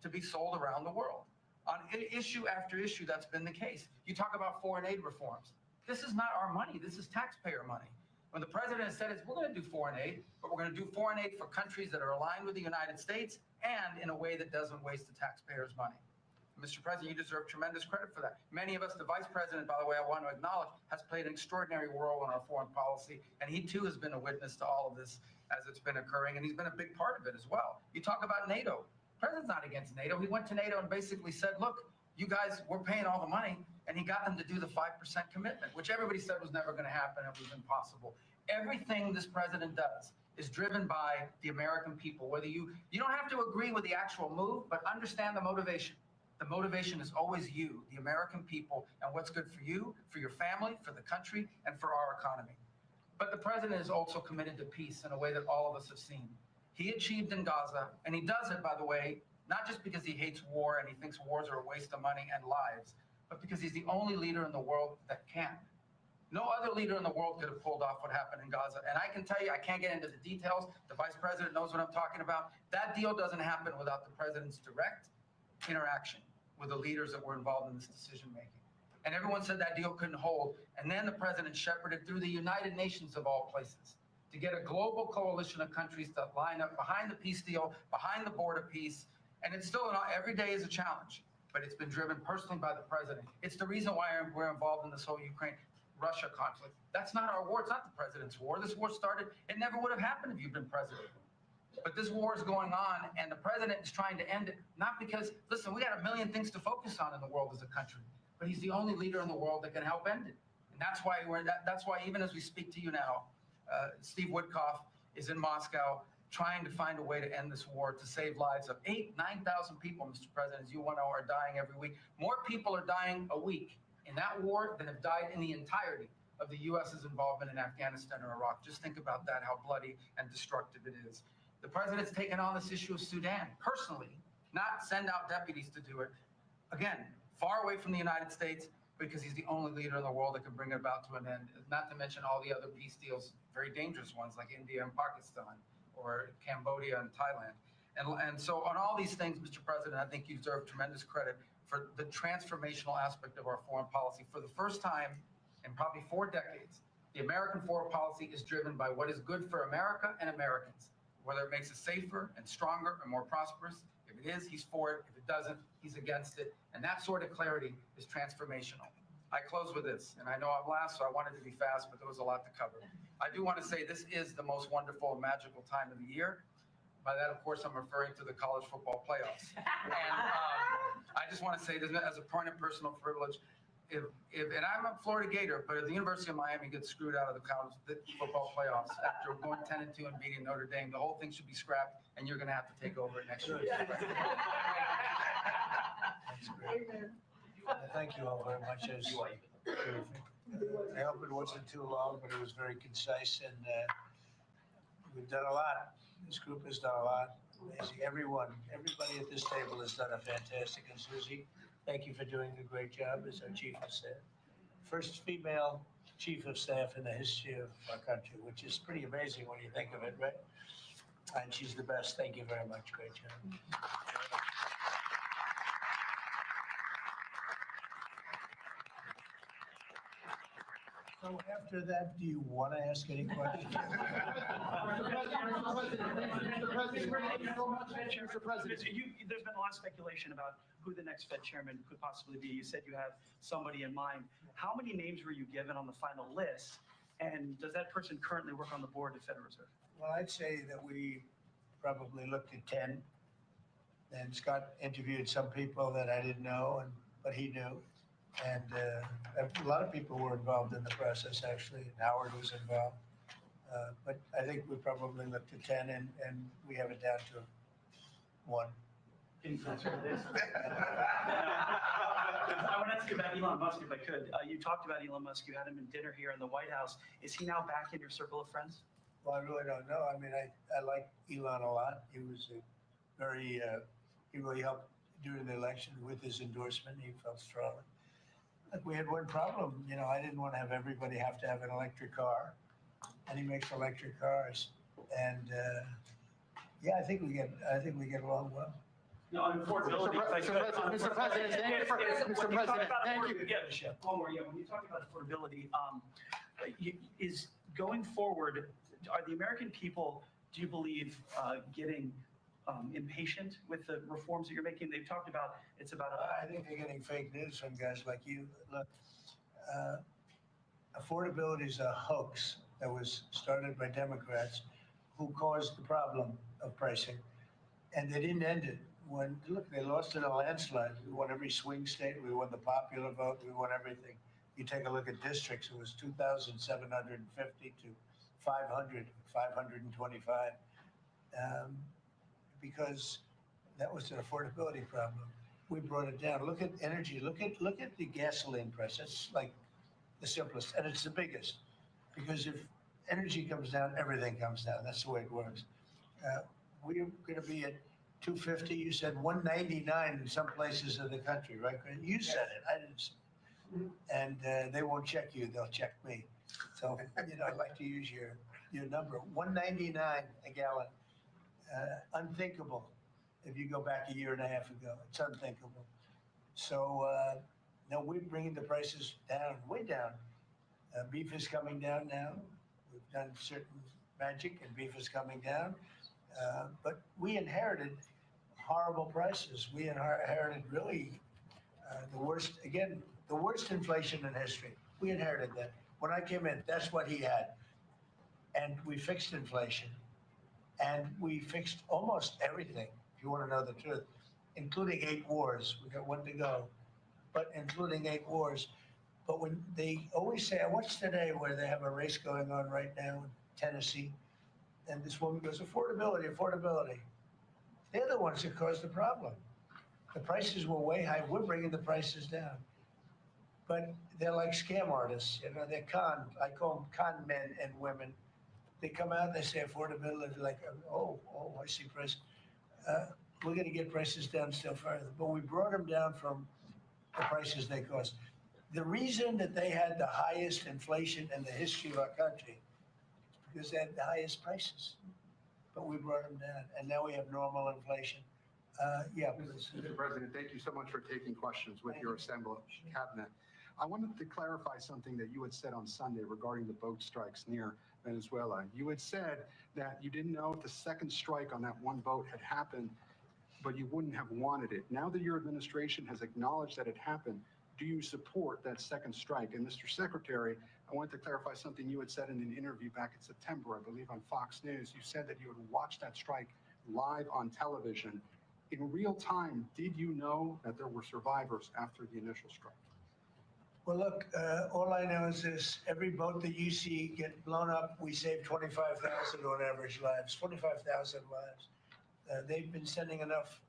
to be sold around the world. On issue after issue, that's been the case. You talk about foreign aid reforms. This is not our money. This is taxpayer money. When the president has said we're going to do foreign aid, but we're going to do foreign aid for countries that are aligned with the United States and in a way that doesn't waste the taxpayers' money. Mr. President, you deserve tremendous credit for that. Many of us, the Vice President, by the way, I want to acknowledge, has played an extraordinary role in our foreign policy, and he too has been a witness to all of this as it's been occurring, and he's been a big part of it as well. You talk about NATO. The president's not against NATO. He went to NATO and basically said, look, you guys, we're paying all the money, and he got them to do the 5% commitment, which everybody said was never going to happen. It was impossible. Everything this president does is driven by the American people. Whether you don't have to agree with the actual move, but understand the motivation. The motivation is always you, the American people, and what's good for you, for your family, for the country, and for our economy. But the president is also committed to peace in a way that all of us have seen. He achieved in Gaza, and he does it, by the way, not just because he hates war and he thinks wars are a waste of money and lives, but because he's the only leader in the world that can. No other leader in the world could have pulled off what happened in Gaza. And I can tell you, I can't get into the details. The vice president knows what I'm talking about. That deal doesn't happen without the president's direct interaction with the leaders that were involved in this decision-making. And everyone said that deal couldn't hold. And then the president shepherded through the United Nations of all places to get a global coalition of countries to line up behind the peace deal, behind the border peace. And it's still, every day is a challenge, but it's been driven personally by the president. It's the reason why we're involved in this whole Ukraine-Russia conflict. That's not our war. It's not the president's war. This war started, it never would have happened if you'd been president. But this war is going on, and the president is trying to end it, not because, listen, we got a million things to focus on in the world as a country, but he's the only leader in the world that can help end it. And that's why even as we speak to you now, Steve Woodcock is in Moscow trying to find a way to end this war, to save lives of 8,000 to 9,000 people, Mr. President, as you know, are dying every week. More people are dying a week in that war than have died in the entirety of the U.S.'s involvement in Afghanistan or Iraq. Just think about that, how bloody and destructive it is. The president's taken on this issue of Sudan personally, not send out deputies to do it. Again, far away from the United States, because he's the only leader in the world that can bring it about to an end, not to mention all the other peace deals, very dangerous ones like India and Pakistan or Cambodia and Thailand. And so on all these things, Mr. President, I think you deserve tremendous credit for the transformational aspect of our foreign policy. For the first time in probably 4 decades, the American foreign policy is driven by what is good for America and Americans, whether it makes us safer and stronger and more prosperous. If it is, he's for it. If it doesn't, he's against it. And that sort of clarity is transformational. I close with this, and I know I'm last, so I wanted to be fast, but there was a lot to cover. I do want to say this is the most wonderful and magical time of the year. By that, of course, I'm referring to the college football playoffs. And I just want to say this as a point of personal privilege. And I'm a Florida Gator, but if the University of Miami gets screwed out of the college football playoffs after going 10-2 and beating Notre Dame, the whole thing should be scrapped, and you're going to have to take over it next year. Thank you all very much. I hope it wasn't too long, but it was very concise, and we've done a lot. This group has done a lot. Amazing. Everybody at this table has done a fantastic. And Susie, thank you for doing a great job as our chief of staff. First female chief of staff in the history of our country, which is pretty amazing when you think of it, right? And she's the best. Thank you very much. Great job. So after that, do you want to ask any questions? Mr. President, there's been a lot of speculation about who the next Fed chairman could possibly be. You said you have somebody in mind. How many names were you given on the final list? And does that person currently work on the board of the Federal Reserve? Well, I'd say that we probably looked at 10. And Scott interviewed some people that I didn't know, but he knew. And a lot of people were involved in the process, actually. And Howard was involved. But I think we probably looked at 10 and we have it down to 1. I want to ask you about Elon Musk, if I could. You talked about Elon Musk. You had him in dinner here in the White House. Is he now back in your circle of friends? Well, I really don't know. I mean, I like Elon a lot. He was he really helped during the election with his endorsement. He felt strongly. Look, we had one problem. I didn't want to have everybody have to have an electric car, and he makes electric cars. And yeah, I think we get along well. No, on affordability. Mr. President, thank you. Mr. President, thank you. Yeah, one more. Yeah, when you talk about affordability, is going forward, are the American people, do you believe, getting impatient with the reforms that you're making? They've talked about I think they're getting fake news from guys like you. Look, affordability is a hoax that was started by Democrats who caused the problem of pricing, and they didn't end it. Look, they lost in a landslide. We won every swing state. We won the popular vote. We won everything. You take a look at districts, it was 2,750 to 525, because that was an affordability problem. We brought it down. Look at energy. Look at the gasoline price. It's like the simplest, and it's the biggest, because if energy comes down, everything comes down. That's the way it works. We're going to be at 250. You said 199 in some places of the country, right? You said it. I didn't say it. And they won't check you. They'll check me. So, I'd like to use your number. 199 a gallon. Unthinkable if you go back a year and a half ago. It's unthinkable. So, no, we're bringing the prices down, way down. Beef is coming down now. We've done certain magic and beef is coming down. But we inherited horrible prices. We inherited really the worst inflation in history. We inherited that. When I came in, that's what he had. And we fixed inflation. And we fixed almost everything, if you want to know the truth, including 8 wars. We got 1 to go, but including 8 wars. But when they always say, I watched today where they have a race going on right now in Tennessee, and this woman goes, affordability, affordability. They're the ones that caused the problem. The prices were way high. We're bringing the prices down. But they're like scam artists. They're I call them con men and women. They come out and they say affordability, like, oh, I see price. We're going to get prices down still further. But we brought them down from the prices they cost. The reason that they had the highest inflation in the history of our country is because they had the highest prices. But we brought them down, and now we have normal inflation. Yeah, please. Mr. President, thank you so much for taking questions with your assembled cabinet. I wanted to clarify something that you had said on Sunday regarding the boat strikes near Venezuela. You had said that you didn't know if the second strike on that one boat had happened, but you wouldn't have wanted it. Now that your administration has acknowledged that it happened, do you support that second strike? And Mr. Secretary, I wanted to clarify something you had said in an interview back in September, I believe on Fox News. You said that you would watch that strike live on television. In real time, did you know that there were survivors after the initial strike? Well, look, all I know is this. Every boat that you see get blown up, we save 25,000 on average lives, 25,000 lives. They've been sending enough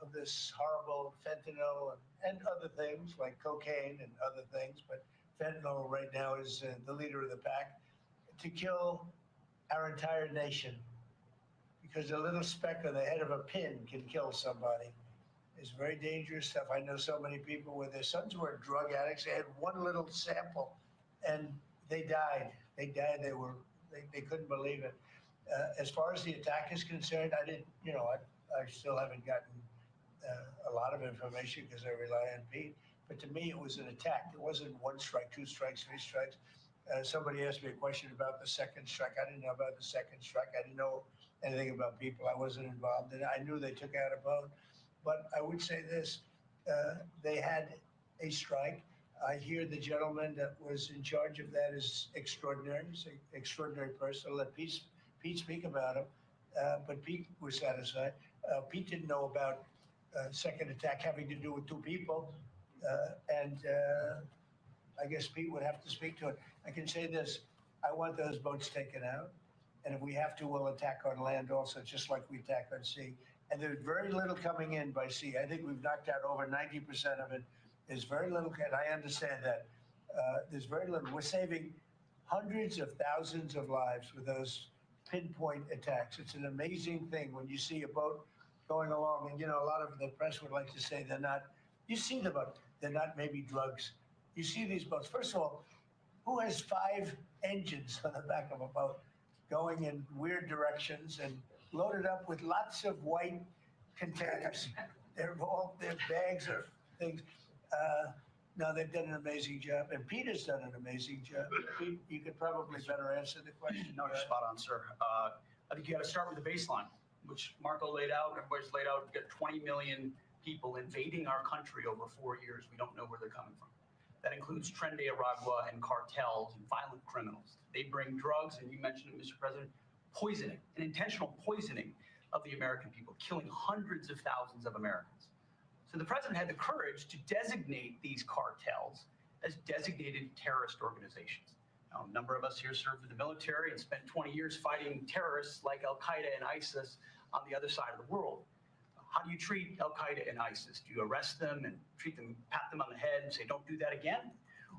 of this horrible fentanyl and other things like cocaine and other things, but fentanyl right now is the leader of the pack, to kill our entire nation. Because a little speck on the head of a pin can kill somebody. It's very dangerous stuff. I know so many people where their sons were drug addicts. They had one little sample and they died. They died. They couldn't believe it. As far as the attack is concerned, I still haven't gotten a lot of information because I rely on Pete. But to me, it was an attack. It wasn't 1 strike, 2 strikes, 3 strikes. Somebody asked me a question about the second strike. I didn't know about the second strike. I didn't know anything about people. I wasn't involved in it. I knew they took out a boat. But I would say this, they had a strike. I hear the gentleman that was in charge of that is extraordinary. He's an extraordinary person. I'll let Pete speak about him. But Pete was satisfied. Pete didn't know about second attack having to do with 2 people. And I guess Pete would have to speak to it. I can say this, I want those boats taken out. And if we have to, we'll attack on land also, just like we attack on sea. And there's very little coming in by sea. I think we've knocked out over 90% of it. There's very little, and I understand that. There's very little. We're saving hundreds of thousands of lives with those pinpoint attacks. It's an amazing thing when you see a boat going along, and a lot of the press would like to say they're not. You see the boat, they're not maybe drugs. You see these boats. First of all, who has 5 engines on the back of a boat going in weird directions and loaded up with lots of white containers? They're bags of things. No, they've done an amazing job, and Peter's done an amazing job. Pete, you could probably better answer the question. No, you're spot on, sir. I think you got to start with the baseline, which Marco laid out, everybody's laid out. We've got 20 million people invading our country over 4 years. We don't know where they're coming from. That includes Tren de Aragua and cartels and violent criminals. They bring drugs, and you mentioned it, Mr. President, poisoning, an intentional poisoning of the American people, killing hundreds of thousands of Americans. So the president had the courage to designate these cartels as designated terrorist organizations. Now, a number of us here served in the military and spent 20 years fighting terrorists like Al-Qaeda and ISIS on the other side of the world. How do you treat Al-Qaeda and ISIS? Do you arrest them and treat them, pat them on the head and say, don't do that again?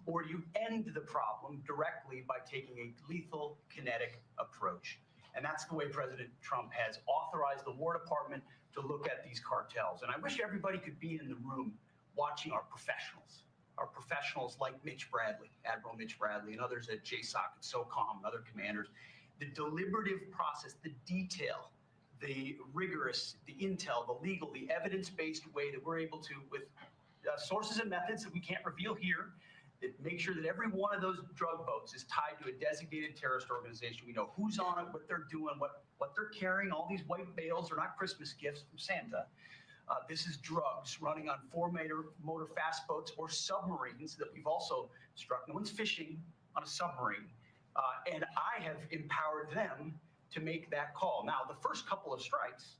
Or do you end the problem directly by taking a lethal, kinetic approach? And that's the way President Trump has authorized the War Department to look at these cartels. And I wish everybody could be in the room watching our professionals like Mitch Bradley, Admiral Mitch Bradley, and others at JSOC and SOCOM and other commanders. The deliberative process, the detail, the rigorous, the intel, the legal, the evidence-based way that we're able to, with sources and methods that we can't reveal here, that make sure that every one of those drug boats is tied to a designated terrorist organization. We know who's on it, what they're doing, what they're carrying. All these white bales are not Christmas gifts from Santa. This is drugs running on 4-motor fast boats or submarines that we've also struck. No one's fishing on a submarine. And I have empowered them to make that call. Now, the first couple of strikes,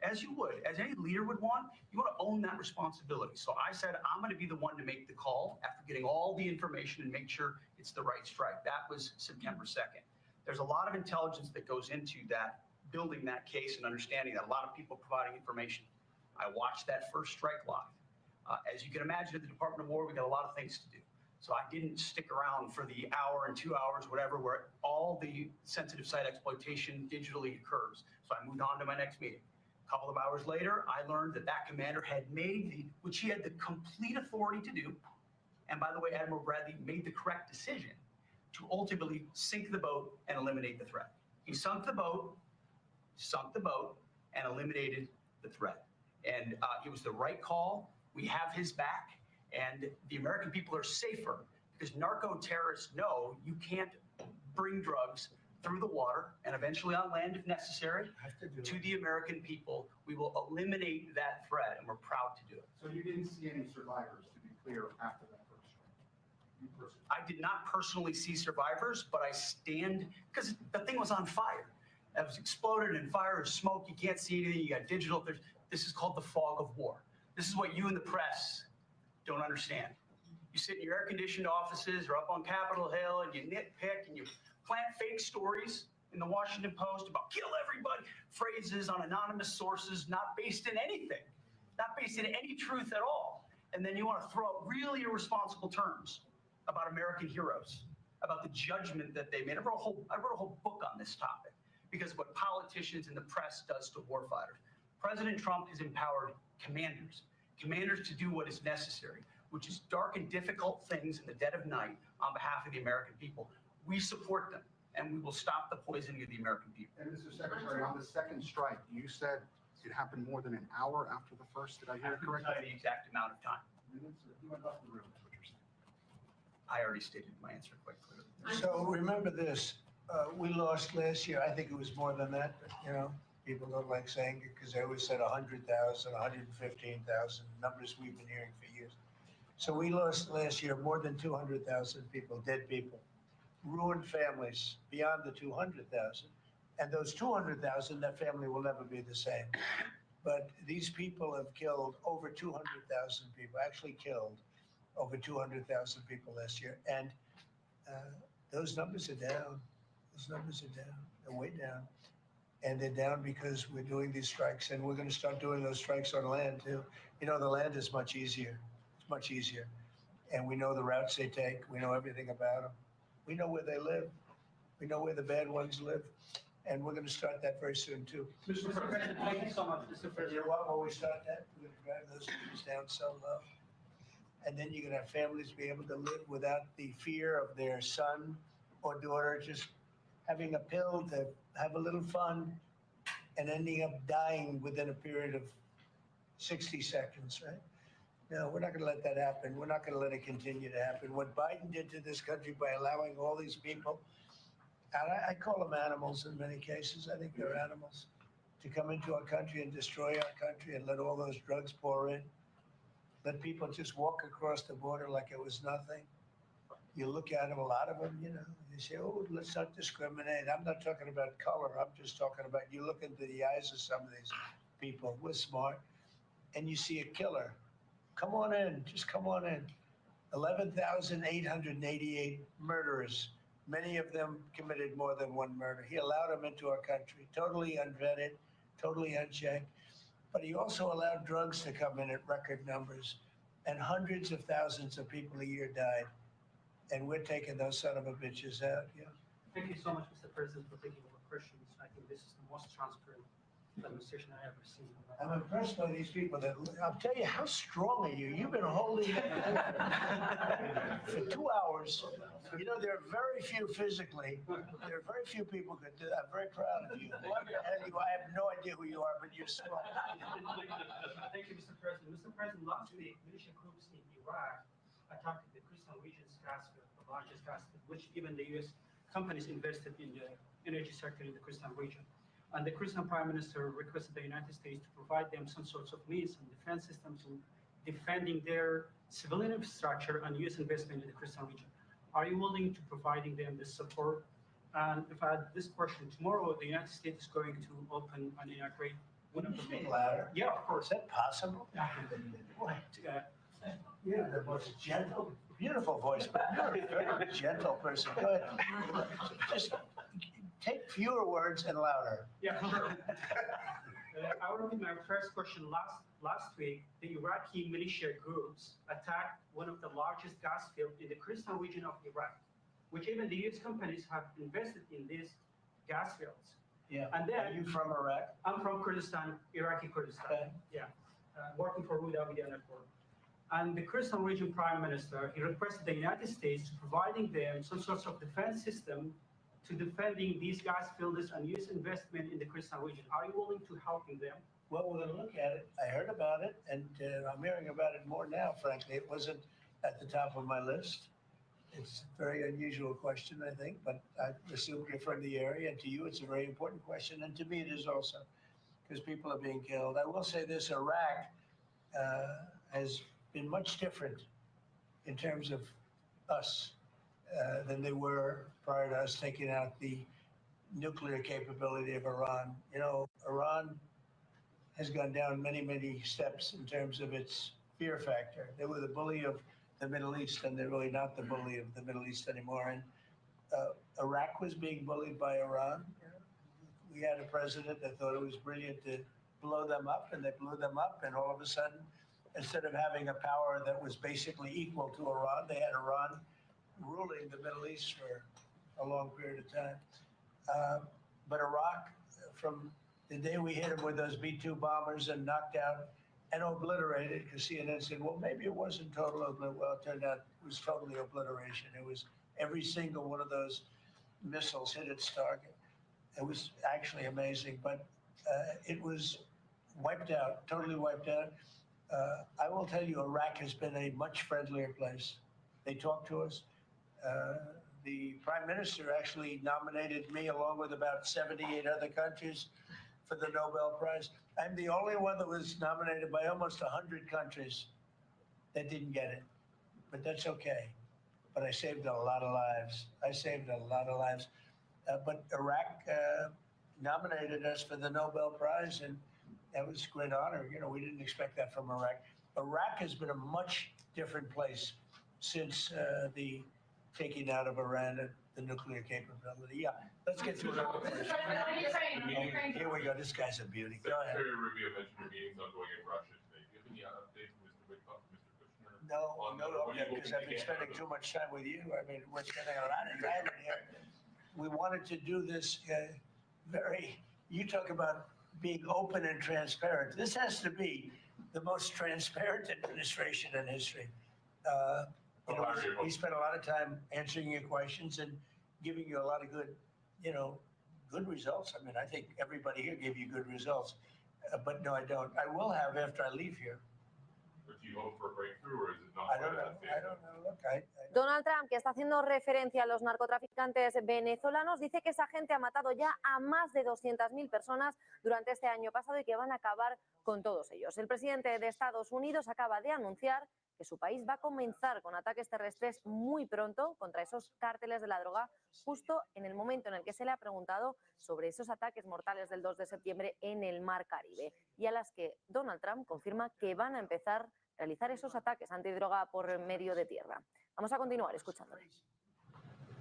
as you would, as any leader would want, you want to own that responsibility. So I said, I'm going to be the one to make the call after getting all the information and make sure it's the right strike. That was September 2nd. There's a lot of intelligence that goes into that, building that case and understanding that, a lot of people providing information. I watched that first strike live. As you can imagine, at the Department of War, we got a lot of things to do. So I didn't stick around for the hour and 2 hours, whatever, where all the sensitive site exploitation digitally occurs. So I moved on to my next meeting. A couple of hours later, I learned that that commander had made which he had the complete authority to do. And by the way, Admiral Bradley made the correct decision to ultimately sink the boat and eliminate the threat. He sunk the boat, and eliminated the threat. And it was the right call. We have his back. And the American people are safer because narco-terrorists know you can't bring drugs through the water and eventually on land if necessary to the American people. We will eliminate that threat, and we're proud to do it. So you didn't see any survivors, to be clear, after that first strike? You personally? I did not personally see survivors, but I stand, because the thing was on fire. It was exploded in fire and smoke. You can't see anything. You got digital. This is called the fog of war. This is what you in the press don't understand. You sit in your air-conditioned offices or up on Capitol Hill and you nitpick and you plant fake stories in the Washington Post about kill everybody, phrases on anonymous sources not based in anything, not based in any truth at all. And then you want to throw out really irresponsible terms about American heroes, about the judgment that they made. I wrote a whole book on this topic because of what politicians and the press does to warfighters. President Trump has empowered commanders to do what is necessary, which is dark and difficult things in the dead of night on behalf of the American people. We support them, and we will stop the poisoning of the American people. And Mr. Secretary, on the second strike, you said it happened more than an hour after the first. Did I hear it correctly? I couldn't tell you the exact amount of time. Minutes? You went off the room, is what you're saying. I already stated my answer quite clearly. So remember this, we lost last year, I think it was more than that, but, people don't like saying it because they always said 100,000, 115,000, numbers we've been hearing for years. So we lost last year more than 200,000 people, dead people, ruined families beyond the 200,000. And those 200,000, that family will never be the same. But these people have killed over 200,000 people, actually killed over 200,000 people last year. And those numbers are down. Those numbers are down. They're way down. And they're down because we're doing these strikes, and we're going to start doing those strikes on land too. You know, the land is much easier. It's much easier. And we know the routes they take. We know everything about them. We know where they live. We know where the bad ones live. And we're going to start that very soon too. Mr. President, thank you so much, Mr. President. You know what, when we start that, we're going to drive those numbers down so low. And then you're going to have families be able to live without the fear of their son or daughter just having a pill to have a little fun and ending up dying within a period of 60 seconds, right? No, we're not going to let that happen. We're not going to let it continue to happen. What Biden did to this country by allowing all these people, and I call them animals in many cases, I think they're animals, to come into our country and destroy our country and let all those drugs pour in. Let people just walk across the border like it was nothing. You look at them, a lot of them, you know, you say, oh, let's not discriminate. I'm not talking about color. I'm just talking about, you look into the eyes of some of these people. We're smart. And you see a killer. Come on in. Just come on in. 11,888 murderers. Many of them committed more than one murder. He allowed them into our country, totally unvetted, totally unchecked. But he also allowed drugs to come in at record numbers. And hundreds of thousands of people a year died. And we're taking those son of a bitches out. Yeah. Thank you so much, Mr. President, for taking over questions. I think this is the most transparent administration I ever seen. I'm impressed by these people that, I'll tell you, how strong are you? You've been holding it for 2 hours. You know, there are very few physically, there are very few people who could do that. I'm very proud of you. Whoever the hell you are, I have no idea who you are, but you're strong. Thank you, Mr. President. Mr. President, last week, militia groups in Iraq attacked the Christian region's gas field, the largest gas field, which even the U.S. companies invested in the energy sector in the Christian region. And the Christian Prime Minister requested the United States to provide them some sorts of means and defense system to defending their civilian infrastructure and U.S. investment in the Christian region. Are you willing to providing them this support? And if I had this question, tomorrow the United States is going to open and integrate one of the... Speak louder. Yeah, of course. Is that possible? You're the most gentle, beautiful voice, but you're a very gentle person. Go ahead. Just take fewer words and louder. Yeah, sure. I will repeat my first question. Last week, the Iraqi militia groups attacked one of the largest gas fields in the Kurdistan region of Iraq, which even the U.S. companies have invested in these gas fields. Yeah. And then, are you from Iraq? I'm from Kurdistan, Iraqi Kurdistan. Okay. Yeah, working for Huda Media Network. And the Kurdistan region prime minister, he requested the United States providing them some sorts of defense system to defending these gas fields and U.S. investment in the Kurdistan region. Are you willing to helping them? Well, we're going to look at it. I heard about it, and I'm hearing about it more now, frankly. It wasn't at the top of my list. It's a very unusual question, I think, but I assume you're from the area, and to you, it's a very important question, and to me, it is also, because people are being killed. I will say this, Iraq has been much different in terms of us than they were prior to us taking out the nuclear capability of Iran. You know, Iran has gone down many, many steps in terms of its fear factor. They were the bully of the Middle East, and they're really not the bully of the Middle East anymore. And Iraq was being bullied by Iran. We had a president that thought it was brilliant to blow them up, and they blew them up, and all of a sudden, instead of having a power that was basically equal to Iran, they had Iran ruling the Middle East for a long period of time. But Iraq, from the day we hit them with those B-2 bombers and knocked out and obliterated, because CNN said, well, maybe it wasn't total obliteration. Well, it turned out it was totally obliteration. It was every single one of those missiles hit its target. It was actually amazing, but it was wiped out, totally wiped out. I will tell you, Iraq has been a much friendlier place. They talk to us. The prime minister actually nominated me along with about 78 other countries for the Nobel Prize. I'm the only one that was nominated by almost 100 countries that didn't get it, but that's okay. But I saved a lot of lives. I saved a lot of lives. But Iraq nominated us for the Nobel Prize, and that was a great honor. You know, we didn't expect that from Iraq. Iraq has been a much different place since the taking out of Iran. the nuclear capability. Yeah, let's get to it. Here we go. This guy's a beauty. Go ahead. Secretary Rubio mentioned your meetings ongoing in Russia today. Do you have any updates from Mr. Witkoff and Mr. Kushner? No, because I've been spending too much time with you. I mean, we're spending a lot of time in here. We wanted to do this you talk about being open and transparent. This has to be the most transparent administration in history. We spent a lot of time answering your questions and giving you a lot of good results. I mean, I think everybody here gave you good results. But no, I don't. I will have after I leave here. But do you hope for a breakthrough, or is it not? I don't know. Look, Donald Trump, que está haciendo referencia a los narcotraficantes venezolanos, dice que esa gente ha matado ya a más de 200.000 personas durante este año pasado y que van a acabar con todos ellos. El presidente de Estados Unidos acaba de anunciar que su país va a comenzar con ataques terrestres muy pronto contra esos cárteles de la droga, justo en el momento en el que se le ha preguntado sobre esos ataques mortales del 2 de septiembre en el Mar Caribe, y a las que Donald Trump confirma que van a empezar a realizar esos ataques antidroga por medio de tierra. Vamos a continuar escuchándole.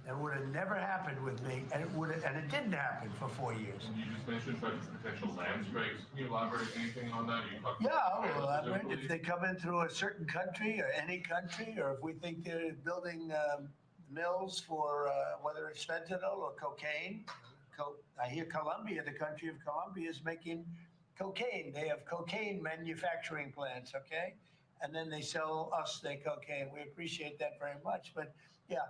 That would have never happened with me, and it didn't happen for 4 years. And you just mentioned potential land strikes. Can you elaborate anything on that? If they come in through a certain country or any country, or if we think they're building mills for whether it's fentanyl or cocaine. I hear Colombia, the country of Colombia, is making cocaine. They have cocaine manufacturing plants, okay? And then they sell us their cocaine. We appreciate that very much. But yeah,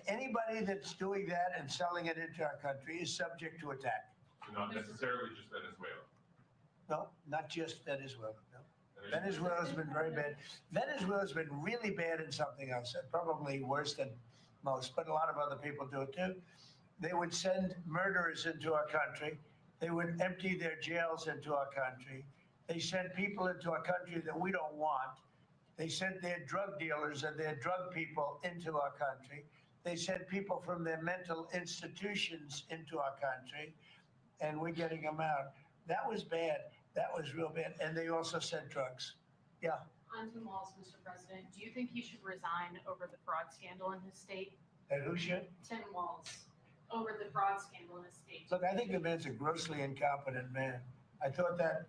anybody that's doing that and selling it into our country is subject to attack. So not necessarily just Venezuela. No, not just Venezuela. No. Venezuela's been very bad. Venezuela's been really bad in something else, probably worse than most, but a lot of other people do it too. They would send murderers into our country. They would empty their jails into our country. They sent people into our country that we don't want. They sent their drug dealers and their drug people into our country. They sent people from their mental institutions into our country, and we're getting them out. That was bad. That was real bad. And they also sent drugs. Yeah. On Tim Walz, Mr. President, do you think he should resign over the fraud scandal in his state? And who should? Tim Walz, over the fraud scandal in his state. Look, I think the man's a grossly incompetent man. I thought that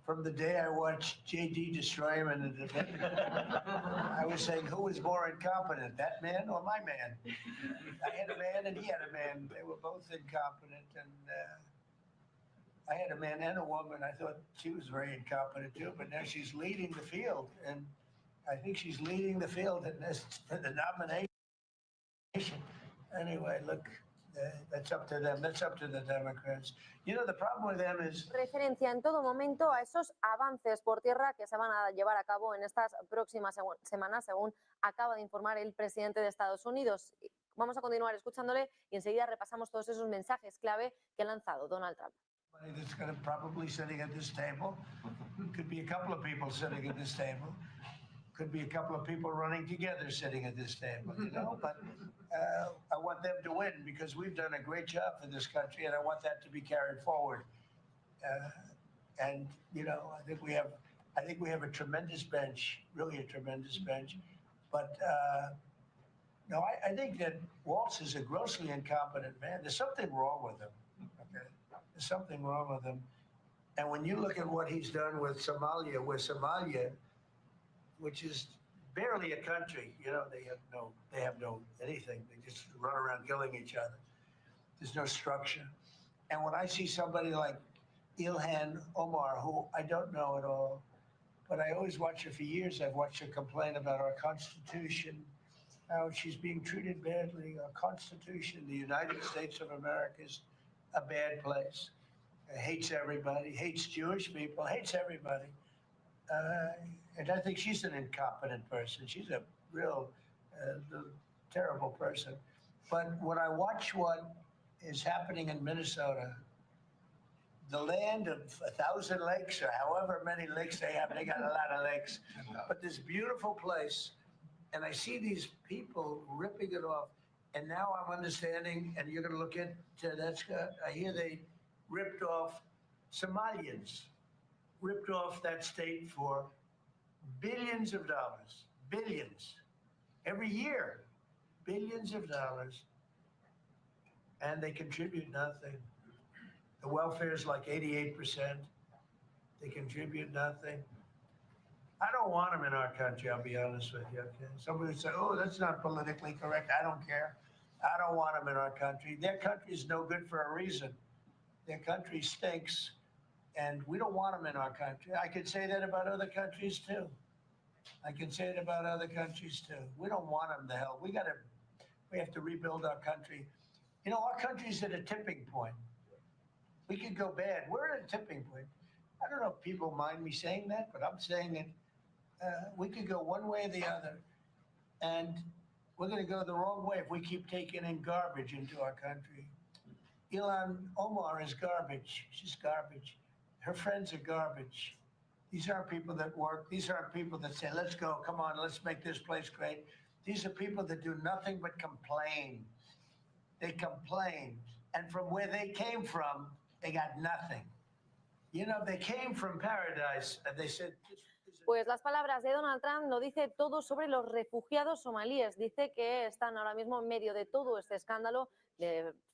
from the day I watched JD destroy him in the debate. I was saying, who was more incompetent, that man or my man? I had a man and he had a man. They were both incompetent. And I had a man and a woman. I thought she was very incompetent too, but now she's leading the field. And I think she's leading the field in this, for the nomination. Anyway, look, that's up to them. That's up to the Democrats. You know, the problem with them is... Referencia en todo momento a esos avances por tierra que se van a llevar a cabo en estas próximas semanas, según acaba de informar el presidente de Estados Unidos. Vamos a continuar escuchándole y enseguida repasamos todos esos mensajes clave que ha lanzado Donald Trump. That's going to probably sitting at this table. Could be a couple of people sitting at this table. Could be a couple of people running together sitting at this table, you know, but I want them to win because we've done a great job for this country and I want that to be carried forward. And, you know, I think we have a tremendous bench, really a tremendous bench. But no, I think that Walz is a grossly incompetent man. There's something wrong with him. Okay? There's something wrong with him. And when you look at what he's done with Somalia, which is barely a country, you know, they have no anything. They just run around killing each other. There's no structure. And when I see somebody like Ilhan Omar, who I don't know at all, but I always watch her for years. I've watched her complain about our Constitution, how she's being treated badly. Our Constitution, the United States of America, is a bad place. It hates everybody, hates Jewish people, hates everybody. And I think she's an incompetent person. She's a real terrible person. But when I watch what is happening in Minnesota, the land of 1,000 lakes or however many lakes they have, they got a lot of lakes, but this beautiful place, and I see these people ripping it off, and now I'm understanding, and you're going to look into that, Scott, I hear they ripped off Somalians, ripped off that state for billions of dollars, billions, every year, billions of dollars. and they contribute nothing. The welfare is like 88%. They contribute nothing. I don't want them in our country, I'll be honest with you. Okay? Somebody would say, oh, that's not politically correct. I don't care. I don't want them in our country. Their country is no good for a reason. Their country stinks, and we don't want them in our country. I could say that about other countries too. I can say it about other countries too. We don't want them to hell. We have to rebuild our country. You know, our country's at a tipping point. We could go bad. We're at a tipping point. I don't know if people mind me saying that, but I'm saying it. We could go one way or the other, and we're going to go the wrong way if we keep taking in garbage into our country. Ilhan Omar is garbage. She's garbage. Her friends are garbage. These aren't people that work. These aren't people that say, let's go, come on, let's make this place great. These are people that do nothing but complain. They complain. And from where they came from, they got nothing. You know, they came from paradise, and they said... Pues las palabras de Donald Trump lo dice todo sobre los refugiados somalíes. Dice que están ahora mismo en medio de todo este escándalo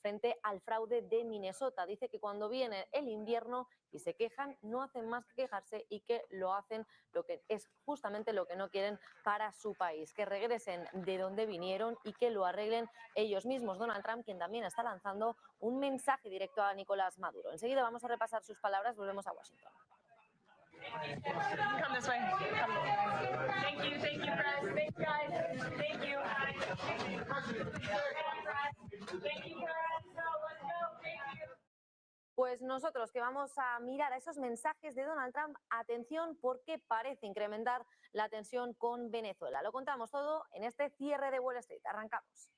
frente al fraude de Minnesota. Dice que cuando viene el invierno y se quejan, no hacen más que quejarse y que lo hacen lo que es justamente lo que no quieren para su país, que regresen de donde vinieron y que lo arreglen ellos mismos. Donald Trump, quien también está lanzando un mensaje directo a Nicolás Maduro. Enseguida vamos a repasar sus palabras, volvemos a Washington. Come this way. Come this way. Thank you, press. Thanks, guys. Thank you. Thank you, press. Thank you. Pues nosotros que vamos a mirar a esos mensajes de Donald Trump, atención porque parece incrementar la tensión con Venezuela. Lo contamos todo en este cierre de Wall Street. Arrancamos.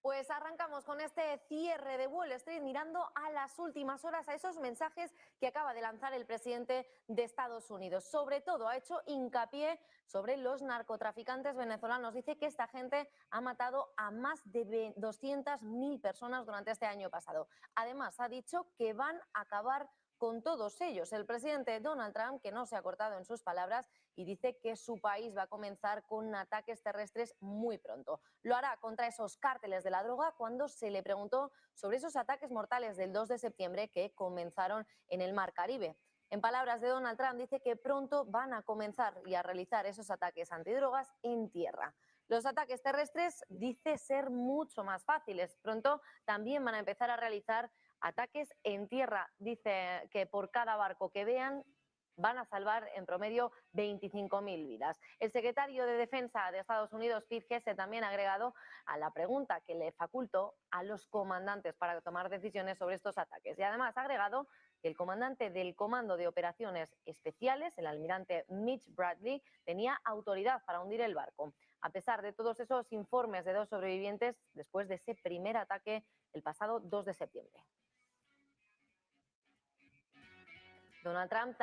Pues arrancamos con este cierre de Wall Street mirando a las últimas horas, a esos mensajes que acaba de lanzar el presidente de Estados Unidos. Sobre todo ha hecho hincapié sobre los narcotraficantes venezolanos. Dice que esta gente ha matado a más de 200.000 personas durante este año pasado. Además ha dicho que van a acabar con todos ellos. El presidente Donald Trump, que no se ha cortado en sus palabras, y dice que su país va a comenzar con ataques terrestres muy pronto. Lo hará contra esos cárteles de la droga cuando se le preguntó sobre esos ataques mortales del 2 de septiembre que comenzaron en el Mar Caribe. En palabras de Donald Trump, dice que pronto van a comenzar y a realizar esos ataques antidrogas en tierra. Los ataques terrestres dice ser mucho más fáciles. Pronto también van a empezar a realizar ataques en tierra. Dice que por cada barco que vean van a salvar en promedio 25.000 vidas. El secretario de Defensa de Estados Unidos, Pete Hegseth, también ha agregado a la pregunta que le facultó a los comandantes para tomar decisiones sobre estos ataques. Y además ha agregado que el comandante del Comando de Operaciones Especiales, el almirante Mitch Bradley, tenía autoridad para hundir el barco. A pesar de todos esos informes de 2 sobrevivientes después de ese primer ataque el pasado 2 de septiembre. Donald Trump